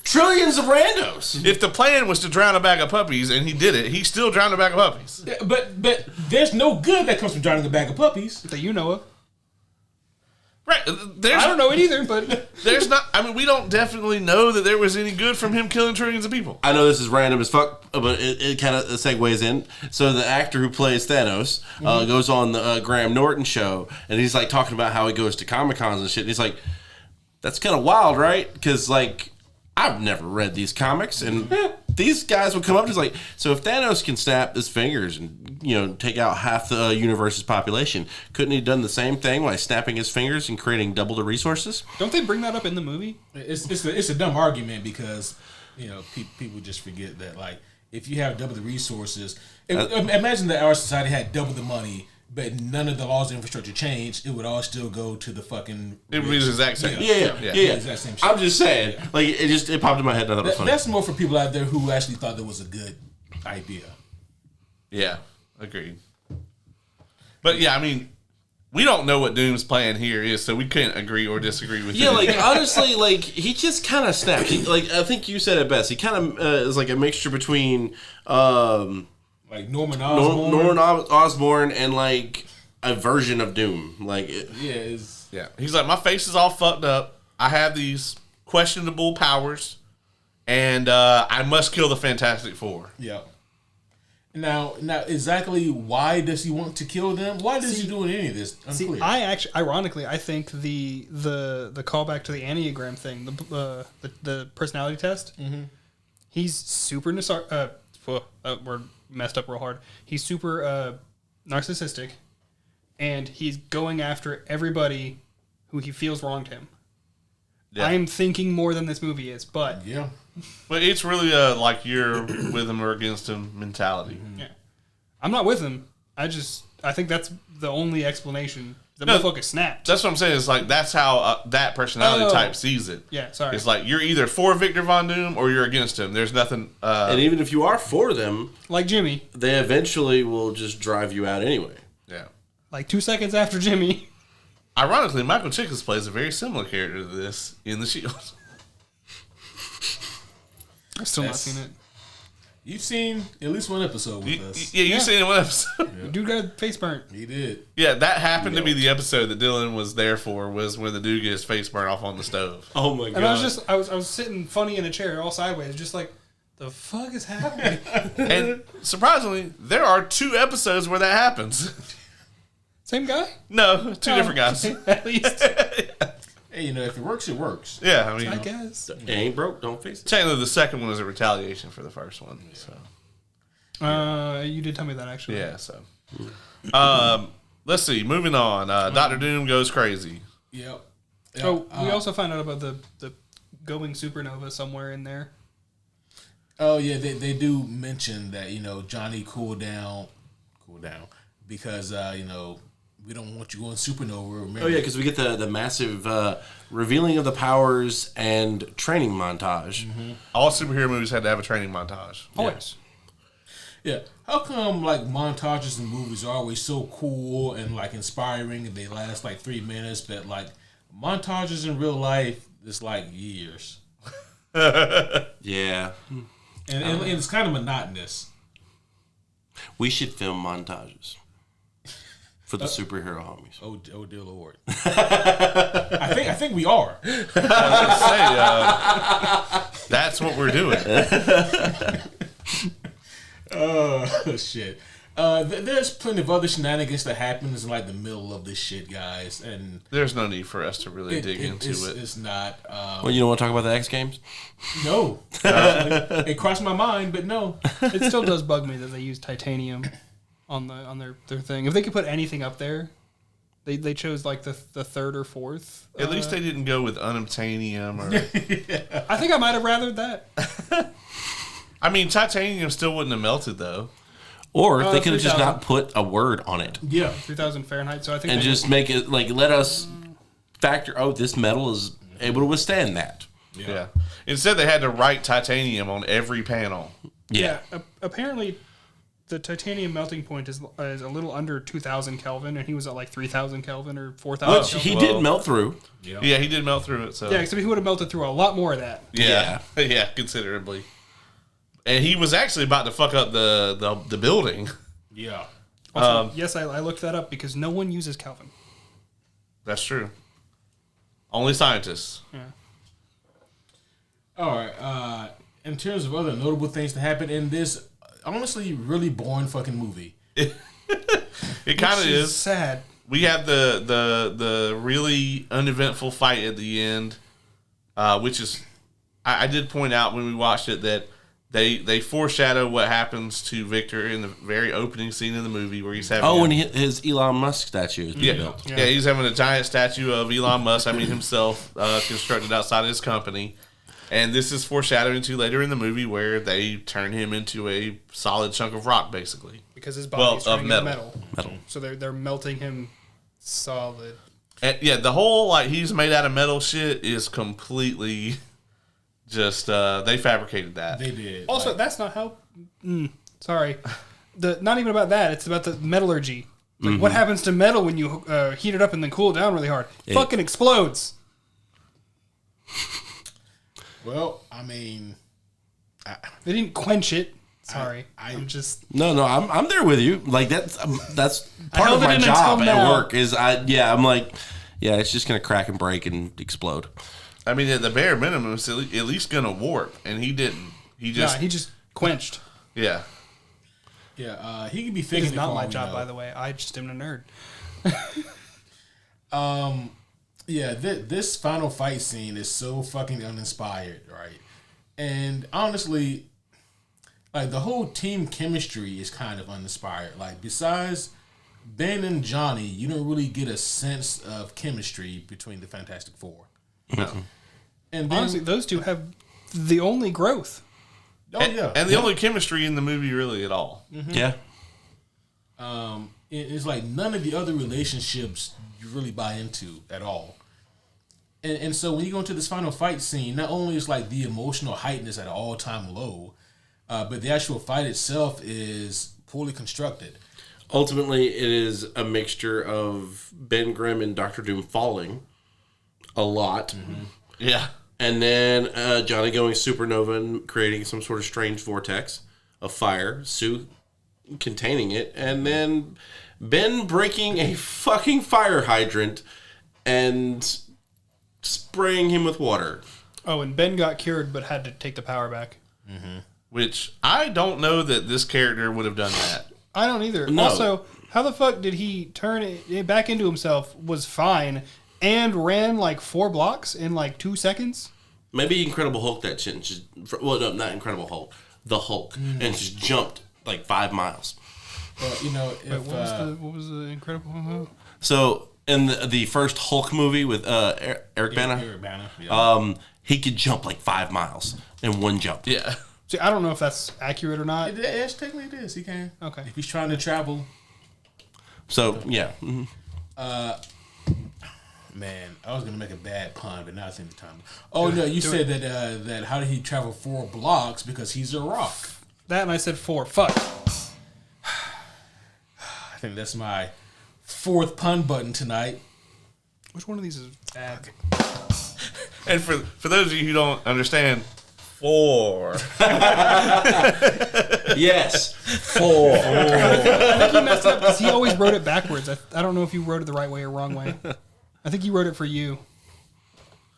trillions of randos. If the plan was to drown a bag of puppies and he did it, he still drowned a bag of puppies. But there's no good that comes from drowning a bag of puppies. that you know of. Right. I don't know it either, but There's not. I mean, we don't definitely know that there was any good from him killing trillions of people. I know this is random as fuck, but it kind of segues in. So the actor who plays Thanos goes on the Graham Norton show, and he's like talking about how he goes to Comic-Cons and shit. And he's like, "That's kind of wild, right? Because like I've never read these comics, and these guys would come up to us like, so if Thanos can snap his fingers and take out half the universe's population, couldn't he have done the same thing by snapping his fingers and creating double the resources?" don't they bring that up in the movie? It's a dumb argument because people just forget that like if you have double the resources, imagine that our society had double the money, but none of the laws and infrastructure changed, it would all still go to the fucking. It was the exact same. Yeah. Exact same shit. I'm just saying, like it popped in my head. And I thought it was funny. That's more for people out there who actually thought that was a good idea. Yeah, agreed. But yeah, I mean, we don't know what Doom's plan here is, so we can't agree or disagree with Yeah, it. like honestly, like he just kind of snapped. Like I think you said it best. He kind of is like a mixture between Like Norman Osborn. Norman Osborn and like a version of Doom. Like Yeah, he's like, my face is all fucked up. I have these questionable powers, and I must kill the Fantastic Four. Yeah. Now, exactly why does he want to kill them? Why does he do any of this? Unclear. See, I actually, ironically, I think the callback to the Enneagram thing, the personality test, he's super we're messed up real hard. He's super narcissistic, and he's going after everybody who he feels wronged him. Yeah. I'm thinking more than this movie is, but Yeah. But it's really like you're with him or against him mentality. yeah, I'm not with him. I think that's the only explanation. The No, motherfucker snapped. That's what I'm saying. It's like that's how that personality Oh. type sees it. Yeah, sorry. It's like you're either for Victor Von Doom or you're against him. There's nothing. And even if you are for them, Like Jimmy. they eventually will just drive you out anyway. Yeah. Like 2 seconds after Jimmy. Ironically, Michael Chiklis plays a very similar character to this in The Shield. I've still not That's- seen it. You've seen at least one episode with us. Yeah, you seen it in one episode. Dude got face burnt. He did. Yeah, that happened to be the episode that Dylan was there for. Was when the dude gets his face burnt off on the stove. Oh my god! And I was sitting funny in a chair, all sideways, just like, the fuck is happening? And surprisingly, there are 2 episodes where that happens. Same guy? No, 2 different guys. At least, Hey, if it works, it works. Yeah, I mean, I guess. It ain't broke, don't face it. technically the second one is a retaliation for the first one. So You did tell me that actually. yeah, so let's see. Moving on. Doctor Doom goes crazy. Yep. Oh, we also found out about the going supernova somewhere in there. Oh yeah, they do mention that Johnny cool down, because we don't want you going supernova. Remember? Oh yeah, because we get the massive revealing of the powers and training montage. All superhero movies had to have a training montage. Always. Yeah. How come montages in movies are always so cool and inspiring and they last 3 minutes, but montages in real life is years. Yeah, And it's kind of monotonous. we should film montages for the superhero homies. Oh dear Lord. I think we are. That's what we're doing. Oh shit. There's plenty of other shenanigans that happens in the middle of this shit, guys, and There's no need for us to really dig into it. It's not. Well, you don't want to talk about the X Games? No, actually, it crossed my mind, but no. It still does bug me that they use titanium on their thing. If they could put anything up there, they chose the third or fourth. At least they didn't go with unobtainium or. I think I might have rathered that. I mean, titanium still wouldn't have melted though. Or they could have just 3,000. not put a word on it Yeah, 3,000 Fahrenheit. So I think and they- just make it let us factor. Oh, this metal is able to withstand that. Yeah. Instead, they had to write titanium on every panel. Yeah. Apparently, the titanium melting point is a little under 2,000 Kelvin, and he was at 3,000 Kelvin or 4,000. Which he Well- did melt through. Yeah, he did melt through it. So Yeah, except he would have melted through a lot more of that. yeah, yeah, considerably. And he was actually about to fuck up the building. yeah. Also, yes, I looked that up because no one uses Kelvin. That's true. Only scientists. Yeah. All right. In terms of other notable things to happen in this, honestly, really boring fucking movie. It kind of Which is. sad. We have the really uneventful fight at the end, which is I did point out when we watched it that they foreshadow what happens to Victor in the very opening scene of the movie where he's having Oh, and his Elon Musk statue is being built. yeah, he's having a giant statue of Elon Musk, himself, constructed outside his company. And this is foreshadowing to later in the movie where they turn him into a solid chunk of rock, basically. Because his body's Well, of turning into metal. Metal. So they're melting him solid. And yeah, the whole he's made out of metal shit is completely just they fabricated that. They did. Also, that's not how. Sorry, not even about that. It's about the metallurgy. What happens to metal when you heat it up and then cool it down really hard? Fucking explodes. Well, I mean, They didn't quench it. Sorry, I- I'm just. No, I'm there with you. That's part held of it my in job until at now. work. It's just gonna crack and break and explode. I mean, at the bare minimum, it's at least gonna warp, and he didn't. He just He just quenched. yeah. yeah, he could be It thinking is not for my all we job, know. by the way. I just am a nerd. Yeah, this final fight scene is so fucking uninspired, right? And honestly, the whole team chemistry is kind of uninspired. Besides Ben and Johnny, you don't really get a sense of chemistry between the Fantastic Four. No. And then, Honestly, those two have the only growth. oh yeah, And the only chemistry in the movie really at all. Yeah. It's like none of the other relationships you really buy into at all. And so when you go into this final fight scene, not only is like the emotional heightness at an all-time low, but the actual fight itself is poorly constructed. Ultimately, it is a mixture of Ben Grimm and Doctor Doom falling a lot. Yeah. And then Johnny going supernova and creating some sort of strange vortex of fire, Sue containing it, and then Ben breaking a fucking fire hydrant and spraying him with water. Oh, and Ben got cured but had to take the power back. Which I don't know that this character would have done that. I don't either. No. Also, how the fuck did he turn it back into himself, was fine, and ran like 4 blocks in like 2 seconds? Maybe Incredible Hulk that shit. And just, well, no, not Incredible Hulk. The Hulk. And just jumped like 5 miles. You know, if, Wait, what was the Incredible? So in the first Hulk movie with Eric Bana, Eric Bana, yeah. he could jump like 5 miles in one jump. Yeah. See, I don't know if that's accurate or not. Yes, technically it is. He can. Okay. If he's trying to travel. So, yeah. Mhm. Man, I was gonna make a bad pun, but now I think the time. Oh no, you said that how did he travel 4 blocks because he's a rock? That and I said 4. Fuck. I think that's my 4th pun button tonight. Which one of these is bad? And for those of you who don't understand, 4. Yes. 4. I think he messed up because he always wrote it backwards. I don't know if you wrote it the right way or wrong way. I think he wrote it for you.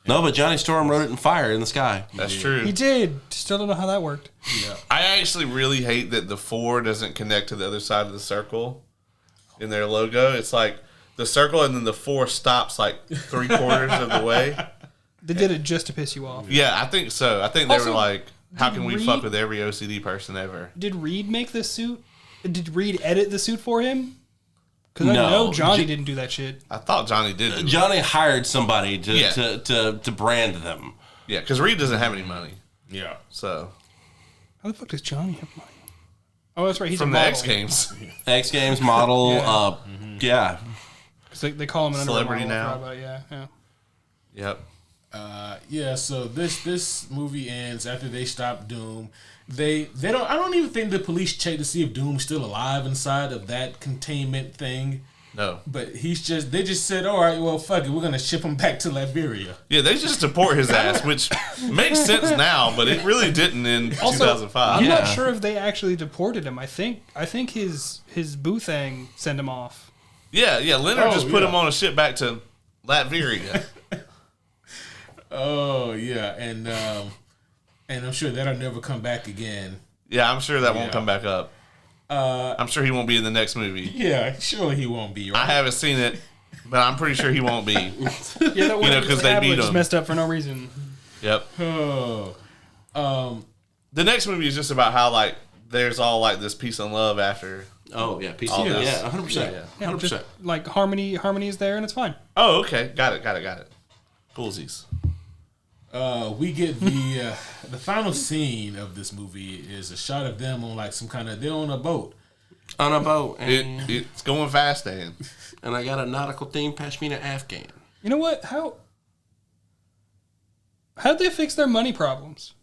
No, but Johnny Storm wrote it in fire in the sky. That's true. He did. Still don't know how that worked. Yeah. I actually really hate that the 4 doesn't connect to the other side of the circle in their logo. It's like the circle and then the 4 stops like 3/4 of the way. They did it just to piss you off. Yeah, I think so. I think they Also, were like, how did can we Reed- fuck with every OCD person ever? Did Reed make this suit? Did Reed edit the suit for him? Because I No. know Johnny didn't do that shit. I thought Johnny did it. Johnny hired somebody to, Yeah. to brand them. Yeah, because Reed doesn't have any money. Yeah. So, How the fuck does Johnny have money? Oh, that's right. He's from a the model. X Games. X Games model. Yeah. Yeah. 'Cause they call him an Celebrity undermodel, I now. forgot about it, yeah. Yep. Yeah, so this movie ends after they stop Doom. They don't. I don't even think the police check to see if Doom's still alive inside of that containment thing. No. But they just said, all right, well, fuck it, we're gonna ship him back to Liberia. Yeah, they just deport his ass, which makes sense now, but it really didn't in Also, 2005. I'm Yeah. not sure if they actually deported him. I think his Boothang sent him off. Yeah, Leonard just put yeah. him on a ship back to Latveria. Oh yeah, and I'm sure that'll never come back again. Yeah, I'm sure that won't Yeah. come back up. I'm sure he won't be in the next movie. Yeah, surely he won't be. I Right? haven't seen it, but I'm pretty sure he won't be. Yeah, that one 'cause they beat just him. messed up for no reason. Yep. Oh, The next movie is just about how like there's all like this peace and love after. Oh, yeah. PC. All this. Yeah, 100%. Yeah. Yeah, 100%. just like harmony is there and it's fine. Oh, okay. Got it. Coolsies. we get the final scene of this movie is a shot of them on like they're on a boat. On a boat. And, It's going fast, Dan. and I got a nautical themed Pashmina Afghan. You know what? How'd they fix their money problems?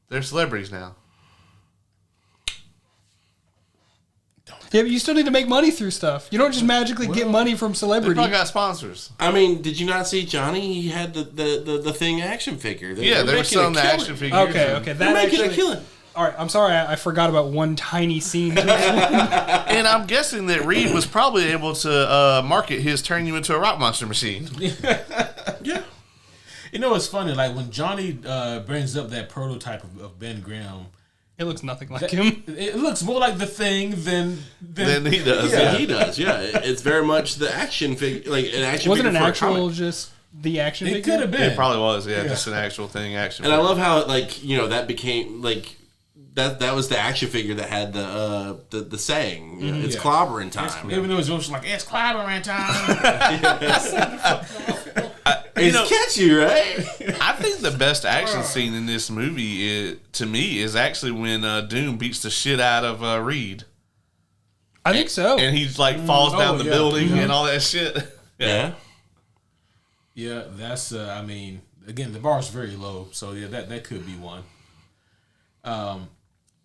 They're celebrities now. Yeah, but you still need to make money through stuff. You don't just magically get money from They celebrity. probably got sponsors. I mean, did you not see Johnny? He had the thing action figure. Yeah, they were making selling a the killing. action figures. Okay, and- that They're making actually, a killing. All right, I'm sorry, I forgot about one tiny scene. And I'm guessing that Reed was probably able to market his turn you into a rock monster machine. Yeah. You know what's funny? Like when Johnny brings up that prototype of Ben Grimm, It looks nothing like him. it looks more like the Thing than Then he does. Yeah, Yeah. he does. Yeah, it's very much the action figure, like an action Wasn't figure an for a actual comic. just the action It figure? could have been. It probably was. Yeah, just an actual thing. Action. And I love how that became like that was the action figure that had the saying. You know, it's Yeah. clobbering time. Even though it's just like, it's clobbering time. It's catchy, right? I think the best action scene in this movie, to me, is actually when Doom beats the shit out of Reed. I think so. And he falls down the building and all that shit. Yeah. Yeah, that's. I mean, again, the bar's very low, so yeah, that could be one.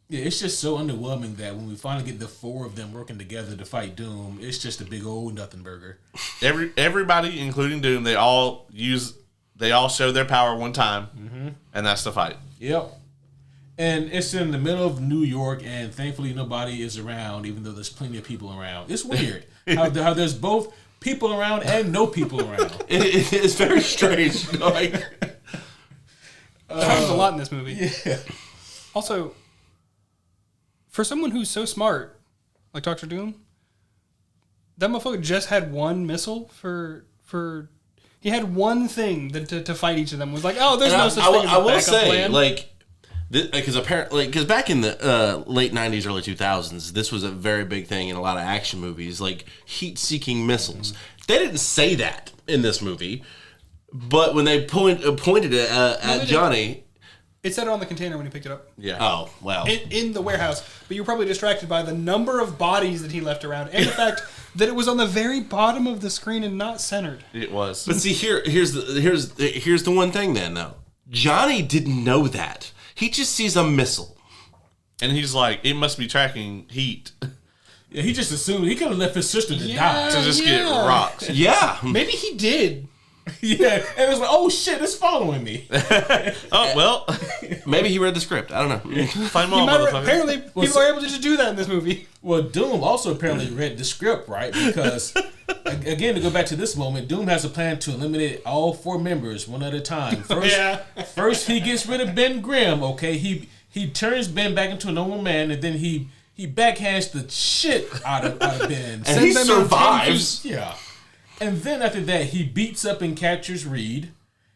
Yeah, it's just so underwhelming that when we finally get the 4 of them working together to fight Doom, it's just a big old nothing burger. Everybody, including Doom, they all show their power one time, and that's the fight. Yep. And it's in the middle of New York, and thankfully nobody is around, even though there's plenty of people around. It's weird how there's both people around and no people around. It's very strange. Like, There's a lot in this movie. Yeah. Also, for someone who's so smart, like Dr. Doom, that motherfucker just had one missile for he had one thing to fight each of them. Was like, oh, there's no such thing as a I will backup say, plan. like, because back in the late 90s, early 2000s, this was a very big thing in a lot of action movies, like heat-seeking missiles. They didn't say that in this movie, but when they pointed it at Johnny... It said it on the container when he picked it up. Yeah. Oh, well. In the warehouse. But you were probably distracted by the number of bodies that he left around and the fact that it was on the very bottom of the screen and not centered. It was. But see, here's the one thing then, though. Johnny didn't know that. He just sees a missile. And he's like, it must be tracking heat Yeah, he just assumed he could have left his sister to die. to just get rocks. Yeah. Maybe he did. Yeah, and it was like, oh shit, it's following me. Oh, well. Maybe he read the script. I don't know. Find them all, motherfucker. Apparently, people are able to just do that in this movie. Well, Doom also apparently read the script, right? Because, again, to go back to this moment, Doom has a plan to eliminate all 4 members one at a time. First he gets rid of Ben Grimm, okay? He turns Ben back into a normal man, and then he backhands the shit out of Ben. And he survives. Yeah. And then after that, he beats up and captures Reed.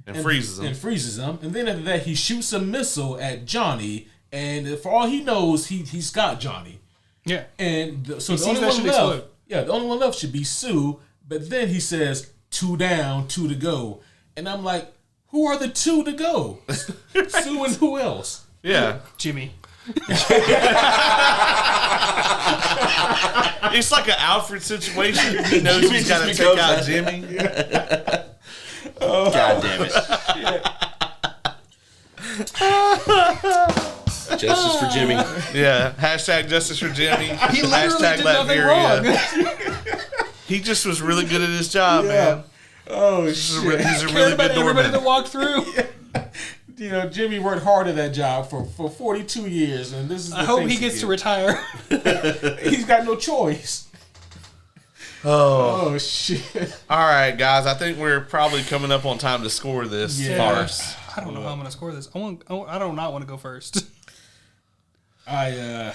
And freezes him. And freezes him. And then after that, he shoots a missile at Johnny. And for all he knows, he's got Johnny. Yeah. And so the sees only that one should left, explode. the only one left should be Sue. But then he says, 2 down, 2 to go. And I'm like, who are the 2 to go? Sue and who else? Yeah. Jimmy. It's like an Alfred situation. He knows he's got to take out Jimmy. God damn it. Justice for Jimmy. Yeah. Hashtag justice for Jimmy. He literally Hashtag did nothing Latveria. He just was really good at his job, man. Oh, He's a shit. really About good everybody that doorman. walked through. You know, Jimmy worked hard at that job for 42 years. And this is the I hope things he gets to did. retire. He's got no choice. Oh. Oh, shit. All right, guys. I think we're probably coming up on time to score this farce. I don't know how I'm going to score this. I do not want to go first. I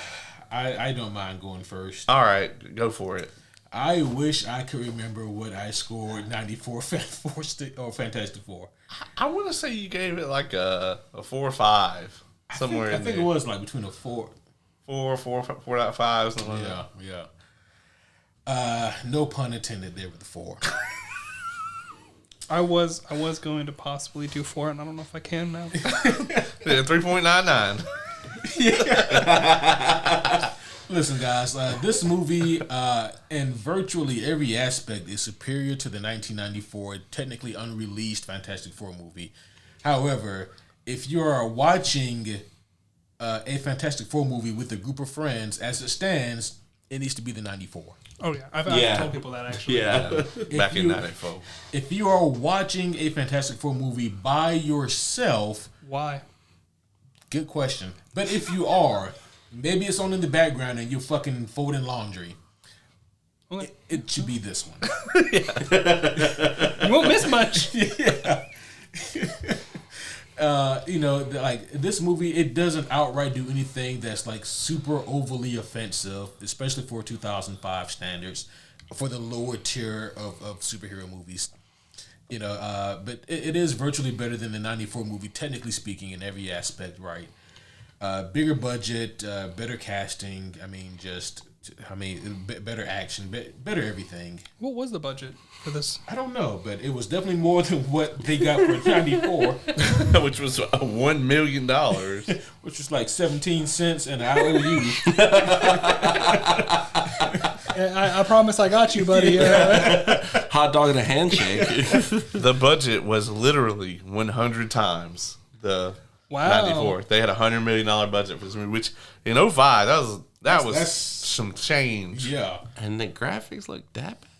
don't mind going first. All right. Go for it. I wish I could remember what I scored 94 Fantastic Four. I want to say you gave it like a 4 or 5. Somewhere I in think there. it was like between a 4. 4.5, something like that. Yeah. No pun intended there with the 4. I was going to possibly do 4, and I don't know if I can now. Yeah, 3.99. Listen, guys, this movie, in virtually every aspect, is superior to the 1994, technically unreleased Fantastic Four movie. However, if you are watching a Fantastic Four movie with a group of friends, as it stands, it needs to be the 94. Oh, yeah. I've told people that, actually. Yeah. Back in 94. If you are watching a Fantastic Four movie by yourself, Why? good question. But if you are, maybe it's on in the background and you're fucking folding laundry. Okay. It should be this one. You won't miss much. You know, like this movie, it doesn't outright do anything that's like super overly offensive, especially for 2005 standards, for the lower tier of superhero movies. You know, but it is virtually better than the 94 movie, technically speaking, in every aspect, right? Bigger budget, better casting. Better action, better everything. What was the budget for this? I don't know, but it was definitely more than what they got for 94. Which was $1 million. Which was like 17 cents and an IOU. I promise I got you, buddy. Hot dog and a handshake. The budget was literally 100 times the Wow. 94. They had a $100 million budget for this movie, which in 05, that was some change. Yeah. And the graphics look that bad.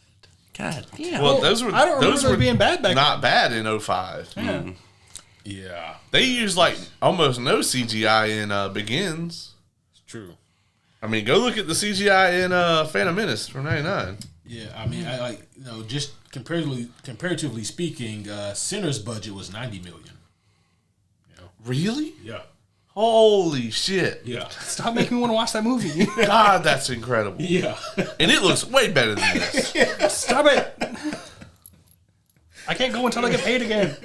God damn. Well, those were I don't remember those those were being bad back not bad in 05. then. Yeah. They used like almost no CGI in Begins. It's true. I mean, go look at the CGI in Phantom Menace from '99. Yeah, I mean, I like, just comparatively speaking, Sinner's budget was $90 million. Really? Yeah. Holy shit! Yeah. Stop making me want to watch that movie. God, that's incredible. Yeah. And it looks way better than this. Stop it. I can't go until I get paid again.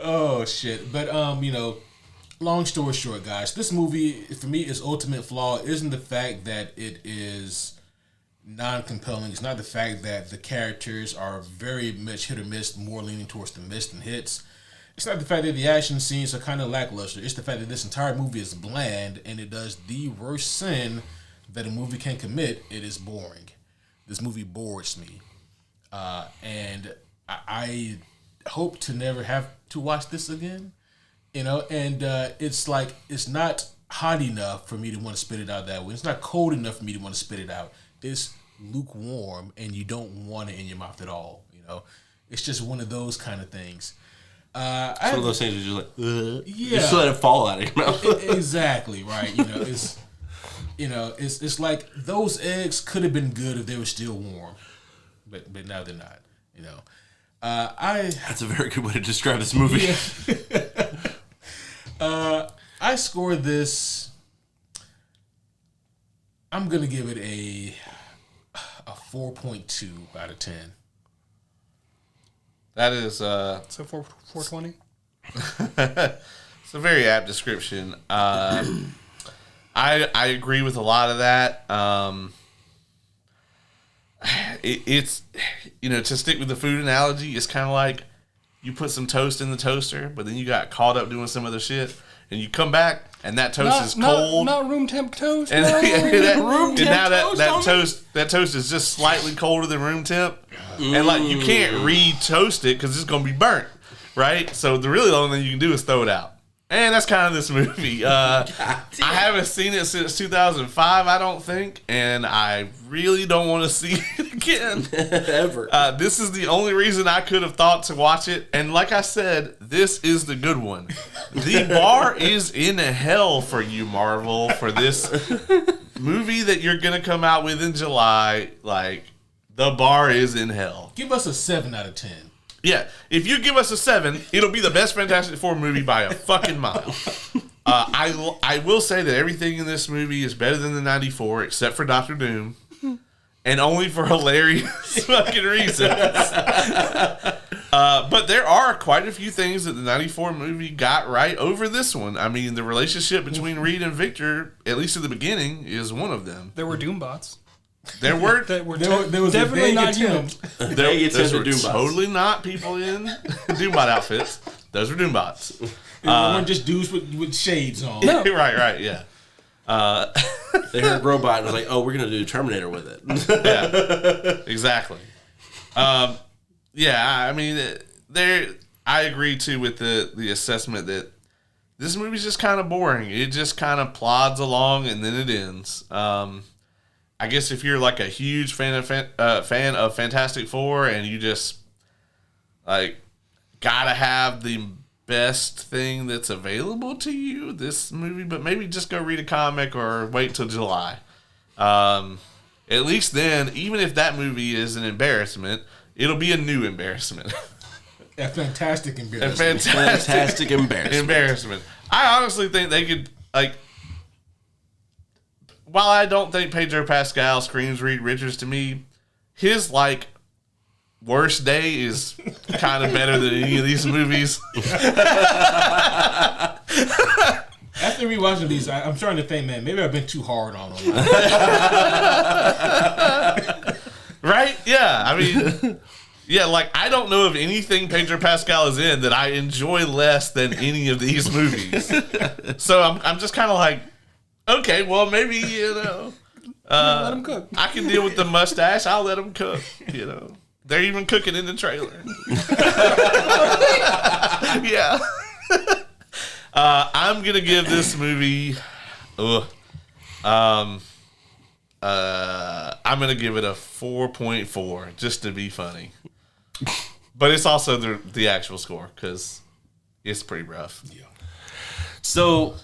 Oh shit! But long story short, guys, this movie for me, its ultimate flaw isn't the fact that it is non-compelling. It's not the fact that the characters are very much hit or miss, more leaning towards the miss than hits. It's not the fact that the action scenes are kind of lackluster. It's the fact that this entire movie is bland and it does the worst sin that a movie can commit. It is boring. This movie bores me, and I hope to never have to watch this again. And it's like, it's not hot enough for me to want to spit it out that way. It's not cold enough for me to want to spit it out. It's lukewarm and you don't want it in your mouth at all. It's just one of those kind of things. It's one of those things you're just like, yeah, you just let it fall out of your mouth. Exactly right. It's like those eggs could have been good if they were still warm, but now they're not. That's a very good way to describe this movie. I score this. I'm gonna give it a 4.2 out of 10. That is So 420. it's a very apt description. I agree with a lot of that. It's to stick with the food analogy, it's kind of like you put some toast in the toaster, but then you got caught up doing some other shit, and you come back and that toast is cold. Not room temp toast. And, no. that toast is just slightly colder than room temp, and like you can't re-toast it because it's gonna be burnt, right? So the really only thing you can do is throw it out, and that's kind of this movie. I haven't seen it since 2005, I don't think, and I really don't want to see it again Ever. This is the only reason I could have thought to watch it, and like I said, this is the good one. The bar is in hell for you, Marvel, for this movie that you're gonna come out with in July. Like, the bar is in hell. Give us a 7 out of 10. Yeah, if you give us a 7, it'll be the best Fantastic Four movie by a fucking mile. I will say that everything in this movie is better than the 94, except for Doctor Doom, and only for hilarious fucking reasons. But there are quite a few things that the 94 movie got right over this one. I mean, the relationship between Reed and Victor, at least at the beginning, is one of them. There were Doombots. There were There was definitely a not vague human. attempt. those were Doombots. totally not people in Doombot outfits. Those were Doombots. They weren't just dudes with shades on. No. right, yeah. They heard robot and was like, oh, we're going to do Terminator with it. Yeah, exactly. Yeah, I mean, I agree too with the assessment that this movie's just kind of boring. It just kind of plods along and then it ends. I guess if you're like a huge fan of Fantastic Four and you just like gotta have the best thing that's available to you, this movie, but maybe just go read a comic or wait till July. At least then, even if that movie is an embarrassment, it'll be a new embarrassment. A fantastic embarrassment. Fantastic embarrassment. I honestly think they could, like, while I don't think Pedro Pascal screams Reed Richards to me, his, like, worst day is kind of better than any of these movies. After rewatching these, I'm trying to think, man, maybe I've been too hard on them. Right? Yeah. I mean, yeah, like, I don't know of anything Pedro Pascal is in that I enjoy less than any of these movies. So I'm just kind of like, okay, well, maybe, you know. Let him cook. I can deal with the mustache. I'll let him cook, you know. They're even cooking in the trailer. Yeah. I'm going to give this movie... I'm going to give it a 4.4 just to be funny. But it's also the actual score because it's pretty rough. Yeah. So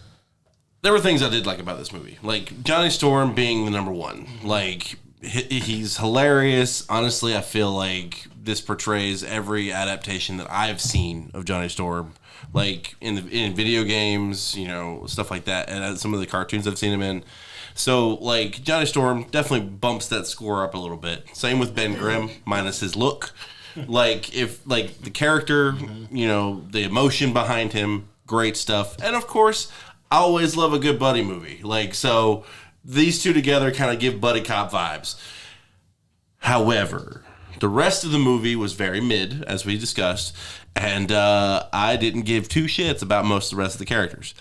there were things I did like about this movie. Like Johnny Storm being the number one. Like he's hilarious. Honestly, I feel like this portrays every adaptation that I've seen of Johnny Storm. Like in video games, you know, stuff like that. And some of the cartoons I've seen him in. So, like, Johnny Storm definitely bumps that score up a little bit. Same with Ben Grimm, minus his look. Like, the character, you know, the emotion behind him, great stuff. And, of course, I always love a good buddy movie. Like, so these two together kind of give buddy cop vibes. However, the rest of the movie was very mid, as we discussed. And I didn't give two shits about most of the rest of the characters.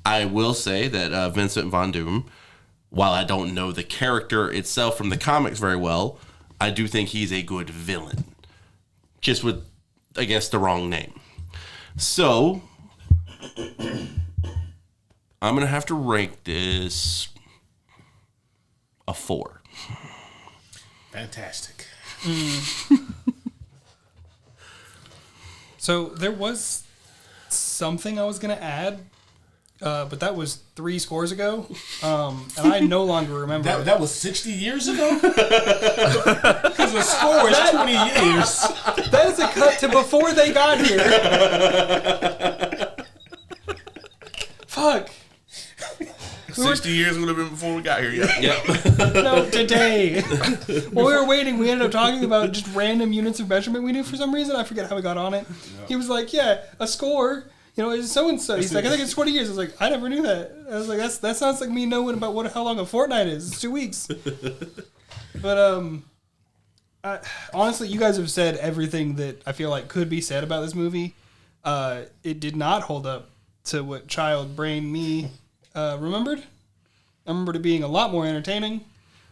I will say that Vincent Von Doom... While I don't know the character itself from the comics very well, I do think he's a good villain. Just with, I guess, the wrong name. So, I'm going to have to rank this a 4. Fantastic. So there was something I was going to add. But that was 3 scores ago, and I no longer remember. That was 60 years ago? Because the score is 20 years. That is a cut to before they got here. Fuck. 60 years would have been before we got here. Yeah. Yep. No, today. While we were waiting, we ended up talking about just random units of measurement we knew for some reason. I forget how we got on it. No. He was like, yeah, a score... You know, it's so and so. He's like, I think it's 20 years. I was like, I never knew that. I was like, that sounds like me knowing about how long a fortnight is. It's 2 weeks. But honestly, you guys have said everything that I feel like could be said about this movie. It did not hold up to what child brain me remembered. I remembered it being a lot more entertaining.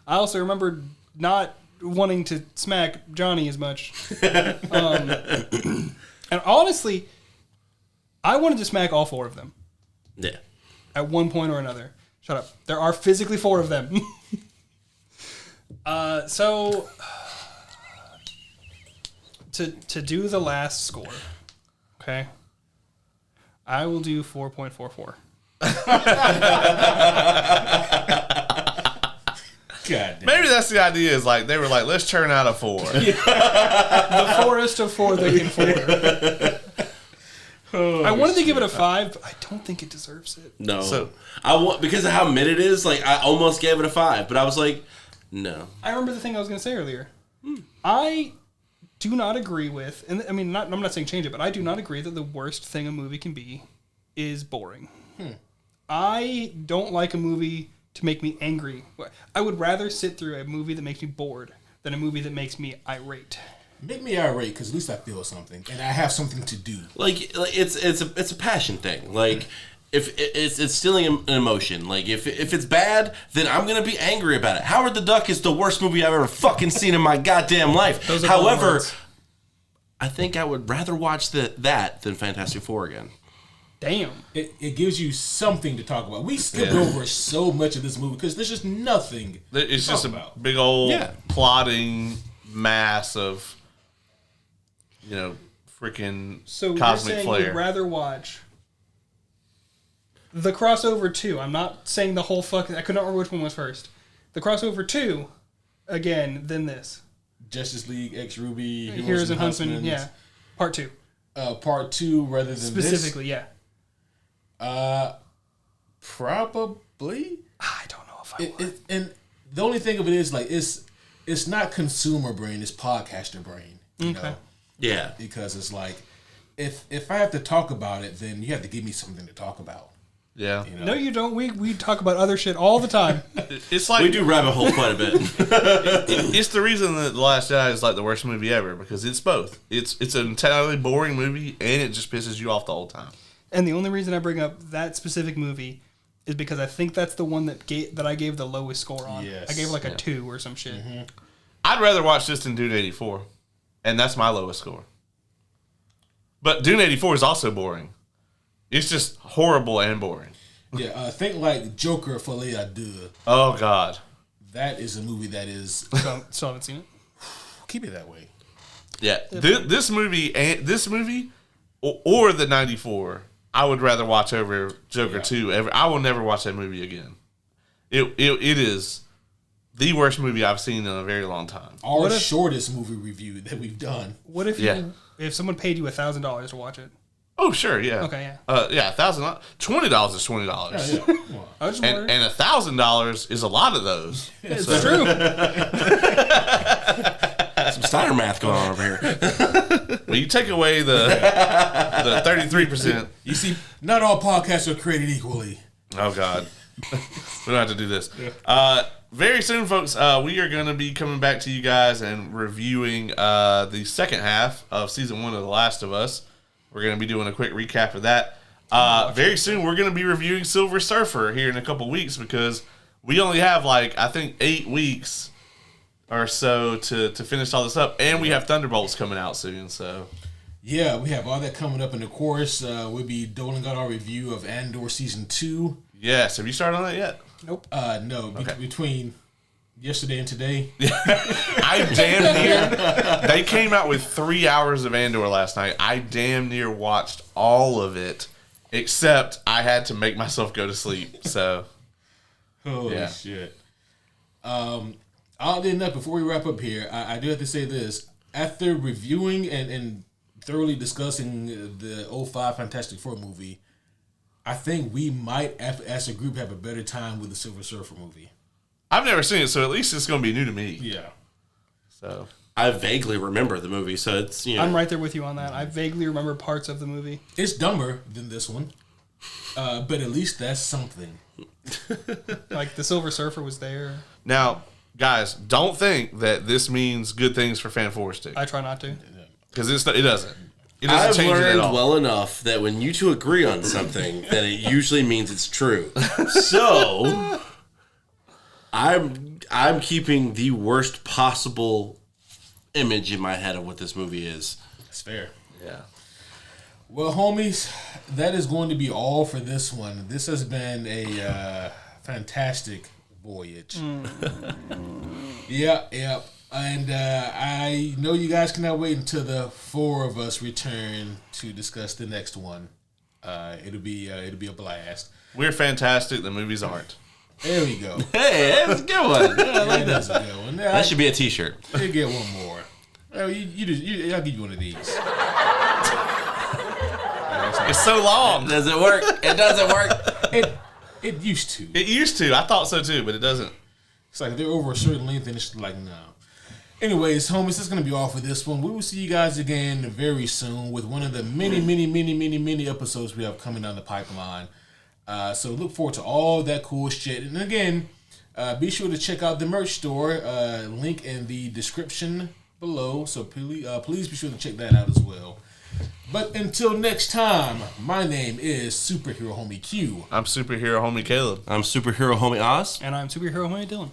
I also remembered not wanting to smack Johnny as much. And honestly, I wanted to smack all 4 of them. Yeah. At one point or another. Shut up. There are physically 4 of them. So to do the last score, okay, I will do 4.44. God damn. Maybe that's the idea. Is like they were like, let's churn out a 4. The forest of 4 they can 4. I wanted to give it a 5, but I don't think it deserves it. No. So because of how mid it is, like I almost gave it a 5, but I was like, no. I remember the thing I was going to say earlier. I do not agree with, and I mean, I'm not saying change it, but I do not agree that the worst thing a movie can be is boring. I don't like a movie to make me angry. I would rather sit through a movie that makes me bored than a movie that makes me irate. Make me irate because at least I feel something and I have something to do. Like it's a passion thing. Like if it's stealing an emotion. Like if it's bad, then I'm gonna be angry about it. Howard the Duck is the worst movie I've ever fucking seen in my goddamn life. However, I think I would rather watch that than Fantastic Four again. Damn. It gives you something to talk about. We skipped over so much of this movie because there's just nothing. It's just a big old plotting mass of, you know, freaking so cosmic you're saying flare. You'd rather watch the crossover 2. I'm not saying the whole fucking... I could not remember which one was first. The crossover 2, again, than this. Justice League X Ruby Heroes and Huntsmen, yeah. Part 2. Part 2 rather than specifically, this? Yeah. Probably. I don't know if I would. And the only thing of it is, like, it's not consumer brain, it's podcaster brain. You know? Yeah. Because it's like, if I have to talk about it, then you have to give me something to talk about. Yeah. You know? No, you don't. We talk about other shit all the time. It's like We do rabbit hole quite a bit. it's the reason that The Last Jedi is like the worst movie ever, because it's both. It's an entirely boring movie, and it just pisses you off the whole time. And the only reason I bring up that specific movie is because I think that's the one that I gave the lowest score on. Yes. I gave like a 2 or some shit. Mm-hmm. I'd rather watch this than Dune 84, and that's my lowest score. But Dune 84 is also boring. It's just horrible and boring. Yeah, think like Joker Folie à Deux. Oh, God. That is a movie that is... Still haven't seen it. Keep it that way. Yeah. This movie or the 94, I would rather watch over Joker 2. I will never watch that movie again. It is the worst movie I've seen in a very long time. Our shortest movie review that we've done. What if if someone paid you $1,000 to watch it? Oh, sure, yeah. Okay, yeah. $1,000. $20 is $20. Yeah. Come on. I was just And wondering. $1,000 is a lot of those. It's true. Some Steiner math going on over here. Well, you take away the 33%. You see, not all podcasts are created equally. Oh, God. We don't have to do this. Very soon, folks, we are going to be coming back to you guys and reviewing the second half of Season 1 of The Last of Us. We're going to be doing a quick recap of that. Very soon, we're going to be reviewing Silver Surfer here in a couple weeks, because we only have, I think 8 weeks or so to finish all this up. And we have Thunderbolts coming out soon, so... Yeah, we have all that coming up, and of course, we'll be doling out our review of Andor Season 2. Yes, have you started on that yet? Nope. No, between yesterday and today. I damn near... They came out with 3 hours of Andor last night. I damn near watched all of it, except I had to make myself go to sleep, so... Holy shit. Oddly enough, before we wrap up here, I do have to say this. After reviewing and thoroughly discussing the 05 Fantastic Four movie, I think we might, as a group, have a better time with the Silver Surfer movie. I've never seen it, so at least it's going to be new to me. Yeah. So I vaguely remember the movie, so it's, I'm right there with you on that. I vaguely remember parts of the movie. It's dumber than this one, but at least that's something. Like, the Silver Surfer was there. now, guys, don't think that this means good things for Fan Four Stick, I try not to. because it doesn't. It doesn't I've change it at learned all. well enough that when you two agree on something, that it usually means it's true. So I'm keeping the worst possible image in my head of what this movie is. That's fair. Yeah. Well, homies, that is going to be all for this one. This has been a fantastic voyage. Yeah. And I know you guys cannot wait until the 4 of us return to discuss the next one. It'll be a blast. We're fantastic. The movies aren't. There we go. Hey, that's a good one. Yeah, I like That's that. a good one. That should be a T-shirt. You'll get one more. Oh, I'll give you one of these. It's so long. Does it work? It doesn't work. It used to. It used to. I thought so too, but it doesn't. It's like they're over a certain length and it's like, no. Anyways, homies, that's going to be all for this one. We will see you guys again very soon with one of the many episodes we have coming down the pipeline. So look forward to all that cool shit. And again, be sure to check out the merch store. Link in the description below. So please be sure to check that out as well. But until next time, my name is Superhero Homie Q. I'm superhero homie Caleb. I'm superhero homie Oz. And I'm superhero homie Dylan.